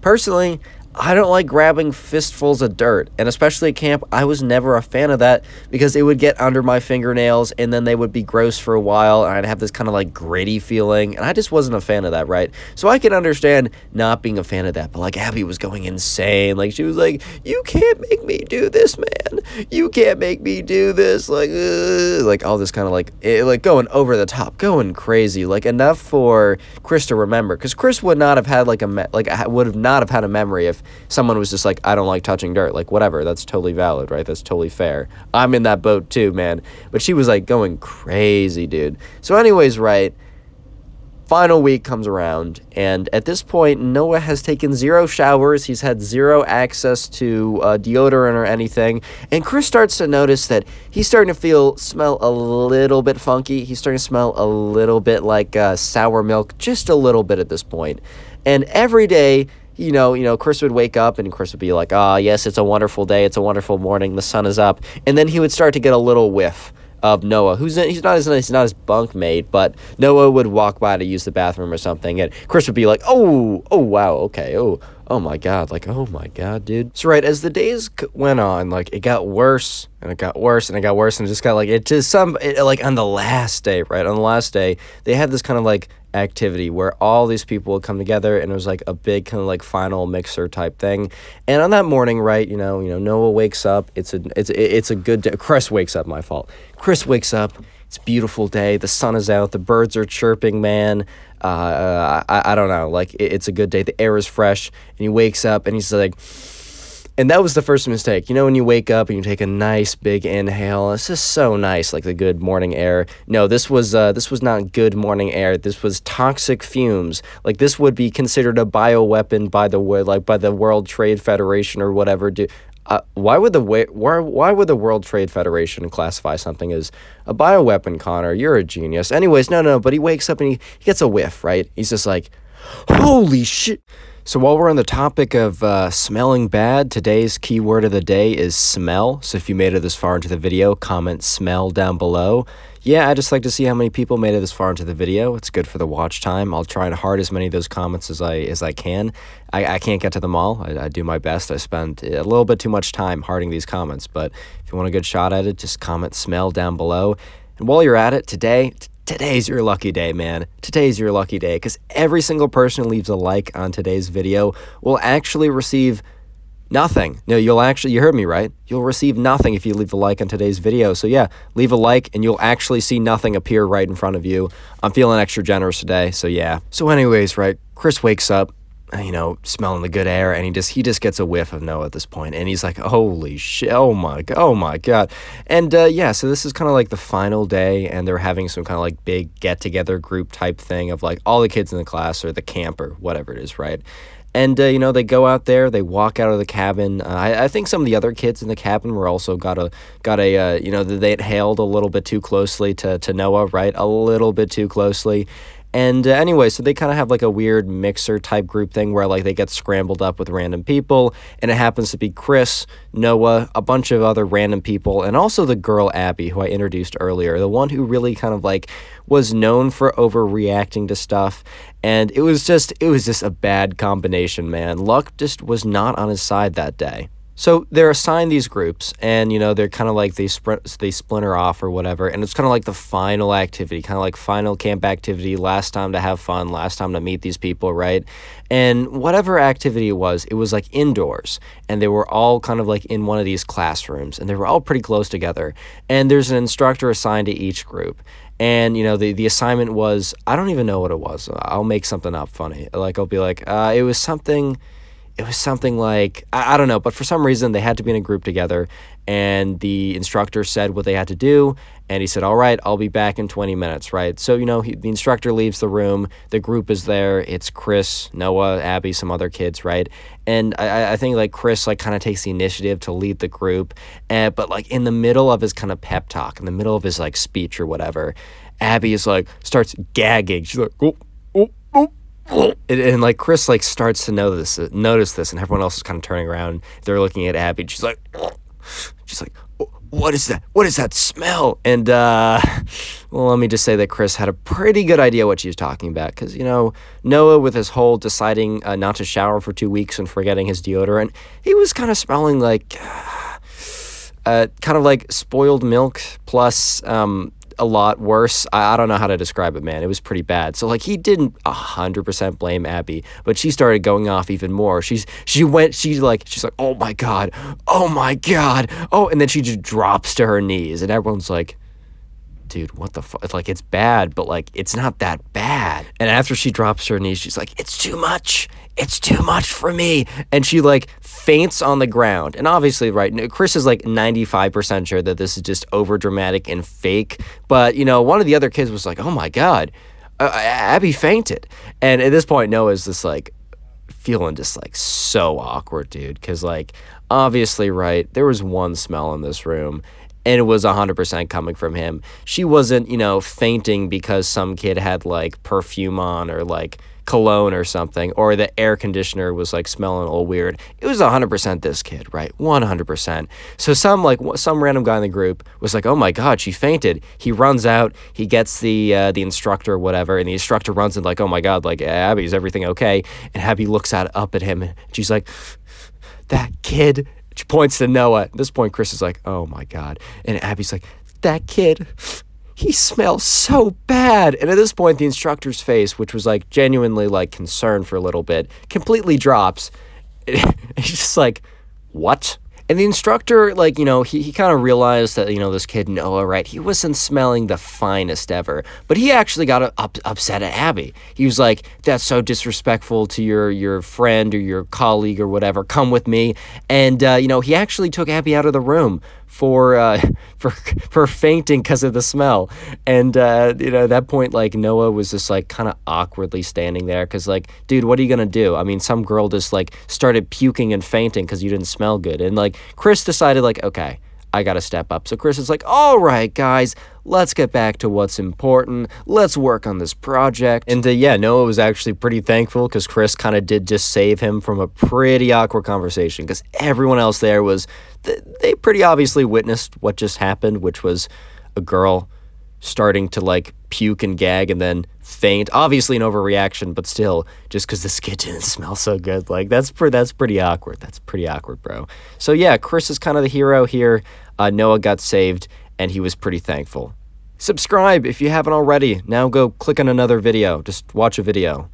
Personally, I don't like grabbing fistfuls of dirt, and especially at camp, I was never a fan of that because it would get under my fingernails, and then they would be gross for a while, and I'd have this kind of, like, gritty feeling, and I just wasn't a fan of that, right? So I can understand not being a fan of that, but, like, Abby was going insane. Like, she was like, you can't make me do this, man. You can't make me do this. Like all this kind of, like, going over the top, going crazy, like, enough for Chris to remember, because Chris would not have had, like, would have not have had a memory if someone was just like, I don't like touching dirt. Like, whatever, that's totally valid, right? That's totally fair. I'm in that boat too, man. But she was like going crazy, dude. So anyways, right, final week comes around, and at this point, Noah has taken 0 showers. He's had 0 access to deodorant or anything. And Chris starts to notice that he's starting to smell a little bit funky. He's starting to smell a little bit like sour milk, just a little bit at this point. And every day, Chris would wake up and Chris would be like, yes, it's a wonderful day. It's a wonderful morning. The sun is up. And then he would start to get a little whiff of Noah, he's not his bunkmate, but Noah would walk by to use the bathroom or something, and Chris would be like, oh, wow, okay, oh my god, like, oh my god, dude. So right, as the days went on, like, it got worse, and it got worse, and it got worse, and it just got, like, like, on the last day, right, they had this kind of, like, activity where all these people would come together, and it was like a big kind of like final mixer type thing. And on that morning, right, Noah wakes up. It's a good day. Chris wakes up. My fault. Chris wakes up. It's a beautiful day. The sun is out. The birds are chirping, man. I don't know. Like, it's a good day. The air is fresh, and he wakes up, and he's like. And that was the first mistake. When you wake up and you take a nice big inhale, it's just so nice, like the good morning air. No, this was not good morning air. This was toxic fumes. Like, this would be considered a bioweapon by the World Trade Federation or whatever. Why would the World Trade Federation classify something as a bioweapon, Connor? You're a genius. Anyways, no. But he wakes up and he gets a whiff, right? He's just like, holy shit. So while we're on the topic of smelling bad, today's keyword of the day is smell. So if you made it this far into the video, comment smell down below. Yeah, I just like to see how many people made it this far into the video. It's good for the watch time. I'll try and heart as many of those comments as I can. I can't get to them all. I do my best. I spend a little bit too much time hearting these comments, but if you want a good shot at it, just comment smell down below. And while you're at it, today's your lucky day, man. Today's your lucky day, because every single person who leaves a like on today's video will actually receive nothing. No, you heard me right. You'll receive nothing if you leave a like on today's video. So yeah, leave a like and you'll actually see nothing appear right in front of you. I'm feeling extra generous today, so yeah. So anyways, right, Chris wakes up, smelling the good air, and he just gets a whiff of Noah at this point, and he's like, holy shit, oh my god. And yeah, so this is kind of like the final day, and they're having some kind of like big get-together group type thing of like all the kids in the class or the camp or whatever it is, right? And they go out there, they walk out of the cabin. I think some of the other kids in the cabin were also they hailed a little bit too closely to Noah, right? A little bit too closely. And anyway, so they kind of have like a weird mixer type group thing where like they get scrambled up with random people, and it happens to be Chris, Noah, a bunch of other random people, and also the girl Abby, who I introduced earlier, the one who really kind of like was known for overreacting to stuff. And it was just a bad combination, man. Luck just was not on his side that day. So they're assigned these groups, and they're kind of like they splinter off or whatever, and it's kind of like the final activity, kind of like final camp activity, last time to have fun, last time to meet these people, right? And whatever activity it was like indoors, and they were all kind of like in one of these classrooms, and they were all pretty close together, and there's an instructor assigned to each group. And, the assignment was, I don't even know what it was. I'll make something up funny. Like, I'll be like, it was something like, I don't know, but for some reason they had to be in a group together, and the instructor said what they had to do, and he said, all right, I'll be back in 20 minutes, right? So, the instructor leaves the room, the group is there, it's Chris, Noah, Abby, some other kids, right? And I think, like, Chris, like, kind of takes the initiative to lead the group, but, like, in the middle of his kind of pep talk, in the middle of his, like, speech or whatever, Abby is, like, starts gagging. She's like, oh. And like Chris like starts to notice this, and everyone else is kind of turning around. They're looking at Abby, and she's like, what is that? What is that smell? And well, let me just say that Chris had a pretty good idea what she was talking about, because Noah, with his whole deciding not to shower for 2 weeks and forgetting his deodorant, he was kind of smelling like kind of like spoiled milk plus a lot worse. I don't know how to describe it, man. It was pretty bad. So like he didn't 100% blame Abby, but she started going off even more. She's like, oh my god, oh, and then she just drops to her knees, and everyone's like, dude, what the fuck? Like, it's bad, but like, it's not that bad. And after she drops to her knees, she's like, it's too much. It's too much for me. And she like faints on the ground. And obviously, right, Chris is like 95% sure that this is just over dramatic and fake. But, you know, one of the other kids was like, oh my God, Abby fainted. And at this point, Noah's just like feeling just like so awkward, dude. Cause like, obviously, right, there was one smell in this room, and it was 100% coming from him. She wasn't, you know, fainting because some kid had like perfume on or like cologne or something, or the air conditioner was like smelling a little weird. It was 100% this kid, right? 100%. So some random guy in the group was like, oh my God, she fainted. He runs out, he gets the instructor or whatever, and the instructor runs in like, oh my God, like, Abby, is everything okay? And Abby looks up at him, and she's like, that kid. She points to Noah. At this point, Chris is like, oh my God. And Abby's like, that kid, he smells so bad. And at this point, the instructor's face, which was like genuinely like concerned for a little bit, completely drops. He's just like, what? And the instructor, like, you know, he kind of realized that, you know, this kid Noah, right, he wasn't smelling the finest ever, but he actually got upset at Abby. He was like, that's so disrespectful to your friend or your colleague or whatever. Come with me. And, you know, he actually took Abby out of the room for fainting because of the smell. And, you know, at that point, like, Noah was just, like, kind of awkwardly standing there because, like, dude, what are you going to do? I mean, some girl just, like, started puking and fainting because you didn't smell good. And, like, Chris decided, like, okay, I got to step up. So Chris is like, all right, guys, let's get back to what's important. Let's work on this project. And yeah, Noah was actually pretty thankful because Chris kind of did just save him from a pretty awkward conversation because everyone else there was, they pretty obviously witnessed what just happened, which was a girl starting to like puke and gag and then faint. Obviously an overreaction, but still, just because this kid didn't smell so good, like that's pretty awkward. That's pretty awkward, bro. So yeah, Chris is kind of the hero here. Noah got saved, and he was pretty thankful. Subscribe if you haven't already. Now go click on another video. Just watch a video.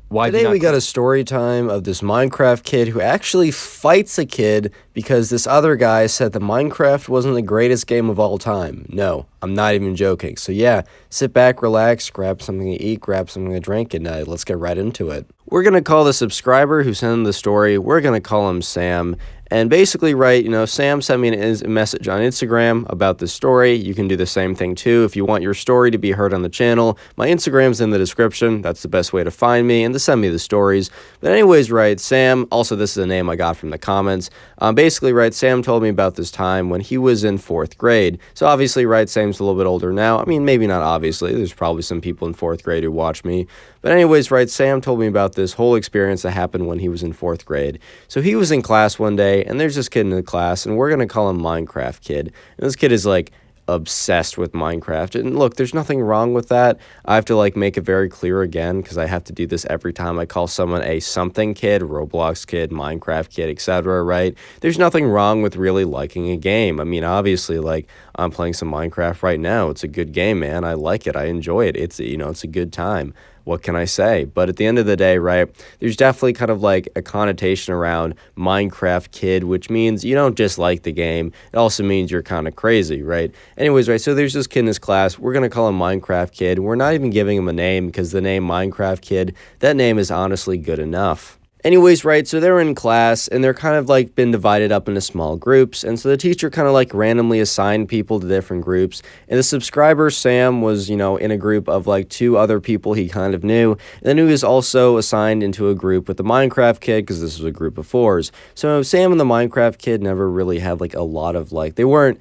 Why Today we got a story time of this Minecraft kid who actually fights a kid because this other guy said that Minecraft wasn't the greatest game of all time. No, I'm not even joking. So yeah, sit back, relax, grab something to eat, grab something to drink, and let's get right into it. We're going to call the subscriber who sent the story, we're going to call him Sam. And basically, right, you know, Sam sent me a message on Instagram about this story. You can do the same thing too if you want your story to be heard on the channel. My Instagram's in the description. That's the best way to find me and to send me the stories. But anyways, right, Sam, also this is a name I got from the comments. Basically, right, Sam told me about this time when he was in 4th grade. So obviously, right, Sam's a little bit older now. I mean, maybe not obviously. There's probably some people in 4th grade who watch me. But anyways, right, Sam told me about this whole experience that happened when he was in 4th grade. So he was in class one day, and there's this kid in the class, and we're going to call him Minecraft Kid. And this kid is, like, obsessed with Minecraft. And look, there's nothing wrong with that. I have to, like, make it very clear again, because I have to do this every time I call someone a something kid, Roblox kid, Minecraft kid, etc., right? There's nothing wrong with really liking a game. I mean, obviously, like, I'm playing some Minecraft right now. It's a good game, man. I like it. I enjoy it. It's, you know, it's a good time. What can I say? But at the end of the day, right, there's definitely kind of like a connotation around Minecraft Kid, which means you don't just like the game. It also means you're kind of crazy, right? Anyways, right, so there's this kid in this class. We're going to call him Minecraft Kid. We're not even giving him a name because the name Minecraft Kid, that name is honestly good enough. Anyways, right, so they're in class, and they're kind of, like, been divided up into small groups, and so the teacher kind of, like, randomly assigned people to different groups, and the subscriber, Sam, was, you know, in a group of, like, 2 other people he kind of knew, and then he was also assigned into a group with the Minecraft kid, because this was a group of 4s. So Sam and the Minecraft kid never really had, like, a lot of, like, they weren't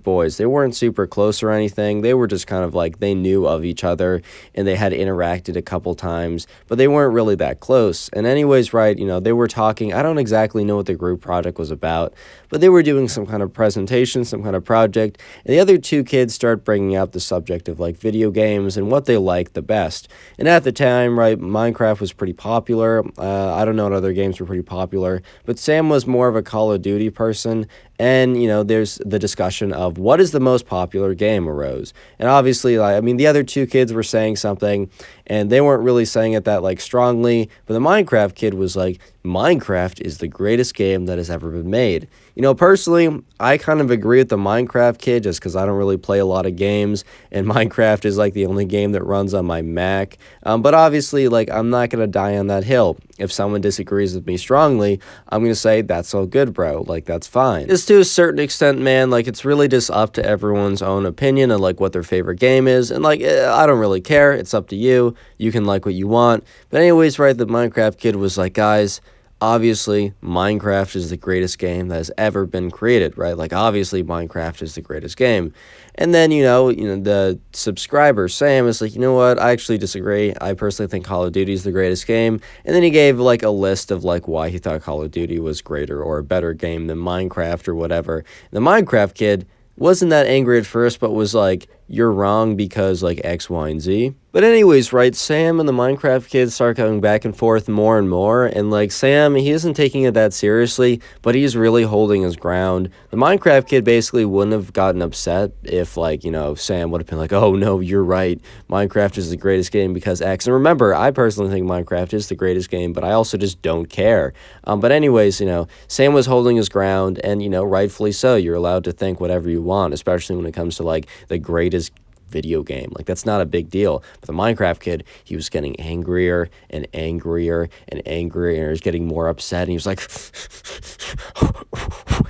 boys. They weren't super close or anything. They were just kind of, like, they knew of each other, and they had interacted a couple times, but they weren't really that close. And anyways, right, you know, they were talking. I don't exactly know what the group project was about, but they were doing some kind of presentation, some kind of project, and the other 2 kids start bringing up the subject of, like, video games and what they liked the best. And at the time, right, Minecraft was pretty popular. I don't know what other games were pretty popular, but Sam was more of a Call of Duty person, And, there's the discussion of what is the most popular game arose. And obviously, like, I mean, the other two kids were saying something, and they weren't really saying it that, like, strongly. But the Minecraft kid was like, Minecraft is the greatest game that has ever been made. Personally, I kind of agree with the Minecraft kid just because I don't really play a lot of games, and Minecraft is, like, the only game that runs on my Mac. But obviously, like, I'm not going to die on that hill. If someone disagrees with me strongly, I'm going to say, that's all good, bro. Like, that's fine. Just to a certain extent, man, like, it's really just up to everyone's own opinion and, like, what their favorite game is. And, like, I don't really care. It's up to you. You can like what you want. But anyways, right, the Minecraft kid was like, guys, obviously, Minecraft is the greatest game that has ever been created, right? Like, obviously, Minecraft is the greatest game. And then, the subscriber, Sam, is like, you know what? I actually disagree. I personally think Call of Duty is the greatest game. And then he gave, like, a list of, like, why he thought Call of Duty was greater or a better game than Minecraft or whatever. The Minecraft kid wasn't that angry at first, but was like, you're wrong because, like, X, Y, and Z. But anyways, right, Sam and the Minecraft kid start going back and forth more and more, and, like, Sam, he isn't taking it that seriously, but he's really holding his ground. The Minecraft kid basically wouldn't have gotten upset if, like, Sam would have been like, oh, no, you're right, Minecraft is the greatest game because X. And remember, I personally think Minecraft is the greatest game, but I also just don't care. But anyways, Sam was holding his ground, and, rightfully so. You're allowed to think whatever you want, especially when it comes to, like, the greatest video game. Like, that's not a big deal. But the Minecraft kid, he was getting angrier and angrier and angrier, and he was getting more upset, and he was like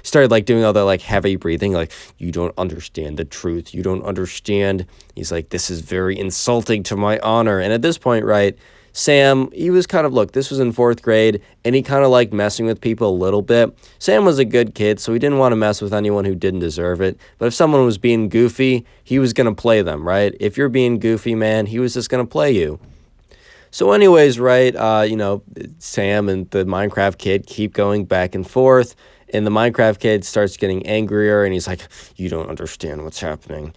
started, like, doing all that, like, heavy breathing, like, you don't understand the truth, you don't understand. He's like, this is very insulting to my honor. And at this point, right, Sam, he was kind of, look, this was in 4th grade, and he kind of liked messing with people a little bit. Sam was a good kid, so he didn't want to mess with anyone who didn't deserve it. But if someone was being goofy, he was going to play them, right? If you're being goofy, man, he was just going to play you. So anyways, right, Sam and the Minecraft kid keep going back and forth. And the Minecraft kid starts getting angrier, and he's like, you don't understand what's happening.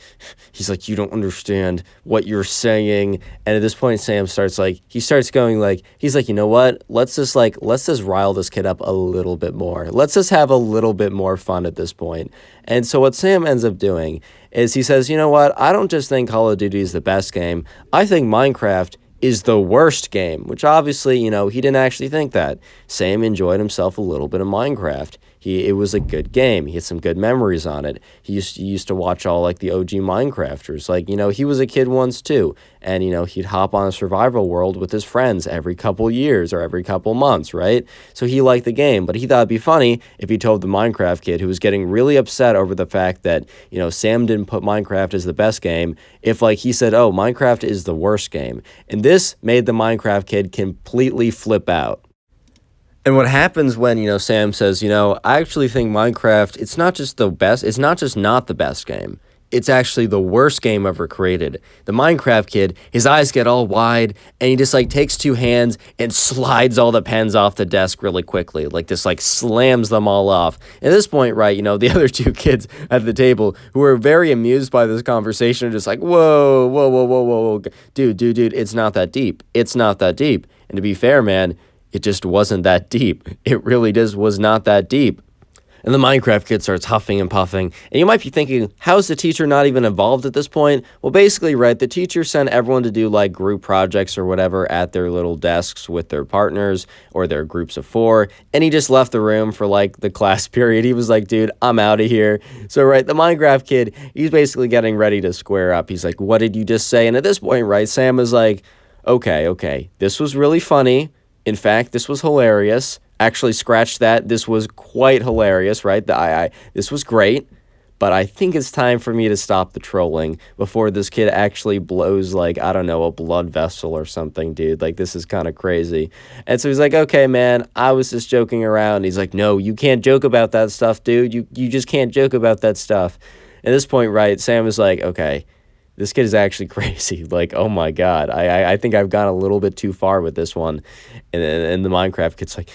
He's like, you don't understand what you're saying. And at this point, Sam starts going like, he's like, you know what? Let's just rile this kid up a little bit more. Let's just have a little bit more fun at this point. And so what Sam ends up doing is he says, you know what? I don't just think Call of Duty is the best game. I think Minecraft is the worst game, which obviously, he didn't actually think that. Sam enjoyed himself a little bit of Minecraft. It was a good game. He had some good memories on it. He used to watch all, like, the OG Minecrafters. Like, he was a kid once too. And, he'd hop on a survival world with his friends every couple years or every couple months, right? So he liked the game. But he thought it'd be funny if he told the Minecraft kid, who was getting really upset over the fact that, Sam didn't put Minecraft as the best game, if, like, he said, oh, Minecraft is the worst game. And this made the Minecraft kid completely flip out. And what happens when, Sam says, I actually think Minecraft, it's not just the best, it's not just not the best game. It's actually the worst game ever created. The Minecraft kid, his eyes get all wide, and he just, like, takes 2 hands and slides all the pens off the desk really quickly. Like, just, like, slams them all off. At this point, right, the other 2 kids at the table who were very amused by this conversation are just like, whoa, whoa, whoa, whoa, whoa, dude, it's not that deep. It's not that deep. And to be fair, man, it just wasn't that deep. It really just was not that deep. And the Minecraft kid starts huffing and puffing. And you might be thinking, how is the teacher not even involved at this point? Well, basically, right, the teacher sent everyone to do, like, group projects or whatever at their little desks with their partners or their groups of 4. And he just left the room for, like, the class period. He was like, dude, I'm out of here. So, right, the Minecraft kid, he's basically getting ready to square up. He's like, what did you just say? And at this point, right, Sam is like, okay, this was really funny. In fact, this was hilarious. Actually, scratch that. This was quite hilarious, right? This was great. But I think it's time for me to stop the trolling before this kid actually blows, like, I don't know, a blood vessel or something, dude. Like, this is kind of crazy. And so he's like, okay, man, I was just joking around. He's like, no, you can't joke about that stuff, dude. You just can't joke about that stuff. At this point, right, Sam is like, okay, this kid is actually crazy. Like, oh my God, I think I've gone a little bit too far with this one. And the Minecraft kid's like,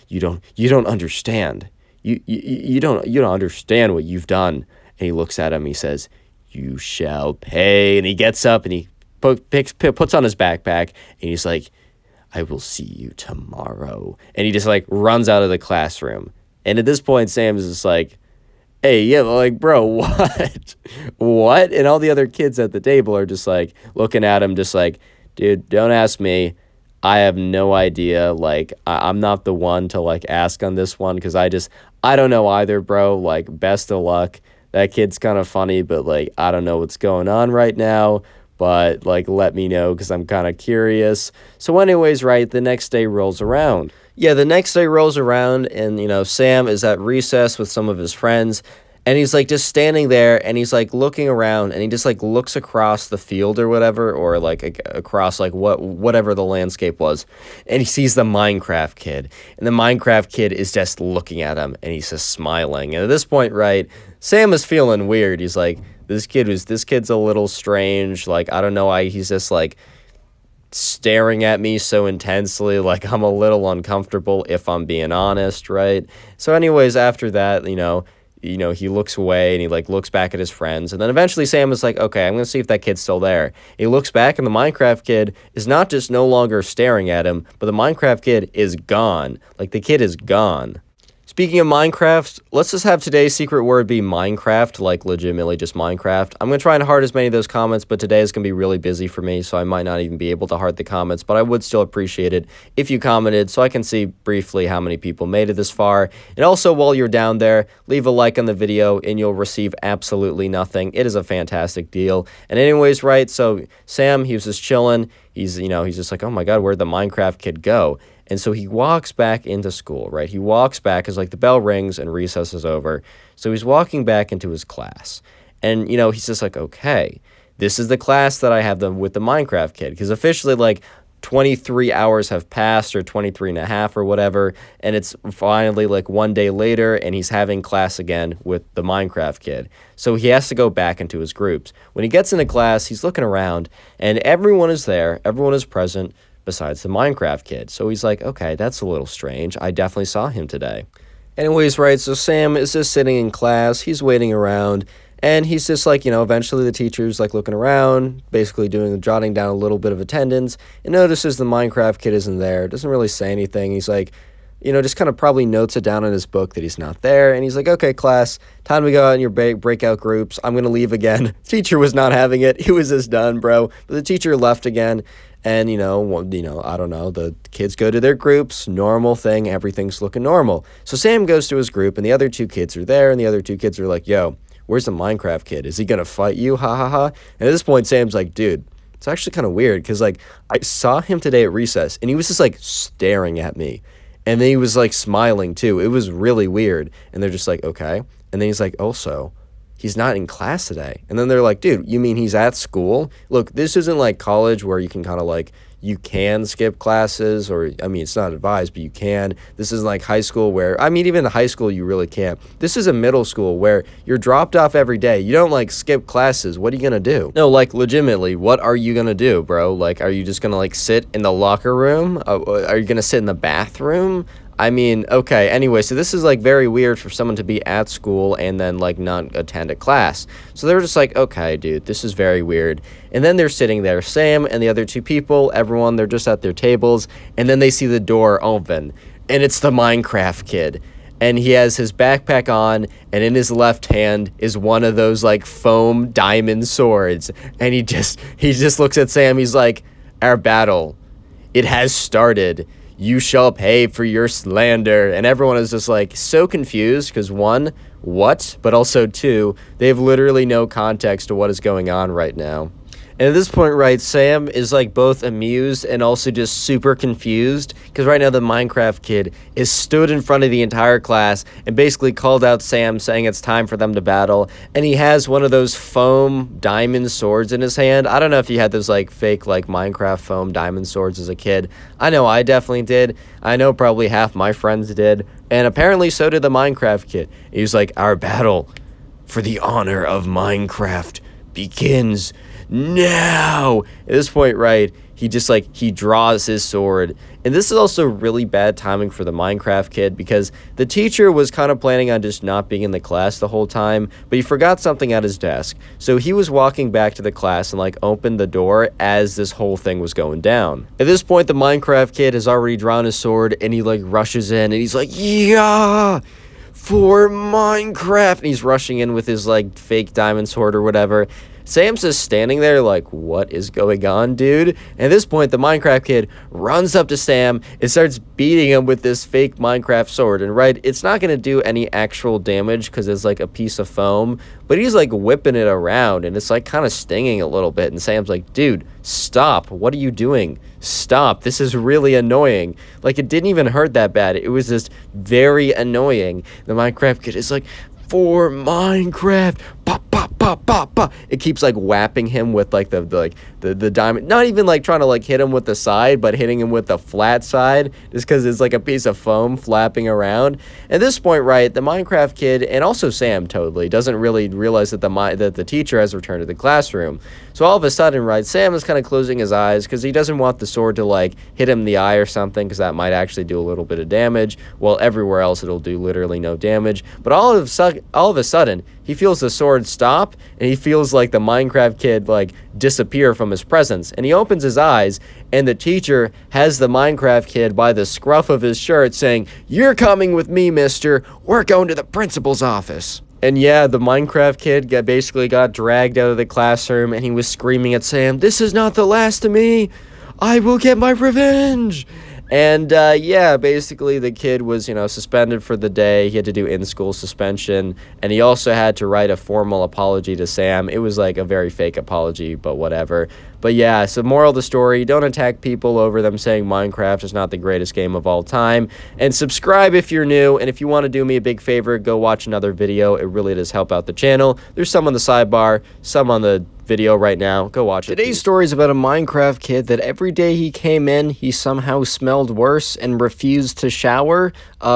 you don't understand. You don't understand what you've done. And he looks at him. He says, you shall pay. And he gets up and he puts on his backpack and he's like, I will see you tomorrow. And he just, like, runs out of the classroom. And at this point, Sam is just like, Hey, yeah, like, bro, what? What? And all the other kids at the table are just like looking at him, just like, dude, don't ask me. I have no idea. Like, I'm not the one to like ask on this one because I don't know either, bro. Like, best of luck. That kid's kind of funny, but like, I don't know what's going on right now. But like, let me know because I'm kind of curious. So, anyways, right, the next day rolls around. Yeah, the next day rolls around, and Sam is at recess with some of his friends, and he's like just standing there, and he's like looking around, and he just like looks across the field or whatever, or like across like whatever the landscape was, and he sees the Minecraft kid, and the Minecraft kid is just looking at him, and he's just smiling. And at this point, right, Sam is feeling weird. He's like, this kid's a little strange. Like, I don't know why he's just like staring at me so intensely. Like, I'm a little uncomfortable, if I'm being honest, right? So anyways, after that, he looks away, and he like looks back at his friends, and then eventually Sam is like, okay, I'm gonna see if that kid's still there. He looks back, and the Minecraft kid is not just no longer staring at him, but the Minecraft kid is gone. Like, the kid is gone. Speaking of Minecraft, let's just have today's secret word be Minecraft, like legitimately just Minecraft. I'm going to try and heart as many of those comments, but today is going to be really busy for me, so I might not even be able to heart the comments, but I would still appreciate it if you commented so I can see briefly how many people made it this far. And also, while you're down there, leave a like on the video and you'll receive absolutely nothing. It is a fantastic deal. And anyways, right, so Sam, he was just chilling. He's just like, oh my God, where'd the Minecraft kid go? And so he walks back into school, right? He walks back as like the bell rings and recess is over. So he's walking back into his class. And, he's just like, okay, this is the class that I have with the Minecraft kid. Because officially, like, 23 hours have passed, or 23 and a half or whatever. And it's finally like one day later, and he's having class again with the Minecraft kid. So he has to go back into his groups. When he gets into class, he's looking around, and everyone is there. Everyone is present, besides the Minecraft kid. So he's like, okay, that's a little strange. I definitely saw him today. Anyways, right, so Sam is just sitting in class. He's waiting around, and he's just like, eventually the teacher's like looking around, basically jotting down a little bit of attendance, and notices the Minecraft kid isn't there. Doesn't really say anything. He's like, just kind of probably notes it down in his book that he's not there. And he's like, okay, class, time to go out in your breakout groups. I'm going to leave again. Teacher was not having it. He was just done, bro. But the teacher left again. And, I don't know, the kids go to their groups, normal thing, everything's looking normal. So Sam goes to his group, and the other two kids are there, and the other two kids are like, yo, where's the Minecraft kid? Is he going to fight you? Ha, ha, ha. And at this point, Sam's like, dude, it's actually kind of weird, because, like, I saw him today at recess, and he was just, like, staring at me. And then he was, like, smiling, too. It was really weird. And they're just like, okay. And then he's like, also, he's not in class today. And then they're like, dude, you mean he's at school? Look, this isn't like college where you can kind of like, you can skip classes, or, I mean, it's not advised, but you can. This isn't like high school where, I mean, even in high school, you really can't. This is a middle school where you're dropped off every day. You don't like skip classes. What are you going to do? No, like legitimately, what are you going to do, bro? Like, are you just going to like sit in the locker room? Are you going to sit in the bathroom? I mean, okay, anyway, so this is, like, very weird for someone to be at school and then, like, not attend a class. So they're just like, okay, dude, this is very weird. And then they're sitting there, Sam and the other two people, everyone, they're just at their tables, and then they see the door open, and it's the Minecraft kid. And he has his backpack on, and in his left hand is one of those, like, foam diamond swords. And he just looks at Sam, he's like, our battle, it has started. You shall pay for your slander. And everyone is just like so confused because one, what? But also two, they have literally no context to what is going on right now. And at this point, right, Sam is like both amused and also just super confused because right now the Minecraft kid is stood in front of the entire class and basically called out Sam saying it's time for them to battle. And he has one of those foam diamond swords in his hand. I don't know if you had those like fake like Minecraft foam diamond swords as a kid. I know I definitely did. I know probably half my friends did. And apparently so did the Minecraft kid. He was like, our battle for the honor of Minecraft begins now. At this point, right, he draws his sword. And this is also really bad timing for the Minecraft kid because the teacher was kind of planning on just not being in the class the whole time, but he forgot something at his desk. So he was walking back to the class and like opened the door as this whole thing was going down. At this point, the Minecraft kid has already drawn his sword and he like rushes in and he's like, yeah, for Minecraft. And he's rushing in with his, like, fake diamond sword or whatever. Sam's just standing there like, what is going on, dude? And at this point, the Minecraft kid runs up to Sam and starts beating him with this fake Minecraft sword. And right, it's not going to do any actual damage because it's like a piece of foam, but he's like whipping it around and it's like kind of stinging a little bit. And Sam's like, dude, stop. What are you doing? Stop. This is really annoying. Like, it didn't even hurt that bad. It was just very annoying. The Minecraft kid is like, for Minecraft, pop, pop, pop, pop, pop. It keeps like whapping him with like the diamond, not even like trying to like hit him with the side, but hitting him with the flat side, just because it's like a piece of foam flapping around. At this point, right, the Minecraft kid and also Sam totally doesn't really realize that the teacher has returned to the classroom. So all of a sudden, right, Sam is kind of closing his eyes because he doesn't want the sword to like hit him in the eye or something, because that might actually do a little bit of damage. While everywhere else it'll do literally no damage. But all of a sudden, he feels the sword stop, and he feels like the Minecraft kid like disappear from his presence. And he opens his eyes, and the teacher has the Minecraft kid by the scruff of his shirt saying, "You're coming with me, mister. We're going to the principal's office." And yeah, the Minecraft kid basically got dragged out of the classroom, and he was screaming at Sam, "This is not the last of me. I will get my revenge." And yeah, basically the kid was, suspended for the day. He had to do in-school suspension, and he also had to write a formal apology to Sam. It was like a very fake apology, but whatever. But yeah, so moral of the story, don't attack people over them saying Minecraft is not the greatest game of all time. And subscribe if you're new, and if you want to do me a big favor, go watch another video. It really does help out the channel. There's some on the sidebar, some on the video right now. Go watch it. Today's story is about a Minecraft kid that every day he came in, he somehow smelled worse and refused to shower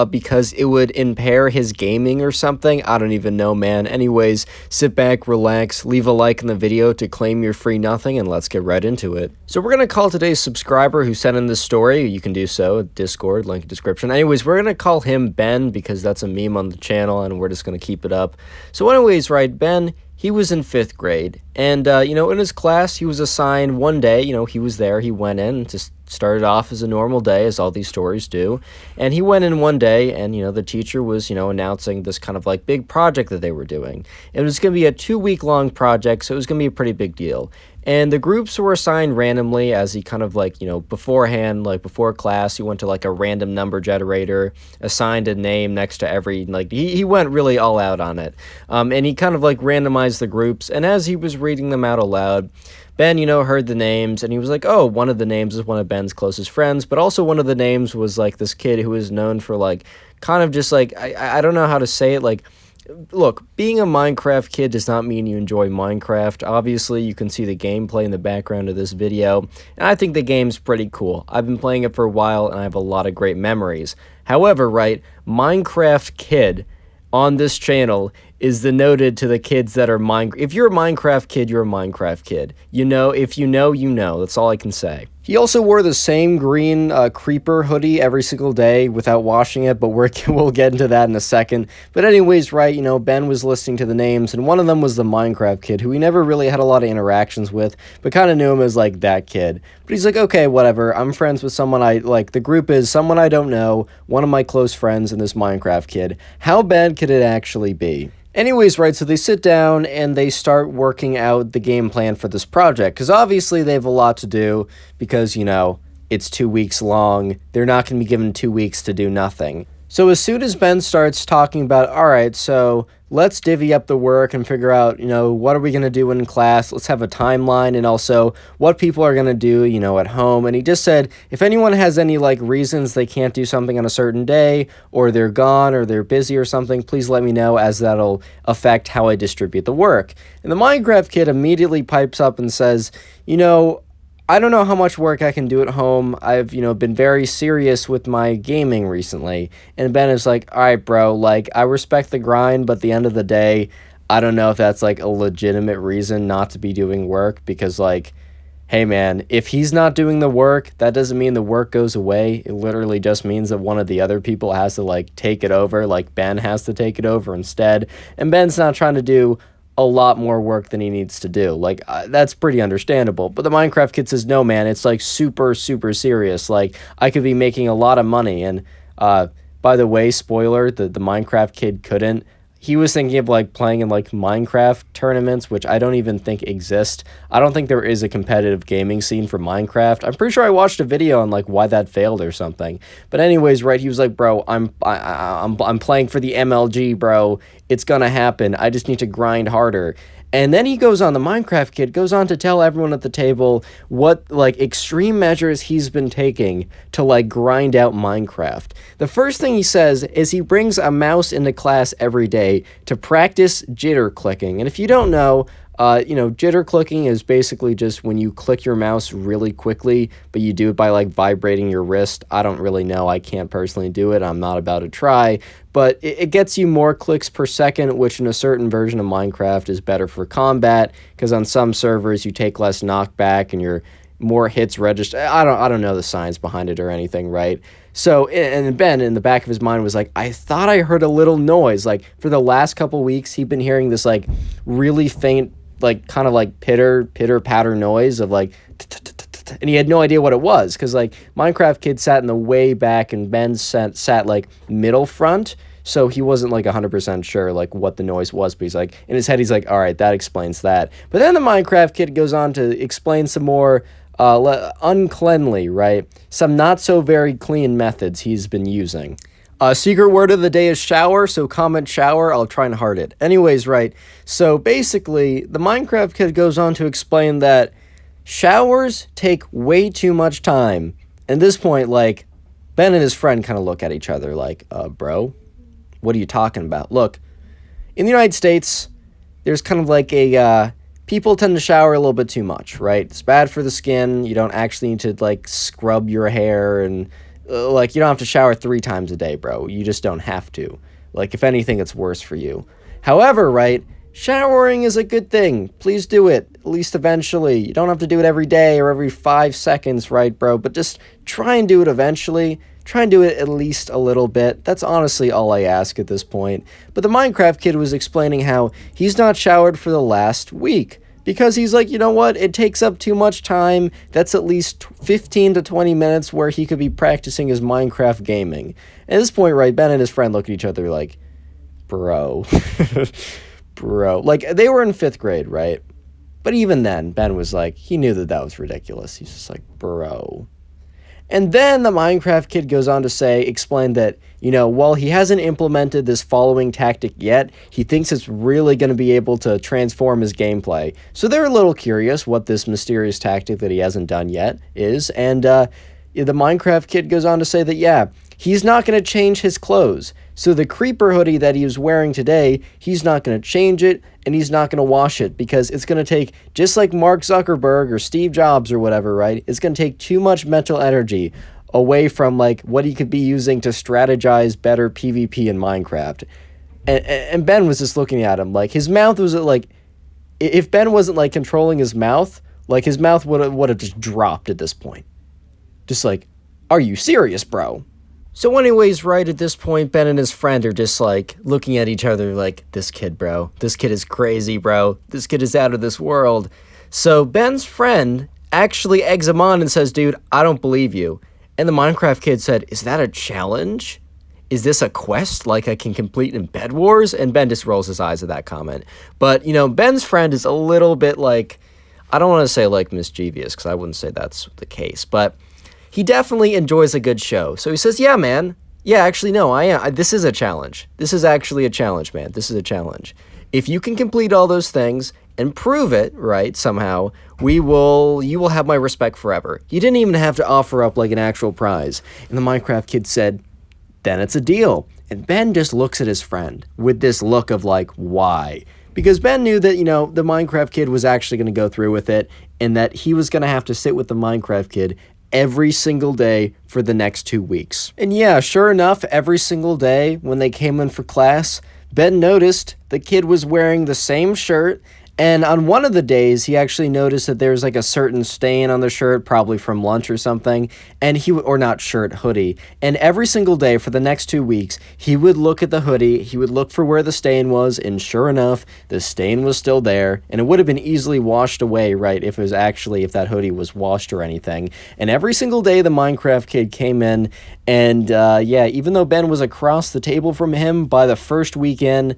because it would impair his gaming or something. I don't even know, man. Anyways, sit back, relax, leave a like in the video to claim your free nothing, and let's get right into it. So we're going to call today's subscriber who sent in this story. You can do so at Discord, link in description. Anyways, we're going to call him Ben because that's a meme on the channel, and we're just going to keep it up. So anyways, right, Ben, he was in 5th grade, and, in his class, he was assigned one day, he was there, he went in, and just started off as a normal day, as all these stories do, and he went in one day, and, the teacher was, announcing this kind of, like, big project that they were doing. It was going to be a 2-week-long project, so it was going to be a pretty big deal. And the groups were assigned randomly as he kind of like, beforehand, like before class, he went to like a random number generator, assigned a name next to every, like he went really all out on it. And he kind of like randomized the groups. And as he was reading them out aloud, Ben, heard the names and he was like, oh, one of the names is one of Ben's closest friends, but also one of the names was like this kid who was known for like, kind of just like, I don't know how to say it, like, look, being a Minecraft kid does not mean you enjoy Minecraft. Obviously, you can see the gameplay in the background of this video, and I think the game's pretty cool. I've been playing it for a while, and I have a lot of great memories. However, right, Minecraft kid on this channel is denoted to the kids that are If you're a Minecraft kid, you're a Minecraft kid. If you know, you know. That's all I can say. He also wore the same green creeper hoodie every single day without washing it, but we'll get into that in a second. But anyways, right, Ben was listening to the names, and one of them was the Minecraft kid, who he never really had a lot of interactions with, but kind of knew him as, like, that kid. But he's like, okay, whatever, I'm friends with someone the group is someone I don't know, one of my close friends, and this Minecraft kid. How bad could it actually be? Anyways, right, so they sit down and they start working out the game plan for this project, because obviously they have a lot to do, because, it's 2 weeks long. They're not going to be given 2 weeks to do nothing. So as soon as Ben starts talking about, all right, so let's divvy up the work and figure out, what are we going to do in class? Let's have a timeline, and also what people are going to do, at home. And he just said, if anyone has any, like, reasons they can't do something on a certain day, or they're gone, or they're busy or something, please let me know, as that'll affect how I distribute the work. And the Minecraft kid immediately pipes up and says, I don't know how much work I can do at home. I've, been very serious with my gaming recently. And Ben is like, all right, bro, like, I respect the grind, but at the end of the day, I don't know if that's, like, a legitimate reason not to be doing work, because, like, hey, man, if he's not doing the work, that doesn't mean the work goes away. It literally just means that one of the other people has to, like, take it over, like, Ben has to take it over instead. And Ben's not trying to do a lot more work than he needs to do. Like, that's pretty understandable. But the Minecraft kid says, no, man, it's like super, super serious. Like, I could be making a lot of money. And By the way, spoiler, the Minecraft kid couldn't. He was thinking of like playing in like Minecraft tournaments, which I don't even think exist. I don't think there is a competitive gaming scene for Minecraft. I'm pretty sure I watched a video on like why that failed or something. But anyways, right, he was like, "Bro, I'm playing for the MLG, bro. It's gonna happen. I just need to grind harder." And then he goes on, the Minecraft kid goes on to tell everyone at the table what, like, extreme measures he's been taking to, like, grind out Minecraft. The first thing he says is he brings a mouse into class every day to practice jitter clicking. And if you don't know, jitter clicking is basically just when you click your mouse really quickly, but you do it by, like, vibrating your wrist. I don't really know. I can't personally do it. I'm not about to try. But it gets you more clicks per second, which in a certain version of Minecraft is better for combat, because on some servers you take less knockback and your more hits register. I don't know the science behind it or anything, right? So, and Ben, in the back of his mind, was like, I thought I heard a little noise. Like, for the last couple weeks, he'd been hearing this, like, really faint, like, kind of like pitter-patter noise of, like, and he had no idea what it was, because, like, Minecraft kid sat in the way back, and Ben sat like, middle front, so he wasn't, like, 100% sure, like, what the noise was, but he's like, in his head, he's like, all right, that explains that. But then the Minecraft kid goes on to explain some more uncleanly, right? Some not so very clean methods he's been using. Secret word of the day is shower, so comment shower, I'll try and heart it. Anyways, right, so basically, the Minecraft kid goes on to explain that showers take way too much time. At this point, like, Ben and his friend kind of look at each other like, bro, what are you talking about? Look, in the United States, there's kind of like a, people tend to shower a little bit too much, right? It's bad for the skin. You don't actually need to, like, scrub your hair and, like, you don't have to shower 3 times a day, bro. You just don't have to. Like, if anything, it's worse for you. However, right, showering is a good thing. Please do it, at least eventually. You don't have to do it every day or every 5 seconds, right, bro? But just try and do it eventually. Try and do it at least a little bit. That's honestly all I ask at this point. But the Minecraft kid was explaining how he's not showered for the last week, because he's like, you know what, it takes up too much time. That's at least 15 to 20 minutes where he could be practicing his Minecraft gaming. At this point, right, Ben and his friend look at each other like, bro, bro. Like, they were in 5th grade, right? But even then, Ben was like, he knew that was ridiculous. He's just like, bro. And then the Minecraft kid goes on to explain that, while he hasn't implemented this following tactic yet, he thinks it's really going to be able to transform his gameplay. So they're a little curious what this mysterious tactic that he hasn't done yet is. And the Minecraft kid goes on to say that, yeah, he's not going to change his clothes. So the creeper hoodie that he was wearing today, he's not going to change it, and he's not going to wash it, because it's going to take, just like Mark Zuckerberg or Steve Jobs or whatever, right? It's going to take too much mental energy away from, like, what he could be using to strategize better PvP in Minecraft. And Ben was just looking at him, like, his mouth was, like, if Ben wasn't, like, controlling his mouth, like, his mouth would have just dropped at this point. Just like, are you serious, bro? So anyways, right at this point, Ben and his friend are just, like, looking at each other like, this kid, bro. This kid is crazy, bro. This kid is out of this world. So Ben's friend actually eggs him on and says, dude, I don't believe you. And the Minecraft kid said, is that a challenge? Is this a quest like I can complete in Bed Wars? And Ben just rolls his eyes at that comment. But, Ben's friend is a little bit, like, I don't want to say, like, mischievous, because I wouldn't say that's the case, but he definitely enjoys a good show. So he says, yeah, man. Yeah, actually, no, I am. This is a challenge. This is actually a challenge, man. This is a challenge. If you can complete all those things and prove it, right, somehow, you will have my respect forever. You didn't even have to offer up, like, an actual prize. And the Minecraft kid said, then it's a deal. And Ben just looks at his friend with this look of, like, why? Because Ben knew that, the Minecraft kid was actually going to go through with it, and that he was going to have to sit with the Minecraft kid every single day for the next 2 weeks. And yeah, sure enough, every single day when they came in for class, Ben noticed the kid was wearing the same shirt And on one of the days, he actually noticed that there was like a certain stain on the shirt, probably from lunch or something, and or not shirt, hoodie. And every single day for the next 2 weeks, he would look at the hoodie, he would look for where the stain was, and sure enough, the stain was still there, and it would have been easily washed away, right, if that hoodie was washed or anything. And every single day, the Minecraft kid came in, and yeah, even though Ben was across the table from him, by the first weekend,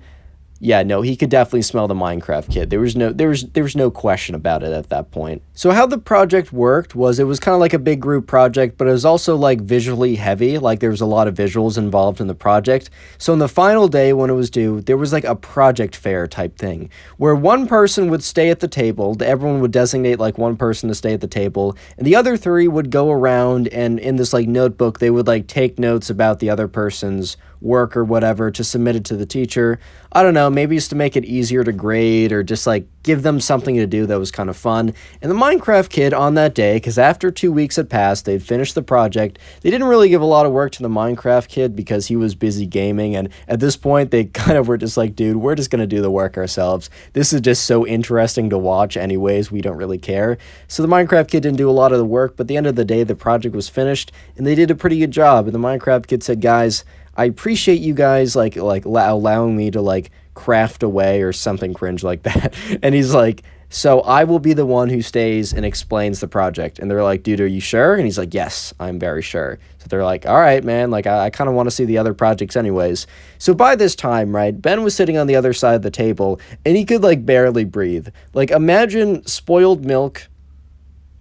yeah, no, he could definitely smell the Minecraft kid. There was no question about it at that point. So how the project worked was it was kind of like a big group project, but it was also like visually heavy. Like there was a lot of visuals involved in the project. So on the final day when it was due, there was like a project fair type thing where one person would stay at the table. Everyone would designate like one person to stay at the table, and the other three would go around, and in this like notebook, they would like take notes about the other person's work or whatever to submit it to the teacher. I don't know, maybe it's to make it easier to grade or just like give them something to do that was kind of fun. And the Minecraft kid on that day, because after 2 weeks had passed, they'd finished the project, they didn't really give a lot of work to the Minecraft kid because he was busy gaming, and at this point they kind of were just like, dude, we're just gonna do the work ourselves. This is just so interesting to watch anyways, we don't really care. So the Minecraft kid didn't do a lot of the work, but at the end of the day the project was finished and they did a pretty good job. And the Minecraft kid said, guys, I appreciate you guys like allowing me to like craft away or something cringe like that. And he's like, so I will be the one who stays and explains the project. And they're like, dude, are you sure? And he's like, yes, I'm very sure. So they're like, all right, man, like I kind of want to see the other projects anyways. So by this time, right, Ben was sitting on the other side of the table and he could like barely breathe. Like imagine spoiled milk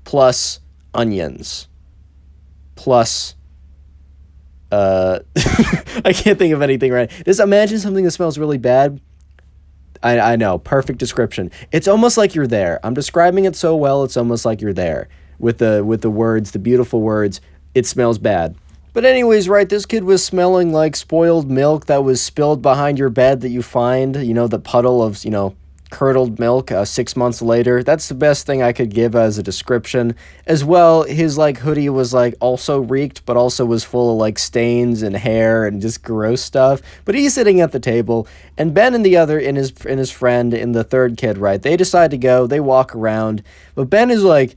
plus onions plus I can't think of anything right. Just imagine something that smells really bad. I know, perfect description. It's almost like you're there. I'm describing it so well, it's almost like you're there. With the words, the beautiful words, it smells bad. But anyways, right, this kid was smelling like spoiled milk that was spilled behind your bed that you find, you know, the puddle of, you know, curdled milk 6 months later. That's the best thing I could give as a description. As well, his like hoodie was like also reeked, but also was full of like stains and hair and just gross stuff. But he's sitting at the table, and Ben and his friend and the third kid, right, they decide to go. They walk around, but Ben is like,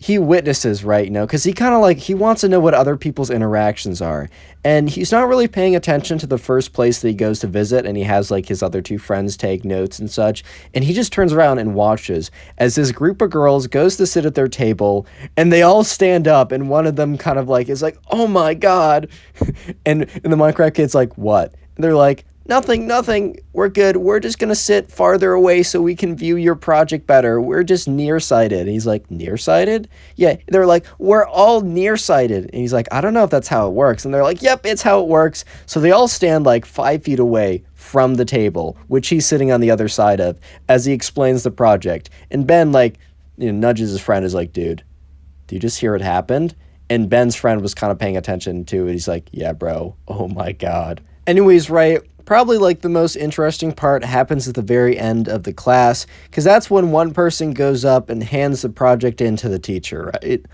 he witnesses, right, you know, because he kind of like, he wants to know what other people's interactions are, and he's not really paying attention to the first place that he goes to visit, and he has like his other two friends take notes and such, and he just turns around and watches as this group of girls goes to sit at their table, and they all stand up, and one of them kind of like is like, oh my god, and the Minecraft kid's like, what? And they're like, nothing, we're good, we're just gonna sit farther away so we can view your project better, we're just nearsighted. And he's like, nearsighted? Yeah, they're like, we're all nearsighted. And he's like, I don't know if that's how it works. And they're like, yep, it's how it works. So they all stand like 5 feet away from the table, which he's sitting on the other side of, as he explains the project. And Ben, like, you know, nudges his friend, is like, dude, do you just hear what happened? And Ben's friend was kind of paying attention to it. He's like, yeah, bro, oh my god. Anyways, right, probably like the most interesting part happens at the very end of the class, because that's when one person goes up and hands the project in to the teacher, right?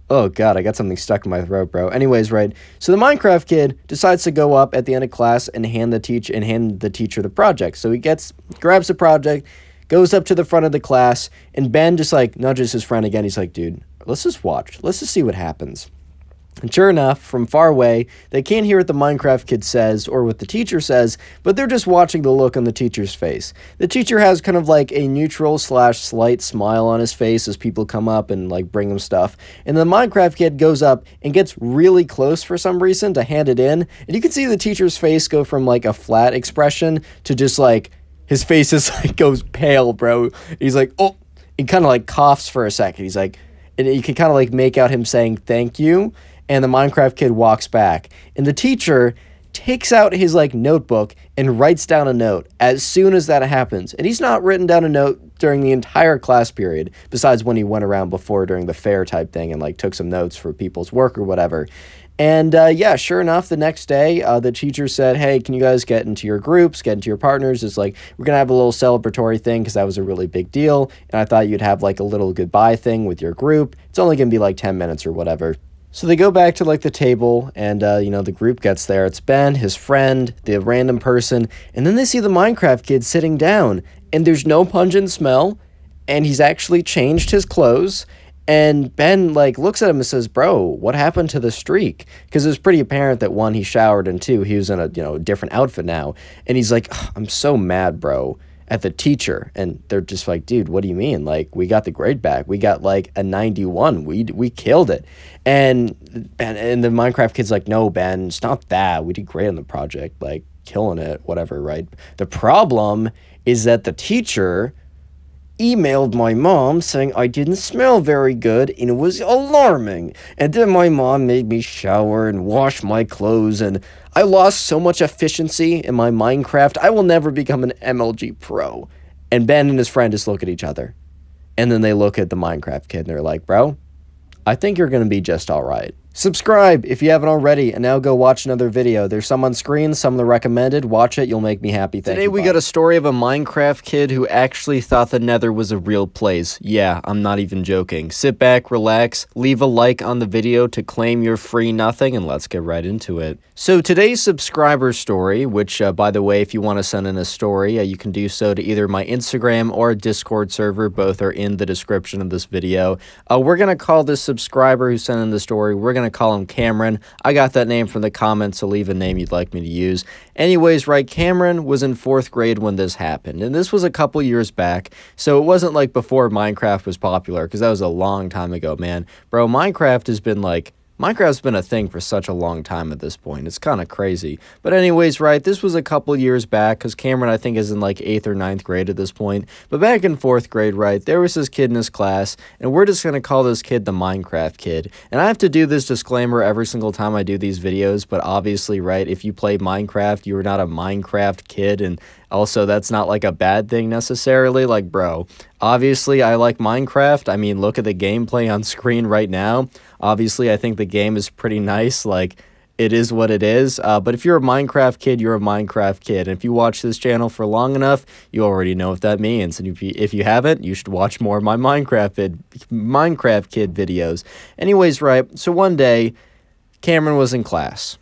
Oh god, I got something stuck in my throat, bro. Anyways, right, so the Minecraft kid decides to go up at the end of class and hand the teacher the project. So he grabs the project, goes up to the front of the class, and Ben just like nudges his friend again. He's like, dude, let's just watch, let's just see what happens. And sure enough, from far away, they can't hear what the Minecraft kid says or what the teacher says, but they're just watching the look on the teacher's face. The teacher has kind of like a neutral / slight smile on his face as people come up and like bring him stuff. And the Minecraft kid goes up and gets really close for some reason to hand it in. And you can see the teacher's face go from like a flat expression to just like, his face is like goes pale, bro. He's like, oh, he kind of like coughs for a second. He's like, and you can kind of like make out him saying thank you. And the Minecraft kid walks back, and the teacher takes out his like notebook and writes down a note as soon as that happens. And he's not written down a note during the entire class period, besides when he went around before during the fair type thing and like took some notes for people's work or whatever. And yeah, sure enough, the next day, the teacher said, hey, can you guys get into your groups, get into your partners? It's like, we're going to have a little celebratory thing because that was a really big deal. And I thought you'd have like a little goodbye thing with your group. It's only going to be like 10 minutes or whatever. So they go back to like the table, and you know, the group gets there. It's Ben, his friend, the random person, and then they see the Minecraft kid sitting down. and there's no pungent smell, and he's actually changed his clothes. And Ben like looks at him and says, "Bro, what happened to the streak?" Because it was pretty apparent that one, he showered, and two, he was in a different outfit now. And he's like, "Ugh, I'm so mad, bro, at the teacher." And they're just like, "Dude, what do you mean? Like, we got the grade back. We got like a 91. We killed it." And the Minecraft kid's like, "No, Ben, it's not that. We did great on the project, like killing it, whatever, right? The problem is that the teacher emailed my mom saying I didn't smell very good, and it was alarming. And then my mom made me shower and wash my clothes, and I lost so much efficiency in my Minecraft. I will never become an MLG pro." And Ben and his friend just look at each other. And then they look at the Minecraft kid and they're like, "Bro, I think you're going to be just all right." Subscribe if you haven't already, and now go watch another video. There's some on screen, some of the recommended. Watch it, you'll make me happy. Today we got a story of a Minecraft kid who actually thought the Nether was a real place. Yeah, I'm not even joking. Sit back, relax, leave a like on the video to claim your free nothing, and let's get right into it. So today's subscriber story, which by the way, if you want to send in a story, you can do so to either my Instagram or Discord server. Both are in the description of this video. We're going to call this subscriber who sent in the story, we're going to call him Cameron. I got that name from the comments, so leave a name you'd like me to use. Anyways, right, Cameron was in 4th grade when this happened, and this was a couple years back, so it wasn't like before Minecraft was popular, because that was a long time ago, man. Bro, Minecraft's been a thing for such a long time at this point. It's kind of crazy. But anyways, right, this was a couple years back, because Cameron, I think, is in like 8th or 9th grade at this point. But back in 4th grade, right, there was this kid in his class, and we're just going to call this kid the Minecraft kid. And I have to do this disclaimer every single time I do these videos, but obviously, right, if you play Minecraft, you're not a Minecraft kid, and also, that's not like a bad thing necessarily. Like, bro, obviously I like Minecraft. I mean, look at the gameplay on screen right now. Obviously, I think the game is pretty nice. Like, it is what it is. But if you're a Minecraft kid, you're a Minecraft kid. And if you watch this channel for long enough, you already know what that means. And if you haven't, you should watch more of my Minecraft kid videos. Anyways, right, so one day, Cameron was in class.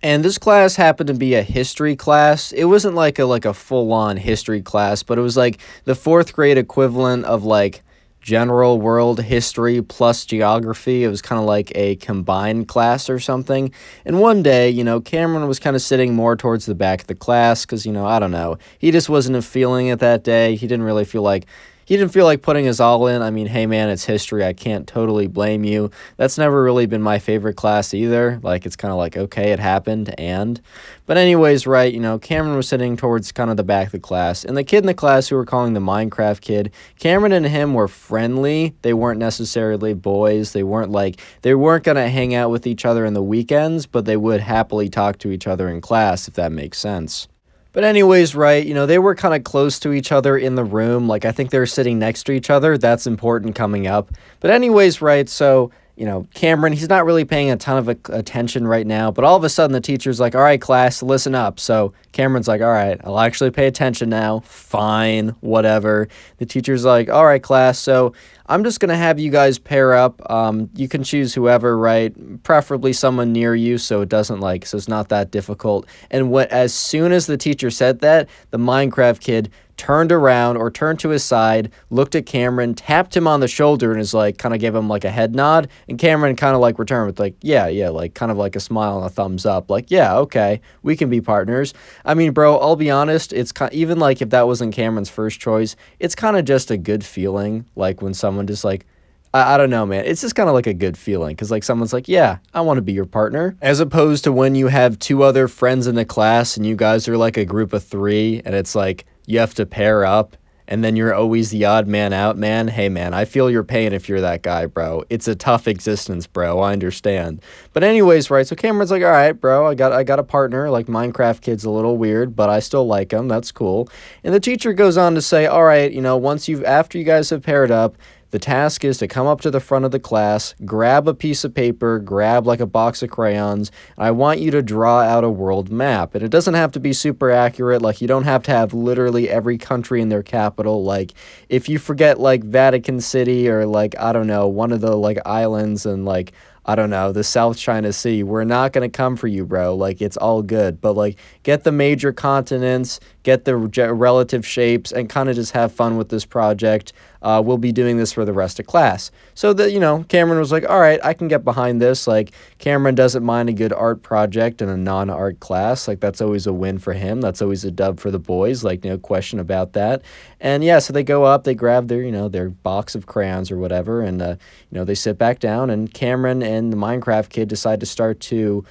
And this class happened to be a history class. It wasn't like a full-on history class, but it was like the 4th grade equivalent of like general world history plus geography. It was kind of like a combined class or something. And one day, Cameron was kind of sitting more towards the back of the class because, I don't know. He just wasn't feeling it that day. He didn't feel like putting his all in. I mean, hey man, it's history. I can't totally blame you. That's never really been my favorite class either. Like, it's kind of like, okay, it happened, But anyways, right, Cameron was sitting towards kind of the back of the class, and the kid in the class who we're calling the Minecraft kid, Cameron and him were friendly. They weren't necessarily boys. They weren't going to hang out with each other in the weekends, but they would happily talk to each other in class, if that makes sense. But anyways, right, they were kind of close to each other in the room. Like, I think they were sitting next to each other. That's important coming up. But anyways, right, so, Cameron, he's not really paying a ton of attention right now. But all of a sudden, the teacher's like, "All right, class, listen up." So Cameron's like, "All right, I'll actually pay attention now. Fine, whatever." The teacher's like, "All right, class, so I'm just going to have you guys pair up. You can choose whoever, right? Preferably someone near you so so it's not that difficult." And as soon as the teacher said that, the Minecraft kid turned around or turned to his side, looked at Cameron, tapped him on the shoulder, and is like, kind of gave him like a head nod. And Cameron kind of like returned with like, yeah, like kind of like a smile and a thumbs up. Like, yeah, okay, we can be partners. I mean, bro, I'll be honest, it's even like if that wasn't Cameron's first choice, it's kind of just a good feeling. Like when someone just like, I don't know, man. It's just kind of like a good feeling because like someone's like, yeah, I want to be your partner. As opposed to when you have 2 other friends in the class and you guys are like a group of 3 and it's like you have to pair up and then you're always the odd man out, man. Hey, man, I feel your pain if you're that guy, bro. It's a tough existence, bro. I understand. But anyways, right, so Cameron's like, "All right, bro, I got a partner. Like, Minecraft kid's a little weird, but I still like him. That's cool." And the teacher goes on to say, "All right, after you guys have paired up, the task is to come up to the front of the class, grab a piece of paper, grab like a box of crayons, and I want you to draw out a world map. And it doesn't have to be super accurate. Like, you don't have to have literally every country in their capital. Like, if you forget like Vatican City or like, I don't know, one of the like islands and like, I don't know, the South China Sea. We're not going to come for you, bro. Like, it's all good. But, like, get the major continents, get the relative shapes, and kind of just have fun with this project. We'll be doing this for the rest of class. So, Cameron was like, all right, I can get behind this. Like, Cameron doesn't mind a good art project in a non-art class. Like, that's always a win for him. That's always a dub for the boys. Like, no question about that. And, yeah, so they go up, they grab their box of crayons or whatever, and, they sit back down, and Cameron and the Minecraft kid decide to start to,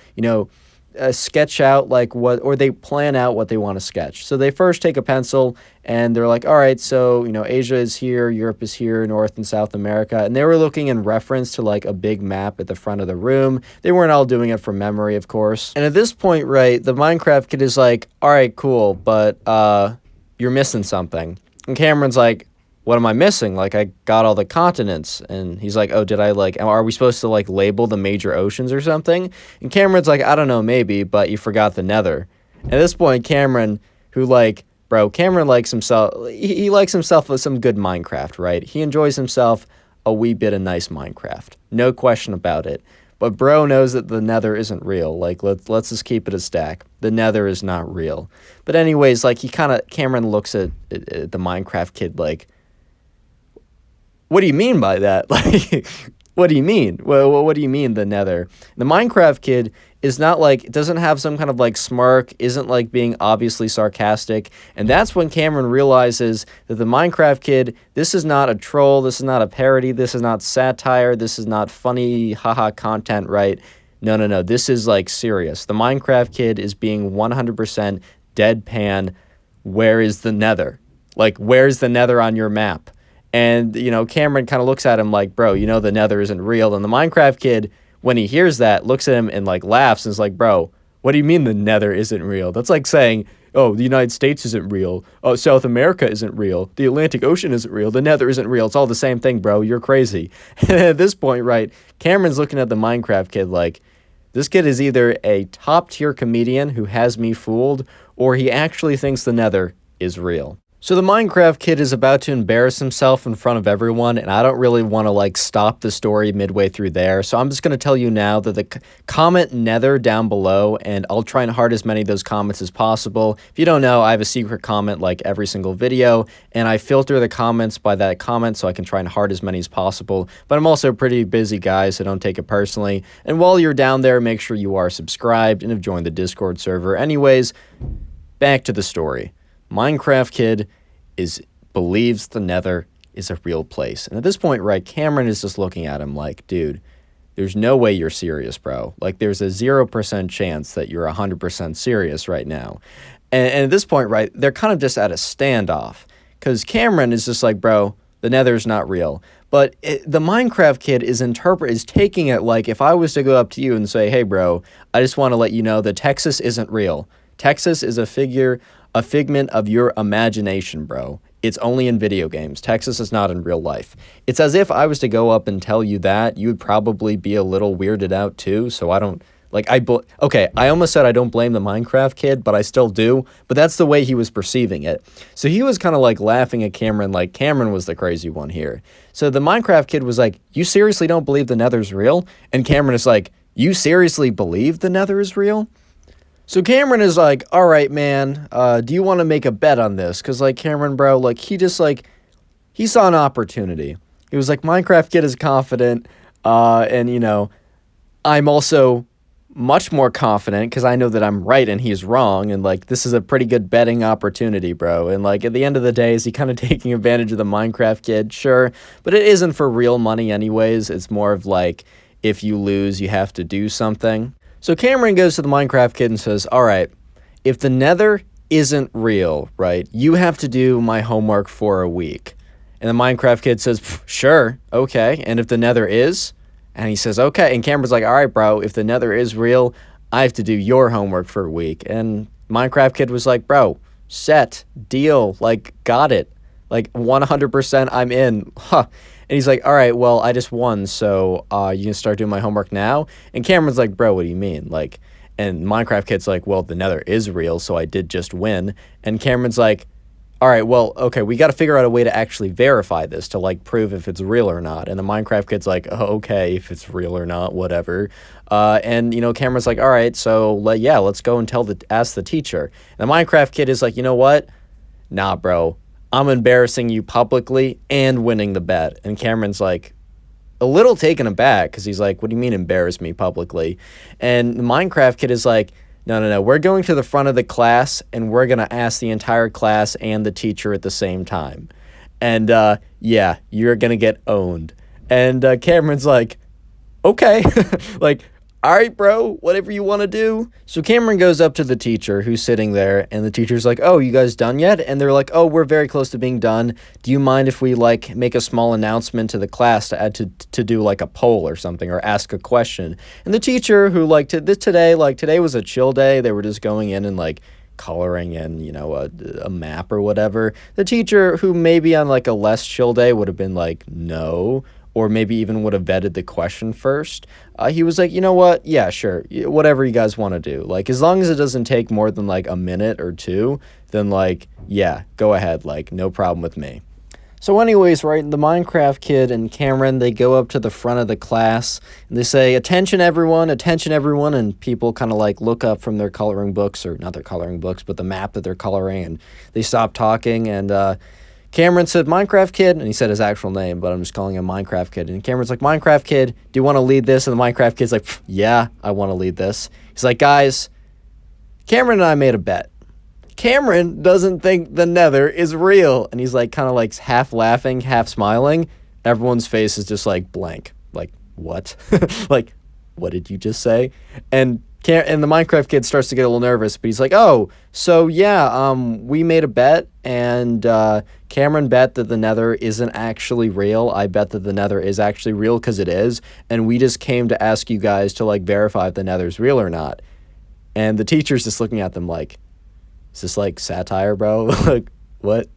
sketch out or they plan out what they want to sketch. So they first take a pencil and they're like, all right, so, Asia is here, Europe is here, North and South America. And they were looking in reference to like a big map at the front of the room. They weren't all doing it from memory, of course. And at this point, right, the Minecraft kid is like, all right, cool, but you're missing something. And Cameron's like, what am I missing? Like, I got all the continents. And he's like, oh, did I, are we supposed to, label the major oceans or something? And Cameron's like, I don't know, maybe, but you forgot the nether. At this point, Cameron, Cameron likes himself, he likes himself with some good Minecraft, right? He enjoys himself a wee bit of nice Minecraft. No question about it. But bro knows that the nether isn't real. Like, let's just keep it a stack. The nether is not real. But anyways, Cameron looks at the Minecraft kid like, what do you mean by that? Like, what do you mean? Well, what do you mean, the nether? The Minecraft kid is not doesn't have some kind of smirk, isn't being obviously sarcastic. And that's when Cameron realizes that the Minecraft kid, this is not a troll, this is not a parody, this is not satire, this is not funny, haha content, right? No, this is serious. The Minecraft kid is being 100% deadpan. Where is the nether? Where's the nether on your map? And, Cameron kind of looks at him like, bro, the nether isn't real. And the Minecraft kid, when he hears that, looks at him and, laughs and is like, bro, what do you mean the nether isn't real? That's like saying, oh, the United States isn't real. Oh, South America isn't real. The Atlantic Ocean isn't real. The nether isn't real. It's all the same thing, bro. You're crazy. And at this point, right, Cameron's looking at the Minecraft kid like, this kid is either a top-tier comedian who has me fooled, or he actually thinks the nether is real. So the Minecraft kid is about to embarrass himself in front of everyone, and I don't really want to stop the story midway through there. So I'm just going to tell you now that comment nether down below, and I'll try and heart as many of those comments as possible. If you don't know, I have a secret comment every single video, and I filter the comments by that comment so I can try and heart as many as possible. But I'm also a pretty busy guy, so don't take it personally. And while you're down there, make sure you are subscribed and have joined the Discord server. Anyways, back to the story. Minecraft kid believes the nether is a real place. And at this point, right, Cameron is just looking at him like, dude, there's no way you're serious, bro. There's a 0% chance that you're 100% serious right now. And at this point, right, they're kind of just at a standoff. Because Cameron is just like, bro, the nether's not real. But the Minecraft kid is taking it if I was to go up to you and say, hey, bro, I just want to let you know that Texas isn't real. Texas is a figment of your imagination, bro. It's only in video games. Texas is not in real life. It's as if I was to go up and tell you that, you would probably be a little weirded out too, so I don't, okay, I almost said I don't blame the Minecraft kid, but I still do, but that's the way he was perceiving it. So he was kind of laughing at Cameron like Cameron was the crazy one here. So the Minecraft kid was like, you seriously don't believe the nether's real? And Cameron is like, you seriously believe the nether is real? So Cameron is like, all right, man, do you want to make a bet on this? Because, Cameron, bro, he saw an opportunity. He was like, Minecraft kid is confident, and, I'm also much more confident because I know that I'm right and he's wrong, and, this is a pretty good betting opportunity, bro. And, at the end of the day, is he kind of taking advantage of the Minecraft kid? Sure, but it isn't for real money anyways. It's more of, if you lose, you have to do something. So Cameron goes to the Minecraft kid and says, all right, if the nether isn't real, right, you have to do my homework for a week. And the Minecraft kid says, sure, okay. And if the nether is? And he says, okay. And Cameron's like, all right, bro, if the nether is real, I have to do your homework for a week. And Minecraft kid was like, bro, set, deal, got it. 100% I'm in. Huh. And he's like, all right, well, I just won, so you can start doing my homework now? And Cameron's like, bro, what do you mean? And Minecraft kid's like, well, the nether is real, so I did just win. And Cameron's like, all right, well, okay, we got to figure out a way to actually verify this to like prove if it's real or not. And the Minecraft kid's like, oh, okay, if it's real or not, whatever. And you know, Cameron's like, all right, so yeah, let's go and ask the teacher. And the Minecraft kid is like, you know what? Nah, bro, I'm embarrassing you publicly and winning the bet. And Cameron's like, a little taken aback because he's like, what do you mean embarrass me publicly? And the Minecraft kid is like, no, we're going to the front of the class and we're going to ask the entire class and the teacher at the same time. And yeah, you're going to get owned. And Cameron's like, okay, like, all right, bro, whatever you want to do. So Cameron goes up to the teacher who's sitting there, and the teacher's like, oh, you guys done yet? And they're like, oh, we're very close to being done. Do you mind if we, like, make a small announcement to the class to add to do, like, a poll or something, or ask a question? And the teacher who, like, today was a chill day. They were just going in and, like, coloring in, you know, a map or whatever. The teacher who maybe on, like, a less chill day would have been like, no, or maybe even would have vetted the question first. He was like, you know what? Yeah, sure. Whatever you guys want to do. Like, as long as it doesn't take more than, like, a minute or two, then, like, yeah, go ahead. Like, no problem with me. So anyways, right, the Minecraft kid and Cameron, they go up to the front of the class, and they say, attention, everyone, and people kind of, like, look up from their coloring books, or not their coloring books, but the map that they're coloring, and they stop talking, and, Cameron said, Minecraft kid, and he said his actual name, but I'm just calling him Minecraft kid. And Cameron's like, Minecraft kid, do you want to lead this? And the Minecraft kid's like, yeah, I want to lead this. He's like, guys, Cameron and I made a bet. Cameron doesn't think the Nether is real. And he's like, kind of like half laughing, half smiling. Everyone's face is just like blank. Like, what? Like, what did you just say? And the Minecraft kid starts to get a little nervous, but he's like, oh, so yeah, we made a bet, and Cameron bet that the Nether isn't actually real. I bet that the Nether is actually real because it is, and we just came to ask you guys to, like, verify if the Nether's real or not. And the teacher's just looking at them like, is this, like, satire, bro? Like, what?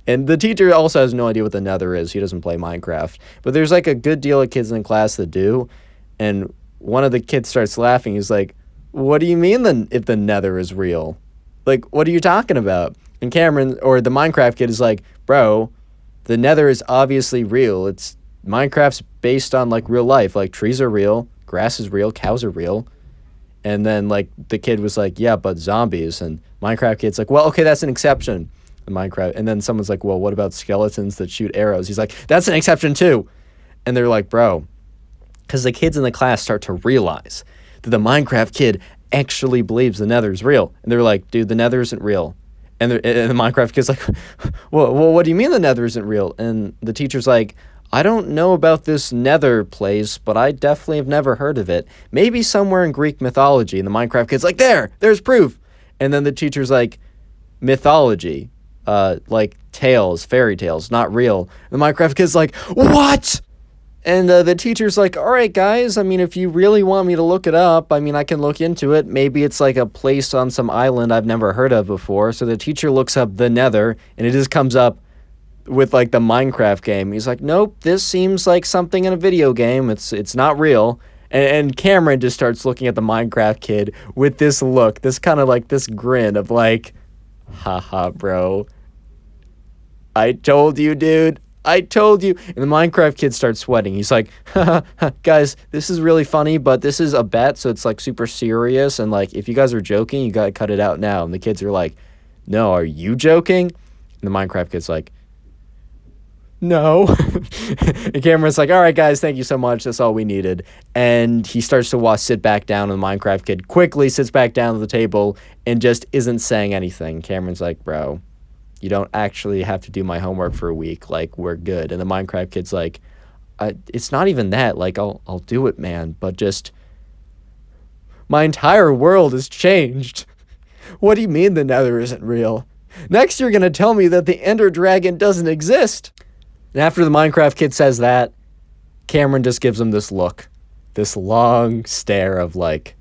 And the teacher also has no idea what the Nether is. He doesn't play Minecraft. But there's, like, a good deal of kids in class that do, and one of the kids starts laughing. He's like, what do you mean if the Nether is real? Like, what are you talking about? And Cameron, or the Minecraft kid, is like, bro, the Nether is obviously real. Minecraft's based on, like, real life. Like, trees are real, grass is real, cows are real. And then, like, the kid was like, yeah, but zombies. And Minecraft kid's like, well, okay, that's an exception. And then someone's like, well, what about skeletons that shoot arrows? He's like, that's an exception too. And they're like, bro, because the kids in the class start to realize that the Minecraft kid actually believes the Nether is real. And they're like, dude, the Nether isn't real. And the Minecraft kid's like, well, what do you mean the Nether isn't real? And the teacher's like, I don't know about this Nether place, but I definitely have never heard of it. Maybe somewhere in Greek mythology. And the Minecraft kid's like, there's proof. And then the teacher's like, mythology, like tales, fairy tales, not real. And the Minecraft kid's like, what? And the teacher's like, all right, guys, I mean, if you really want me to look it up, I mean, I can look into it. Maybe it's like a place on some island I've never heard of before. So the teacher looks up the Nether, and it just comes up with, like, the Minecraft game. He's like, nope, this seems like something in a video game. It's not real. And Cameron just starts looking at the Minecraft kid with this look, this kind of, like, this grin of, like, haha, bro. I told you, dude. I told you. And the Minecraft kid starts sweating. He's like, guys, this is really funny, but this is a bet, so it's, like, super serious. And, like, if you guys are joking, you gotta cut it out now. And the kids are like, no, are you joking? And the Minecraft kid's like, no. And Cameron's like, all right, guys, thank you so much. That's all we needed. And he starts to sit back down, and the Minecraft kid quickly sits back down at the table and just isn't saying anything. Cameron's like, bro, you don't actually have to do my homework for a week. Like, we're good. And the Minecraft kid's like, it's not even that. Like, I'll do it, man. But just, my entire world has changed. What do you mean the Nether isn't real? Next, you're going to tell me that the Ender Dragon doesn't exist. And after the Minecraft kid says that, Cameron just gives him this look. This long stare of like,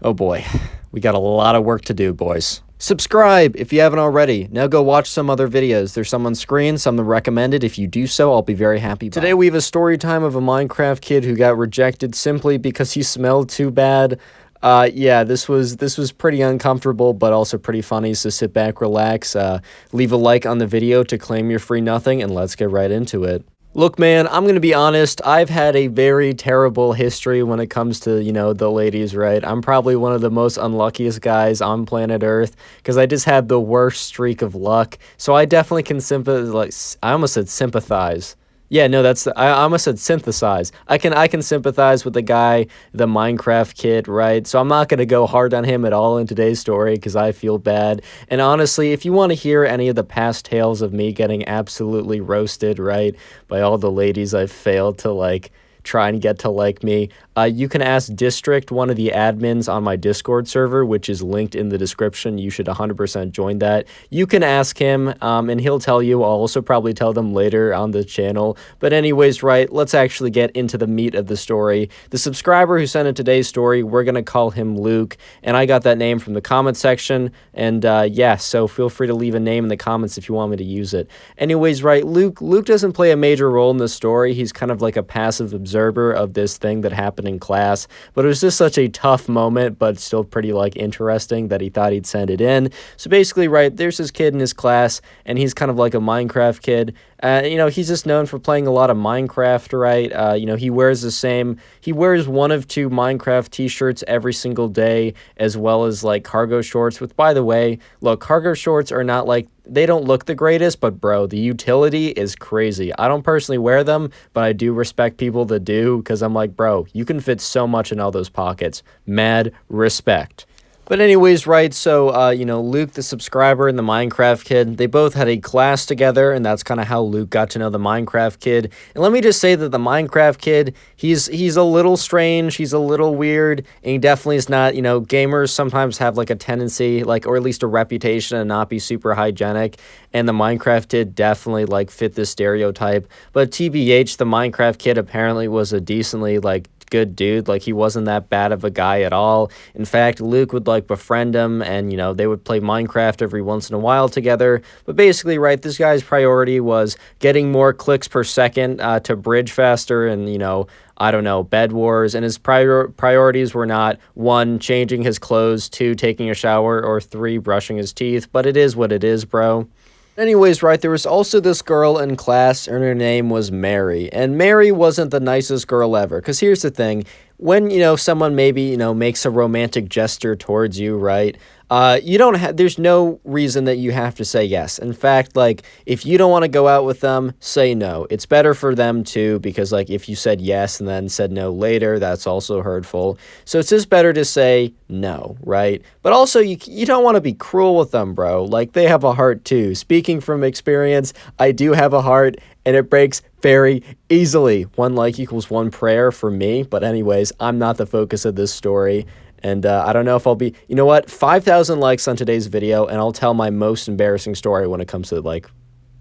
oh boy, we got a lot of work to do, boys. Subscribe if you haven't already. Now go watch some other videos. There's some on screen, some recommended. If you do so, I'll be very happy. Today we have a story time of a Minecraft kid who got rejected simply because he smelled too bad. Yeah, this was pretty uncomfortable, but also pretty funny. So sit back, relax, leave a like on the video to claim your free nothing, and let's get right into it. Look, man, I'm gonna be honest. I've had a very terrible history when it comes to, the ladies, right? I'm probably one of the most unluckiest guys on planet Earth because I just have the worst streak of luck. So I definitely can sympathize. Like, I almost said sympathize. Yeah, no, I almost said synthesize. I can sympathize with the guy, the Minecraft kid, right? So I'm not gonna go hard on him at all in today's story because I feel bad. And honestly, if you want to hear any of the past tales of me getting absolutely roasted, right, by all the ladies I've failed to like try and get to like me, you can ask District, one of the admins on my Discord server, which is linked in the description. You should 100% join that. You can ask him, and he'll tell you. I'll also probably tell them later on the channel. But anyways, right, let's actually get into the meat of the story. The subscriber who sent in today's story, we're going to call him Luke, and I got that name from the comment section. And yeah, so feel free to leave a name in the comments if you want me to use it. Anyways, right, Luke doesn't play a major role in the story. He's kind of like a passive observer of this thing that happened in class, but it was just such a tough moment, but still pretty like interesting that he thought he'd send it in. So basically, right, there's this kid in his class, and he's kind of like a Minecraft kid. He's just known for playing a lot of Minecraft, right? He wears one of two Minecraft t-shirts every single day, as well as like cargo shorts, which, by the way, look, cargo shorts are not like, they don't look the greatest, but bro, the utility is crazy. I don't personally wear them, but I do respect people that do, because I'm like, bro, you can fit so much in all those pockets. Mad respect. But anyways, right, so, Luke, the subscriber, and the Minecraft kid, they both had a class together, and that's kind of how Luke got to know the Minecraft kid. And let me just say that the Minecraft kid, he's a little strange, he's a little weird, and he definitely is not, gamers sometimes have, like, a tendency, like, or at least a reputation to not be super hygienic, and the Minecraft kid definitely, like, fit this stereotype. But TBH, the Minecraft kid apparently was a decently, like, good dude. Like, he wasn't that bad of a guy at all. In fact, Luke would like befriend him, and they would play Minecraft every once in a while together. But basically, right, this guy's priority was getting more clicks per second to bridge faster, and I don't know, Bed Wars, and his priorities were not 1, changing his clothes, 2, taking a shower, or 3, brushing his teeth. But it is what it is, bro. Anyways, right, there was also this girl in class, and her name was Mary. And Mary wasn't the nicest girl ever, because here's the thing. When, someone maybe, makes a romantic gesture towards you, right, there's no reason that you have to say yes. In fact, like, if you don't want to go out with them, say no. It's better for them too, because, like, if you said yes and then said no later, that's also hurtful. So it's just better to say no, right? But also, you don't want to be cruel with them, bro. Like, they have a heart too. Speaking from experience, I do have a heart, and it breaks very easily. 1 like equals 1 prayer for me. But anyways, I'm not the focus of this story. And I don't know if I'll be, 5,000 likes on today's video, and I'll tell my most embarrassing story when it comes to, like,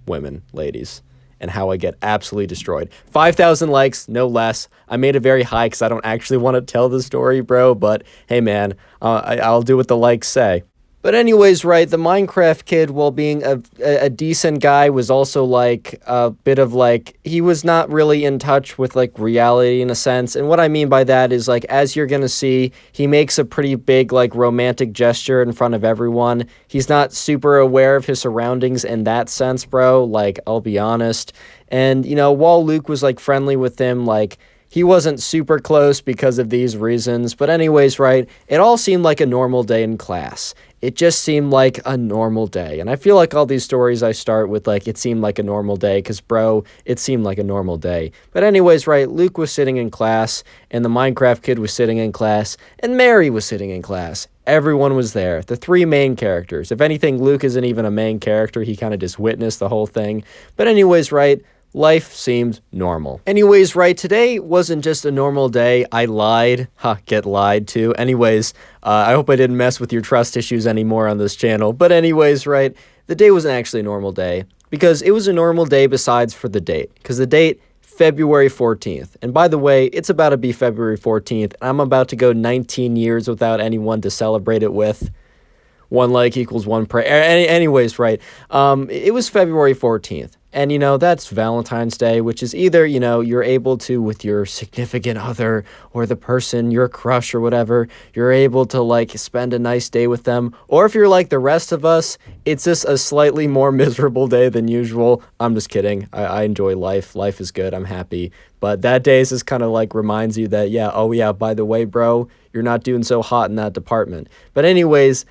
women, ladies, and how I get absolutely destroyed. 5,000 likes, no less. I made it very high because I don't actually want to tell the story, bro. But hey, man, I'll do what the likes say. But anyways, right, the Minecraft kid, while being a decent guy, was also, like, a bit of, like, he was not really in touch with, like, reality in a sense. And what I mean by that is, like, as you're gonna see, he makes a pretty big, like, romantic gesture in front of everyone. He's not super aware of his surroundings in that sense, bro. Like, I'll be honest. And, while Luke was, like, friendly with him, like, he wasn't super close because of these reasons. But anyways, right, it all seemed like a normal day in class. It just seemed like a normal day. And I feel like all these stories I start with, like, it seemed like a normal day, because, bro, it seemed like a normal day. But anyways, right, Luke was sitting in class, and the Minecraft kid was sitting in class, and Mary was sitting in class. Everyone was there. The 3 main characters. If anything, Luke isn't even a main character. He kind of just witnessed the whole thing. But anyways, right, life seemed normal. Anyways, right, today wasn't just a normal day. I lied. Get lied to. Anyways, I hope I didn't mess with your trust issues anymore on this channel. But anyways, right, the day wasn't actually a normal day, because it was a normal day besides for the date. Because the date, February 14th. And by the way, it's about to be February 14th, and I'm about to go 19 years without anyone to celebrate it with. one like equals one prayer. Anyways, right. It was February 14th. And, that's Valentine's Day, which is either, you're able to, with your significant other or the person, your crush or whatever, you're able to, like, spend a nice day with them. Or if you're like the rest of us, it's just a slightly more miserable day than usual. I'm just kidding. I enjoy life. Life is good. I'm happy. But that day is just kind of like reminds you that, yeah, oh, yeah, by the way, bro, you're not doing so hot in that department. But anyways,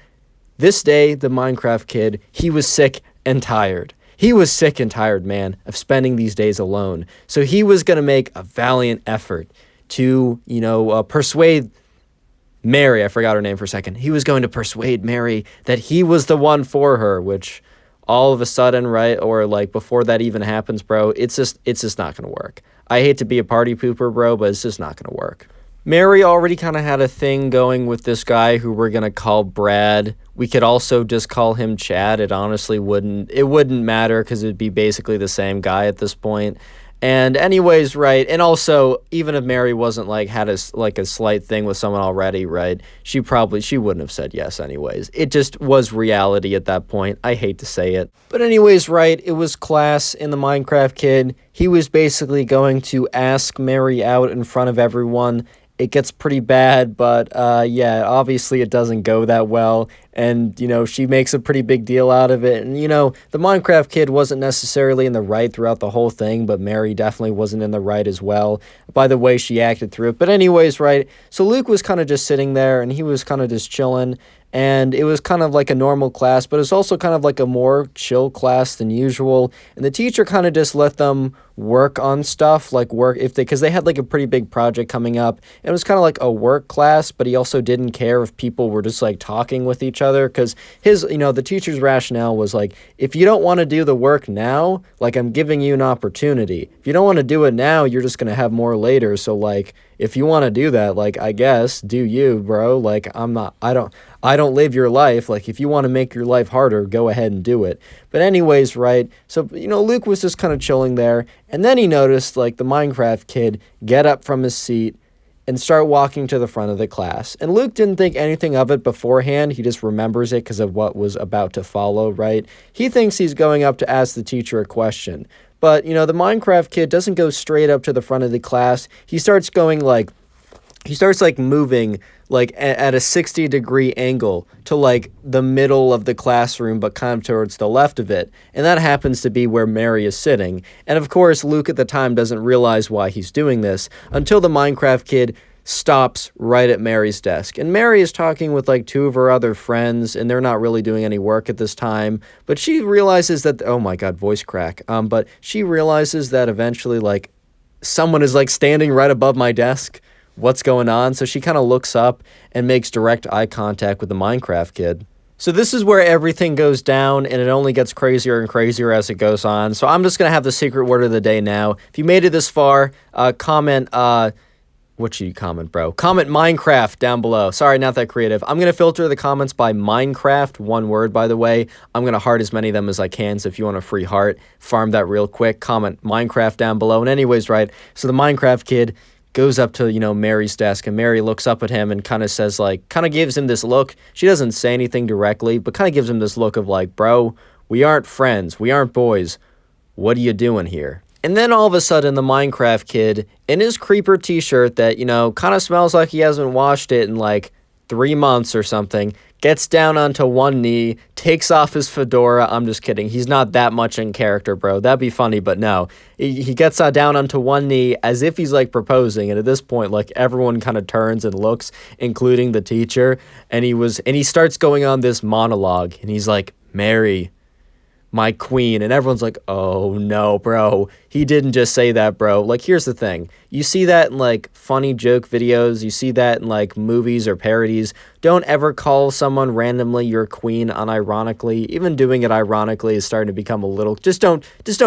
this day, the Minecraft kid, he was sick and tired. He was sick and tired, man, of spending these days alone. So he was going to make a valiant effort to, persuade Mary. I forgot her name for a second. He was going to persuade Mary that he was the one for her, which all of a sudden, right, or like before that even happens, bro, it's just not going to work. I hate to be a party pooper, bro, but it's just not going to work. Mary already kind of had a thing going with this guy who we're going to call Brad. We could also just call him Chad. It honestly wouldn't matter because it'd be basically the same guy at this point. And anyways, right, and also, even if Mary wasn't had a slight thing with someone already, right, she wouldn't have said yes anyways. It just was reality at that point. I hate to say it. But anyways, right, it was class in the Minecraft kid. He was basically going to ask Mary out in front of everyone. It gets pretty bad, but yeah, obviously it doesn't go that well, and, she makes a pretty big deal out of it, and, the Minecraft kid wasn't necessarily in the right throughout the whole thing, but Mary definitely wasn't in the right as well, by the way she acted through it. But anyways, right, so Luke was kind of just sitting there, and he was kind of just chilling, and it was kind of like a normal class, but it's also kind of like a more chill class than usual, and the teacher kind of just let them work on stuff, because they had like a pretty big project coming up, and it was kind of like a work class, but he also didn't care if people were just like talking with each other, because the teacher's rationale was like, if you don't want to do the work now, like, I'm giving you an opportunity. If you don't want to do it now, you're just going to have more later, so like, if you want to do that, like, I guess, do you, bro, like, I don't live your life. Like, if you want to make your life harder, go ahead and do it. But anyways, right, so, Luke was just kind of chilling there, and then he noticed, like, the Minecraft kid get up from his seat and start walking to the front of the class. And Luke didn't think anything of it beforehand. He just remembers it because of what was about to follow, right? He thinks he's going up to ask the teacher a question. But, the Minecraft kid doesn't go straight up to the front of the class. He starts moving at a 60-degree angle to the middle of the classroom, but kind of towards the left of it. And that happens to be where Mary is sitting. And of course, Luke at the time doesn't realize why he's doing this until the Minecraft kid stops right at Mary's desk. And Mary is talking with two of her other friends, and they're not really doing any work at this time. But she realizes that, oh my God, voice crack. But she realizes that eventually someone is standing right above my desk. What's going on? So she kind of looks up and makes direct eye contact with the Minecraft kid. So this is where everything goes down, and it only gets crazier and crazier as it goes on. So I'm just going to have the secret word of the day now. If you made it this far, comment, what should you comment, bro? Comment Minecraft down below. Sorry, not that creative. I'm going to filter the comments by Minecraft, one word, by the way. I'm going to heart as many of them as I can, so if you want a free heart, farm that real quick. Comment Minecraft down below. And anyways, right, so the Minecraft kid goes up to, Mary's desk, and Mary looks up at him and kind of says, kind of gives him this look. She doesn't say anything directly, but kind of gives him this look of bro, we aren't friends. We aren't boys. What are you doing here? And then all of a sudden, the Minecraft kid, in his creeper t-shirt that, kind of smells like he hasn't washed it in 3 months or something, gets down onto one knee, takes off his fedora. I'm just kidding. He's not that much in character, bro. That'd be funny, but no. He gets down onto one knee as if he's proposing, and at this point, everyone kind of turns and looks, including the teacher, and he starts going on this monologue, and he's like, Mary, my queen, and everyone's like, oh no, bro, he didn't just say that, bro. Here's the thing, you see that in funny joke videos, you see that in movies or parodies. Don't ever call someone randomly your queen unironically. Even doing it ironically is starting to become a little, just don't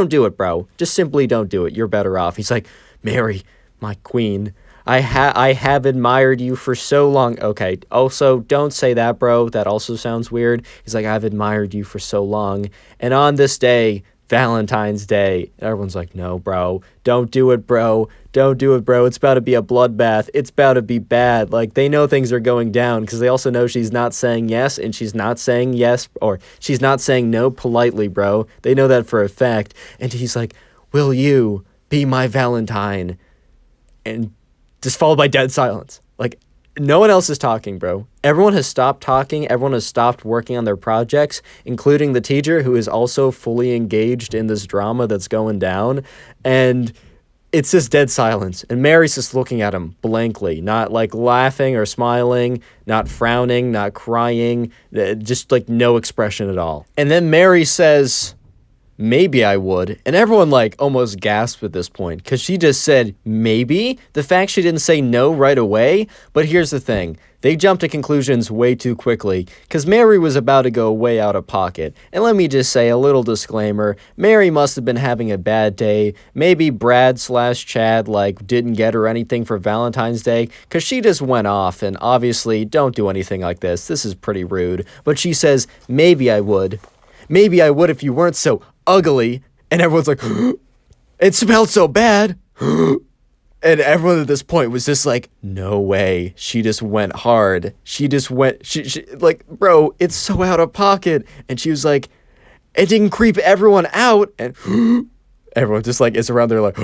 do it, bro. Just simply don't do it. You're better off. He's like, Mary, my queen, I have admired you for so long. Okay, also, don't say that, bro. That also sounds weird. He's like, I've admired you for so long. And on this day, Valentine's Day, everyone's like, no, bro. Don't do it, bro. Don't do it, bro. It's about to be a bloodbath. It's about to be bad. Like, they know things are going down because they also know she's not saying yes, and she's not saying yes, or she's not saying no politely, bro. They know that for a fact. And he's like, will you be my Valentine? And just followed by dead silence. Like, no one else is talking, bro. Everyone has stopped talking. Everyone has stopped working on their projects, including the teacher, who is also fully engaged in this drama that's going down. And it's just dead silence. And Mary's just looking at him blankly, not like laughing or smiling, not frowning, not crying, just like no expression at all. And then Mary says, maybe I would. And everyone like almost gasped at this point because she just said maybe. The fact she didn't say no right away. But here's the thing. They jumped to conclusions way too quickly because Mary was about to go way out of pocket. And let me just say a little disclaimer. Mary must have been having a bad day. Maybe Brad/Chad like didn't get her anything for Valentine's Day because she just went off. And obviously don't do anything like this. This is pretty rude. But she says, maybe I would. Maybe I would if you weren't so ugly. And everyone's like, it smelled so bad. And everyone at this point was just like, no way. She just went hard. She just went, she like, bro, it's so out of pocket. And she was like, it didn't creep everyone out. And everyone just like is around there like,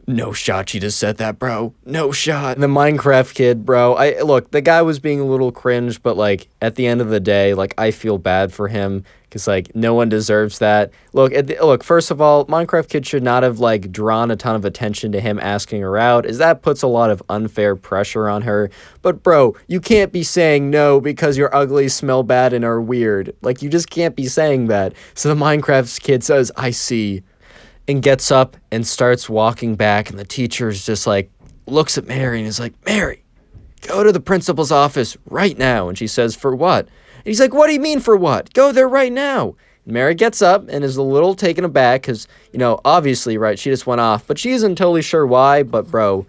no shot she just said that, bro. No shot. And the Minecraft kid, bro, look, the guy was being a little cringe, but like at the end of the day, like I feel bad for him because like no one deserves that. Look, first of all, Minecraft kid should not have like drawn a ton of attention to him asking her out, as that puts a lot of unfair pressure on her. But bro, you can't be saying no because you're ugly, smell bad, and are weird. Like you just can't be saying that. So the Minecraft kid says, I see. And gets up and starts walking back, and the teacher's just like looks at Mary and is like, Mary, go to the principal's office right now. And she says, for what? And he's like, what do you mean for what? Go there right now. And Mary gets up and is a little taken aback because, you know, obviously, right, she just went off, but she isn't totally sure why. But bro,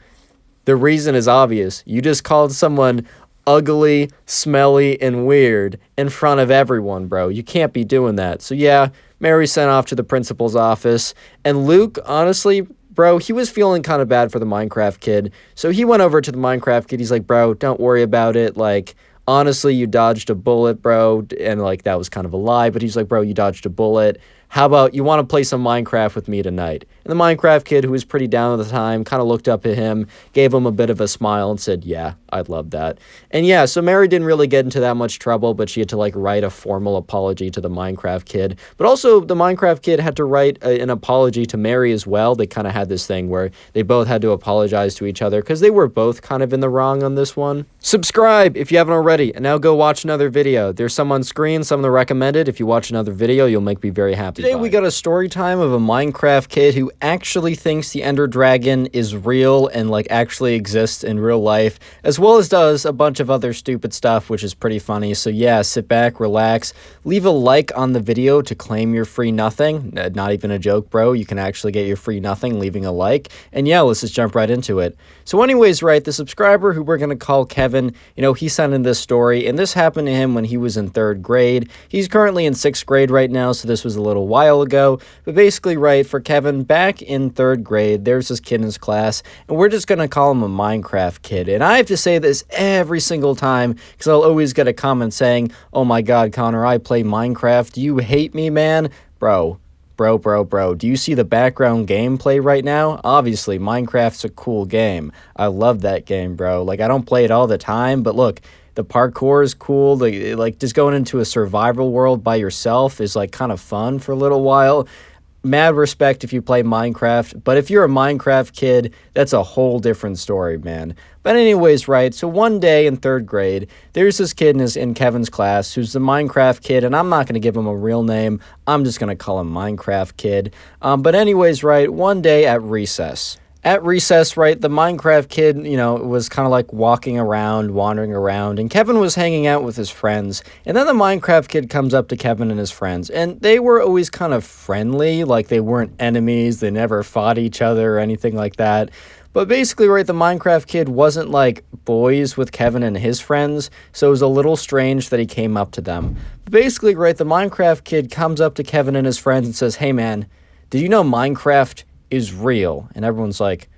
the reason is obvious. You just called someone ugly, smelly, and weird in front of everyone, bro. You can't be doing that. So yeah, Mary sent off to the principal's office, and Luke, honestly, bro, he was feeling kind of bad for the Minecraft kid, so he went over to the Minecraft kid. He's like, bro, don't worry about it, like, honestly, you dodged a bullet, bro, and, like, that was kind of a lie, but he's like, bro, you dodged a bullet. How about you want to play some Minecraft with me tonight? And the Minecraft kid, who was pretty down at the time, kind of looked up at him, gave him a bit of a smile, and said, yeah, I'd love that. And yeah, so Mary didn't really get into that much trouble, but she had to, like, write a formal apology to the Minecraft kid. But also, the Minecraft kid had to write an apology to Mary as well. They kind of had this thing where they both had to apologize to each other because they were both kind of in the wrong on this one. Subscribe if you haven't already, and now go watch another video. There's some on screen, some that are recommended. If you watch another video, you'll make me very happy. Today we got a story time of a Minecraft kid who actually thinks the Ender Dragon is real and like actually exists in real life, as well as does a bunch of other stupid stuff, which is pretty funny. So yeah, sit back, relax, leave a like on the video to claim your free nothing. Not even a joke, bro. You can actually get your free nothing leaving a like. And yeah, let's just jump right into it. So anyways, right, the subscriber who we're going to call Kevin, you know, he sent in this story, and this happened to him when he was in 3rd grade. He's currently in 6th grade right now, so this was a little while ago. But basically, right, for Kevin, back in 3rd grade, there's this kid in his class, and we're just going to call him a Minecraft kid. And I have to say this every single time, because I'll always get a comment saying, oh my god, Connor, I play Minecraft. Do you hate me, man? Bro. Do you see the background gameplay right now? Obviously, Minecraft's a cool game. I love that game, bro. Like, I don't play it all the time, but look, the parkour is cool. Like, just going into a survival world by yourself is, like, kind of fun for a little while. Mad respect if you play Minecraft, but if you're a Minecraft kid, that's a whole different story, man. But anyways, right, so one day in 3rd grade, there's this kid in Kevin's class who's the Minecraft kid, and I'm not going to give him a real name. I'm just going to call him Minecraft kid. But anyways, right, one day at recess. At recess, right, the Minecraft kid, you know, was kind of like walking around, wandering around, and Kevin was hanging out with his friends. And then the Minecraft kid comes up to Kevin and his friends, and they were always kind of friendly, like they weren't enemies, they never fought each other or anything like that. But basically, right, the Minecraft kid wasn't like boys with Kevin and his friends, so it was a little strange that he came up to them. But basically, right, the Minecraft kid comes up to Kevin and his friends and says, hey man, did you know Minecraft is real? And everyone's like,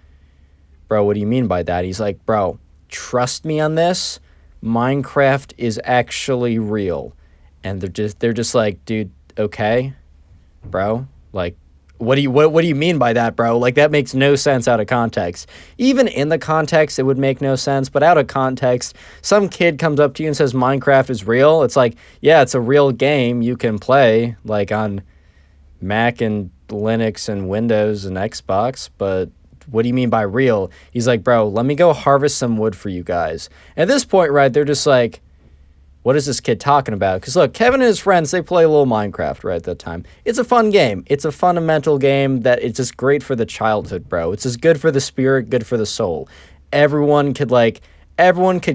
bro, what do you mean by that? He's like, bro, trust me on this. Minecraft is actually real. And they're just like, dude, okay, bro, like, what do you mean by that, bro? Like, that makes no sense out of context. Even in the context, it would make no sense, but out of context, some kid comes up to you and says Minecraft is real. It's like, yeah, it's a real game you can play, like, on Mac and Linux and Windows and Xbox, but what do you mean by real? He's like, bro, let me go harvest some wood for you guys. At this point, right, they're just like, what is this kid talking about? Because look, Kevin and his friends, they play a little Minecraft right at that time. It's a fun game. It's a fundamental game that it's just great for the childhood, bro. It's just good for the spirit, good for the soul. Everyone could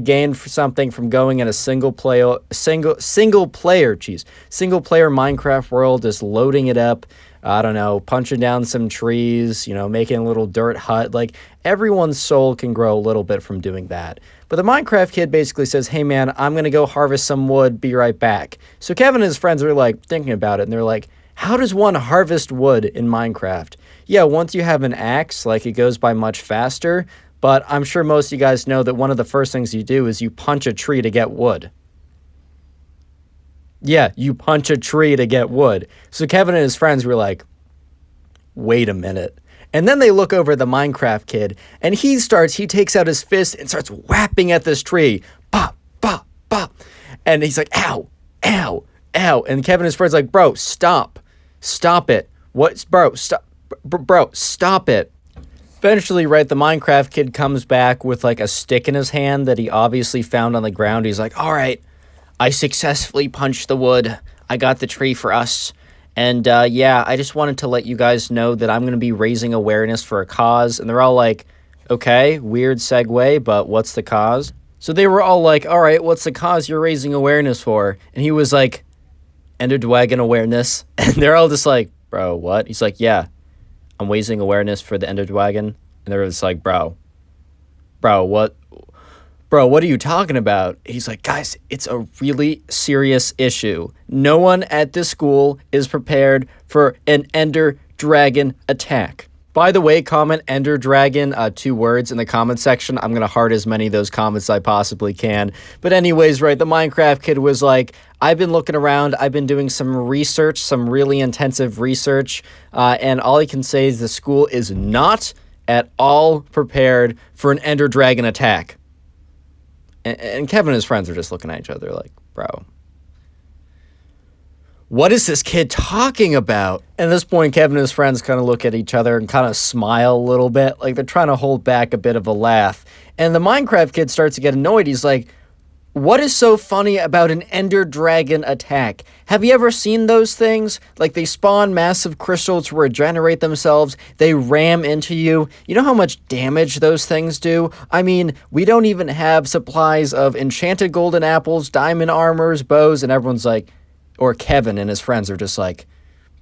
gain something from going in a single player Minecraft world, just loading it up. I don't know, punching down some trees, you know, making a little dirt hut. Like, everyone's soul can grow a little bit from doing that. But the Minecraft kid basically says, hey man, I'm going to go harvest some wood, be right back. So Kevin and his friends are like thinking about it, and they're like, how does one harvest wood in Minecraft? Yeah, once you have an axe, like, it goes by much faster, but I'm sure most of you guys know that one of the first things you do is you punch a tree to get wood. Yeah, you punch a tree to get wood. So Kevin and his friends were like, wait a minute. And then they look over at the Minecraft kid, and he takes out his fist and starts whapping at this tree. Pop, pop, pop. And he's like, ow, ow, ow. And Kevin and his friends like, bro, stop. Stop it. Bro, stop. Bro, stop it. Eventually, right, the Minecraft kid comes back with like a stick in his hand that he obviously found on the ground. He's like, all right, I successfully punched the wood. I got the tree for us. And yeah, I just wanted to let you guys know that I'm going to be raising awareness for a cause. And they're all like, okay, weird segue, but what's the cause? So they were all like, all right, what's the cause you're raising awareness for? And he was like, Ender Dragon awareness. And they're all just like, bro, what? He's like, yeah, I'm raising awareness for the Ender Dragon. And they're just like, bro, what? Bro, what are you talking about? He's like, guys, it's a really serious issue. No one at this school is prepared for an Ender Dragon attack. By the way, comment Ender Dragon, 2 words in the comment section. I'm going to heart as many of those comments as I possibly can. But anyways, right, the Minecraft kid was like, I've been looking around. I've been doing some research, some really intensive research. And all I can say is the school is not at all prepared for an Ender Dragon attack. And Kevin and his friends are just looking at each other like, bro, what is this kid talking about? And at this point, Kevin and his friends kind of look at each other and kind of smile a little bit, like they're trying to hold back a bit of a laugh. And the Minecraft kid starts to get annoyed. He's like, what is so funny about an Ender Dragon attack? Have you ever seen those things? Like, they spawn massive crystals to regenerate themselves. They ram into you. You know how much damage those things do? I mean, we don't even have supplies of enchanted golden apples, diamond armors, bows, and everyone's like, or Kevin and his friends are just like,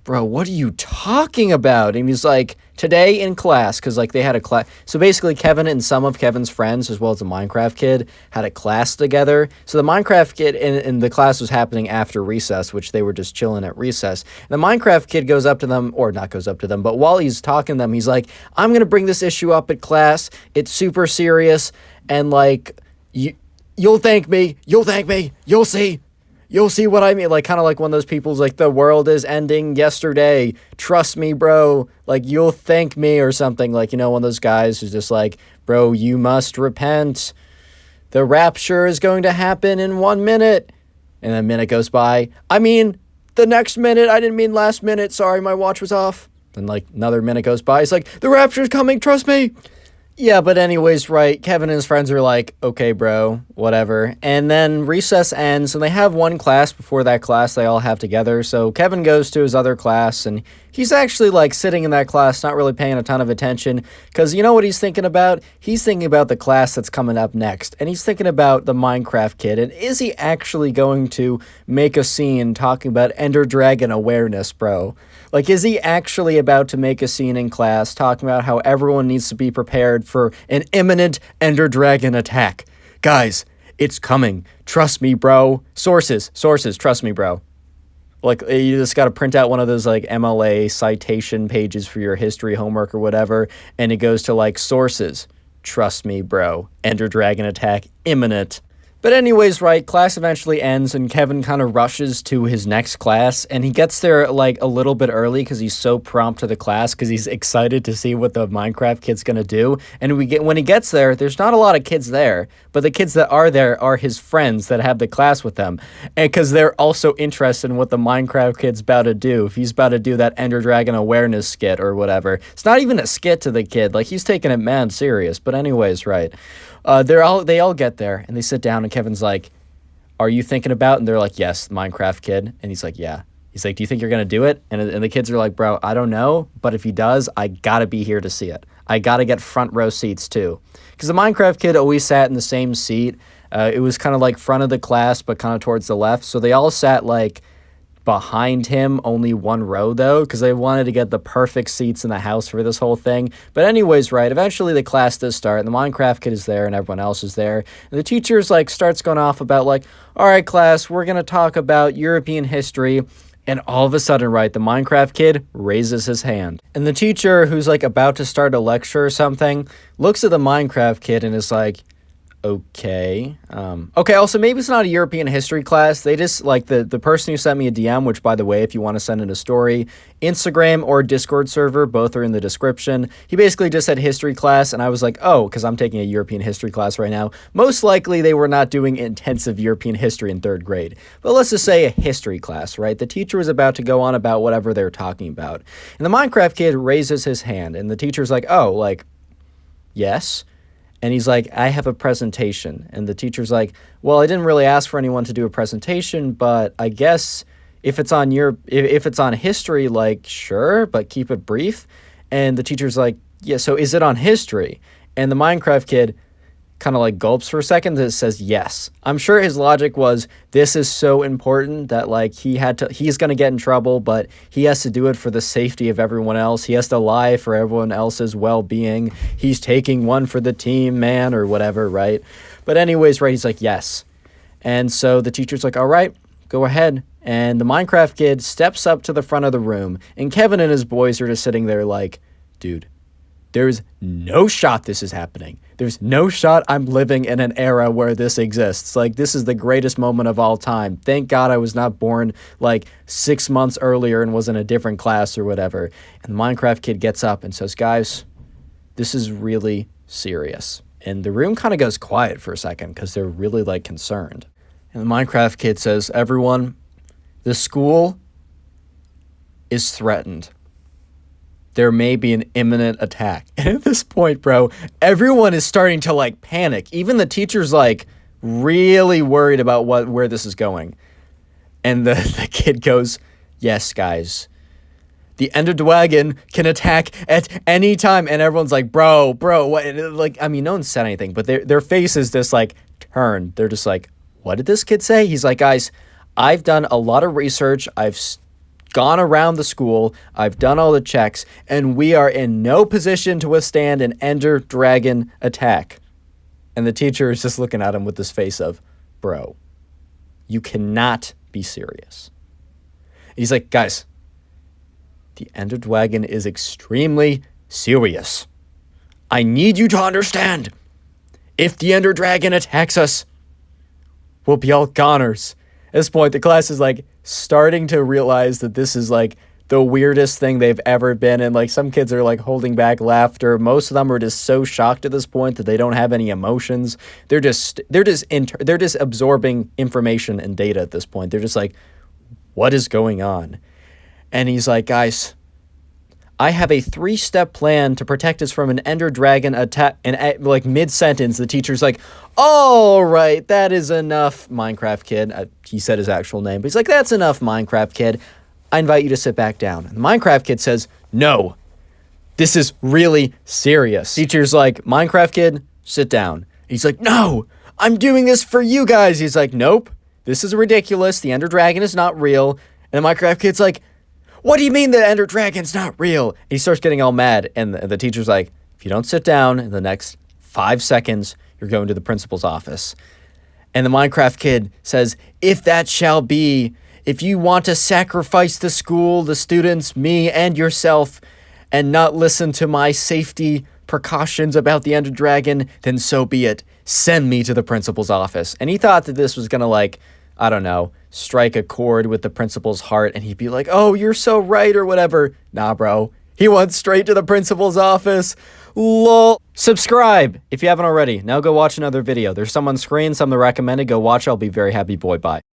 bro, what are you talking about? And he's like, today in class, because like they had a class. So basically Kevin and some of Kevin's friends, as well as the Minecraft kid, had a class together. So the Minecraft kid in the class was happening after recess, which they were just chilling at recess. And the Minecraft kid goes up to them, or not goes up to them, but while he's talking to them, he's like, I'm going to bring this issue up at class. It's super serious. And like, you'll thank me. You'll see. You'll see what I mean. Like, kind of like one of those people's like, the world is ending yesterday. Trust me, bro. Like, you'll thank me or something. Like, you know, one of those guys who's just like, bro, you must repent. The rapture is going to happen in 1 minute. And a minute goes by. I mean, the next minute. I didn't mean last minute. Sorry, my watch was off. Then like another minute goes by. It's like, the rapture is coming. Trust me. Yeah, but anyways, right, Kevin and his friends are like, okay, bro, whatever. And then recess ends, and they have one class before that class they all have together. So Kevin goes to his other class, and he's actually, like, sitting in that class, not really paying a ton of attention. Because you know what he's thinking about? He's thinking about the class that's coming up next. And he's thinking about the Minecraft kid. And is he actually going to make a scene talking about Ender Dragon awareness, bro? Like, is he actually about to make a scene in class talking about how everyone needs to be prepared for an imminent Ender Dragon attack? Guys, it's coming. Trust me, bro. Sources, trust me, bro. Like, you just got to print out one of those, like, MLA citation pages for your history homework or whatever, and it goes to, like, sources. trust me, bro. Ender dragon attack imminent. But anyways, right, class eventually ends and Kevin kind of rushes to his next class and he gets there like a little bit early because he's so prompt to the class because he's excited to see what the Minecraft kid's gonna do. And when he gets there, there's not a lot of kids there, but the kids that are there are his friends that have the class with them. And because they're also interested in what the Minecraft kid's about to do. If he's about to do that Ender Dragon awareness skit or whatever. It's not even a skit to the kid, like he's taking it mad serious. But anyways, right. They all get there and they sit down and Kevin's like, are you thinking about? And they're like, yes, Minecraft kid. And he's like, yeah. He's like, do you think you're going to do it? And the kids are like, bro, I don't know. But if he does, I got to be here to see it. I got to get front row seats too. Because the Minecraft kid always sat in the same seat. It was kind of like front of the class, but kind of towards the left. So they all sat like behind him, only one row though, because they wanted to get the perfect seats in the house for this whole thing. But anyways, right, eventually the class does start and the Minecraft kid is there and everyone else is there. And the teacher's like starts going off about like, all right, class, we're going to talk about European history. And all of a sudden, right, the Minecraft kid raises his hand. And the teacher, who's like about to start a lecture or something, looks at the Minecraft kid and is like, okay. Okay, also, maybe it's not a European history class. They just, like, the person who sent me a DM, which, by the way, if you want to send in a story, Instagram or Discord server, both are in the description. He basically just said history class, and I was like, oh, because I'm taking a European history class right now. Most likely, they were not doing intensive European history in 3rd grade. But let's just say a history class, right? The teacher was about to go on about whatever they're talking about. And the Minecraft kid raises his hand, and the teacher's like, oh, like, yes? And he's like, I have a presentation. And the teacher's like, well, I didn't really ask for anyone to do a presentation, but I guess if it's on if it's on history, like, sure, but keep it brief. And the teacher's like, yeah, so is it on history? And the Minecraft kid kind of like gulps for a second and says yes. I'm sure his logic was, this is so important that like he's going to get in trouble, but he has to do it for the safety of everyone else. He has to lie for everyone else's well-being. He's taking one for the team, man, or whatever, right? But anyways, right, he's like, yes. And so the teacher's like, all right, go ahead. And the Minecraft kid steps up to the front of the room, and Kevin and his boys are just sitting there like, dude, there's no shot this is happening. There's no shot I'm living in an era where this exists. Like, this is the greatest moment of all time. Thank God I was not born, like, 6 months earlier and was in a different class or whatever. And the Minecraft kid gets up and says, guys, this is really serious. And the room kind of goes quiet for a second because they're really, like, concerned. And the Minecraft kid says, everyone, the school is threatened. There may be an imminent attack. And at this point, bro, everyone is starting to like panic. Even the teacher's like really worried about where this is going. And the kid goes, yes, guys. The Ender Dragon can attack at any time. And everyone's like, bro, what? Like, I mean, no one said anything, but their faces just like turned. They're just like, what did this kid say? He's like, guys, I've done a lot of research. I've gone around the school, I've done all the checks, and we are in no position to withstand an Ender Dragon attack. And the teacher is just looking at him with this face of, bro, you cannot be serious. He's like, guys, the Ender Dragon is extremely serious. I need you to understand, if the Ender Dragon attacks us, we'll be all goners. At this point, the class is like starting to realize that this is like the weirdest thing they've ever been. And like some kids are like holding back laughter. Most of them are just so shocked at this point that they don't have any emotions. They're just absorbing information and data at this point. They're just like, what is going on? And he's like, guys, I have a 3-step plan to protect us from an Ender Dragon attack. And like mid-sentence, the teacher's like, all right, that is enough, Minecraft kid. He said his actual name, but he's like, that's enough, Minecraft kid. I invite you to sit back down. And the Minecraft kid says, no, this is really serious. Teacher's like, Minecraft kid, sit down. He's like, no, I'm doing this for you guys. He's like, nope, this is ridiculous. The Ender Dragon is not real. And the Minecraft kid's like, what do you mean the Ender Dragon's not real? And he starts getting all mad. And the teacher's like, if you don't sit down in the next 5 seconds, you're going to the principal's office. And the Minecraft kid says, if that shall be, if you want to sacrifice the school, the students, me, and yourself, and not listen to my safety precautions about the Ender Dragon, then so be it. Send me to the principal's office. And he thought that this was gonna, like, I don't know, strike a chord with the principal's heart, and he'd be like, oh, you're so right, or whatever. Nah, bro. He went straight to the principal's office. Lol. Subscribe if you haven't already. Now go watch another video. There's some on screen, some recommended. Go watch. I'll be very happy. Boy, bye.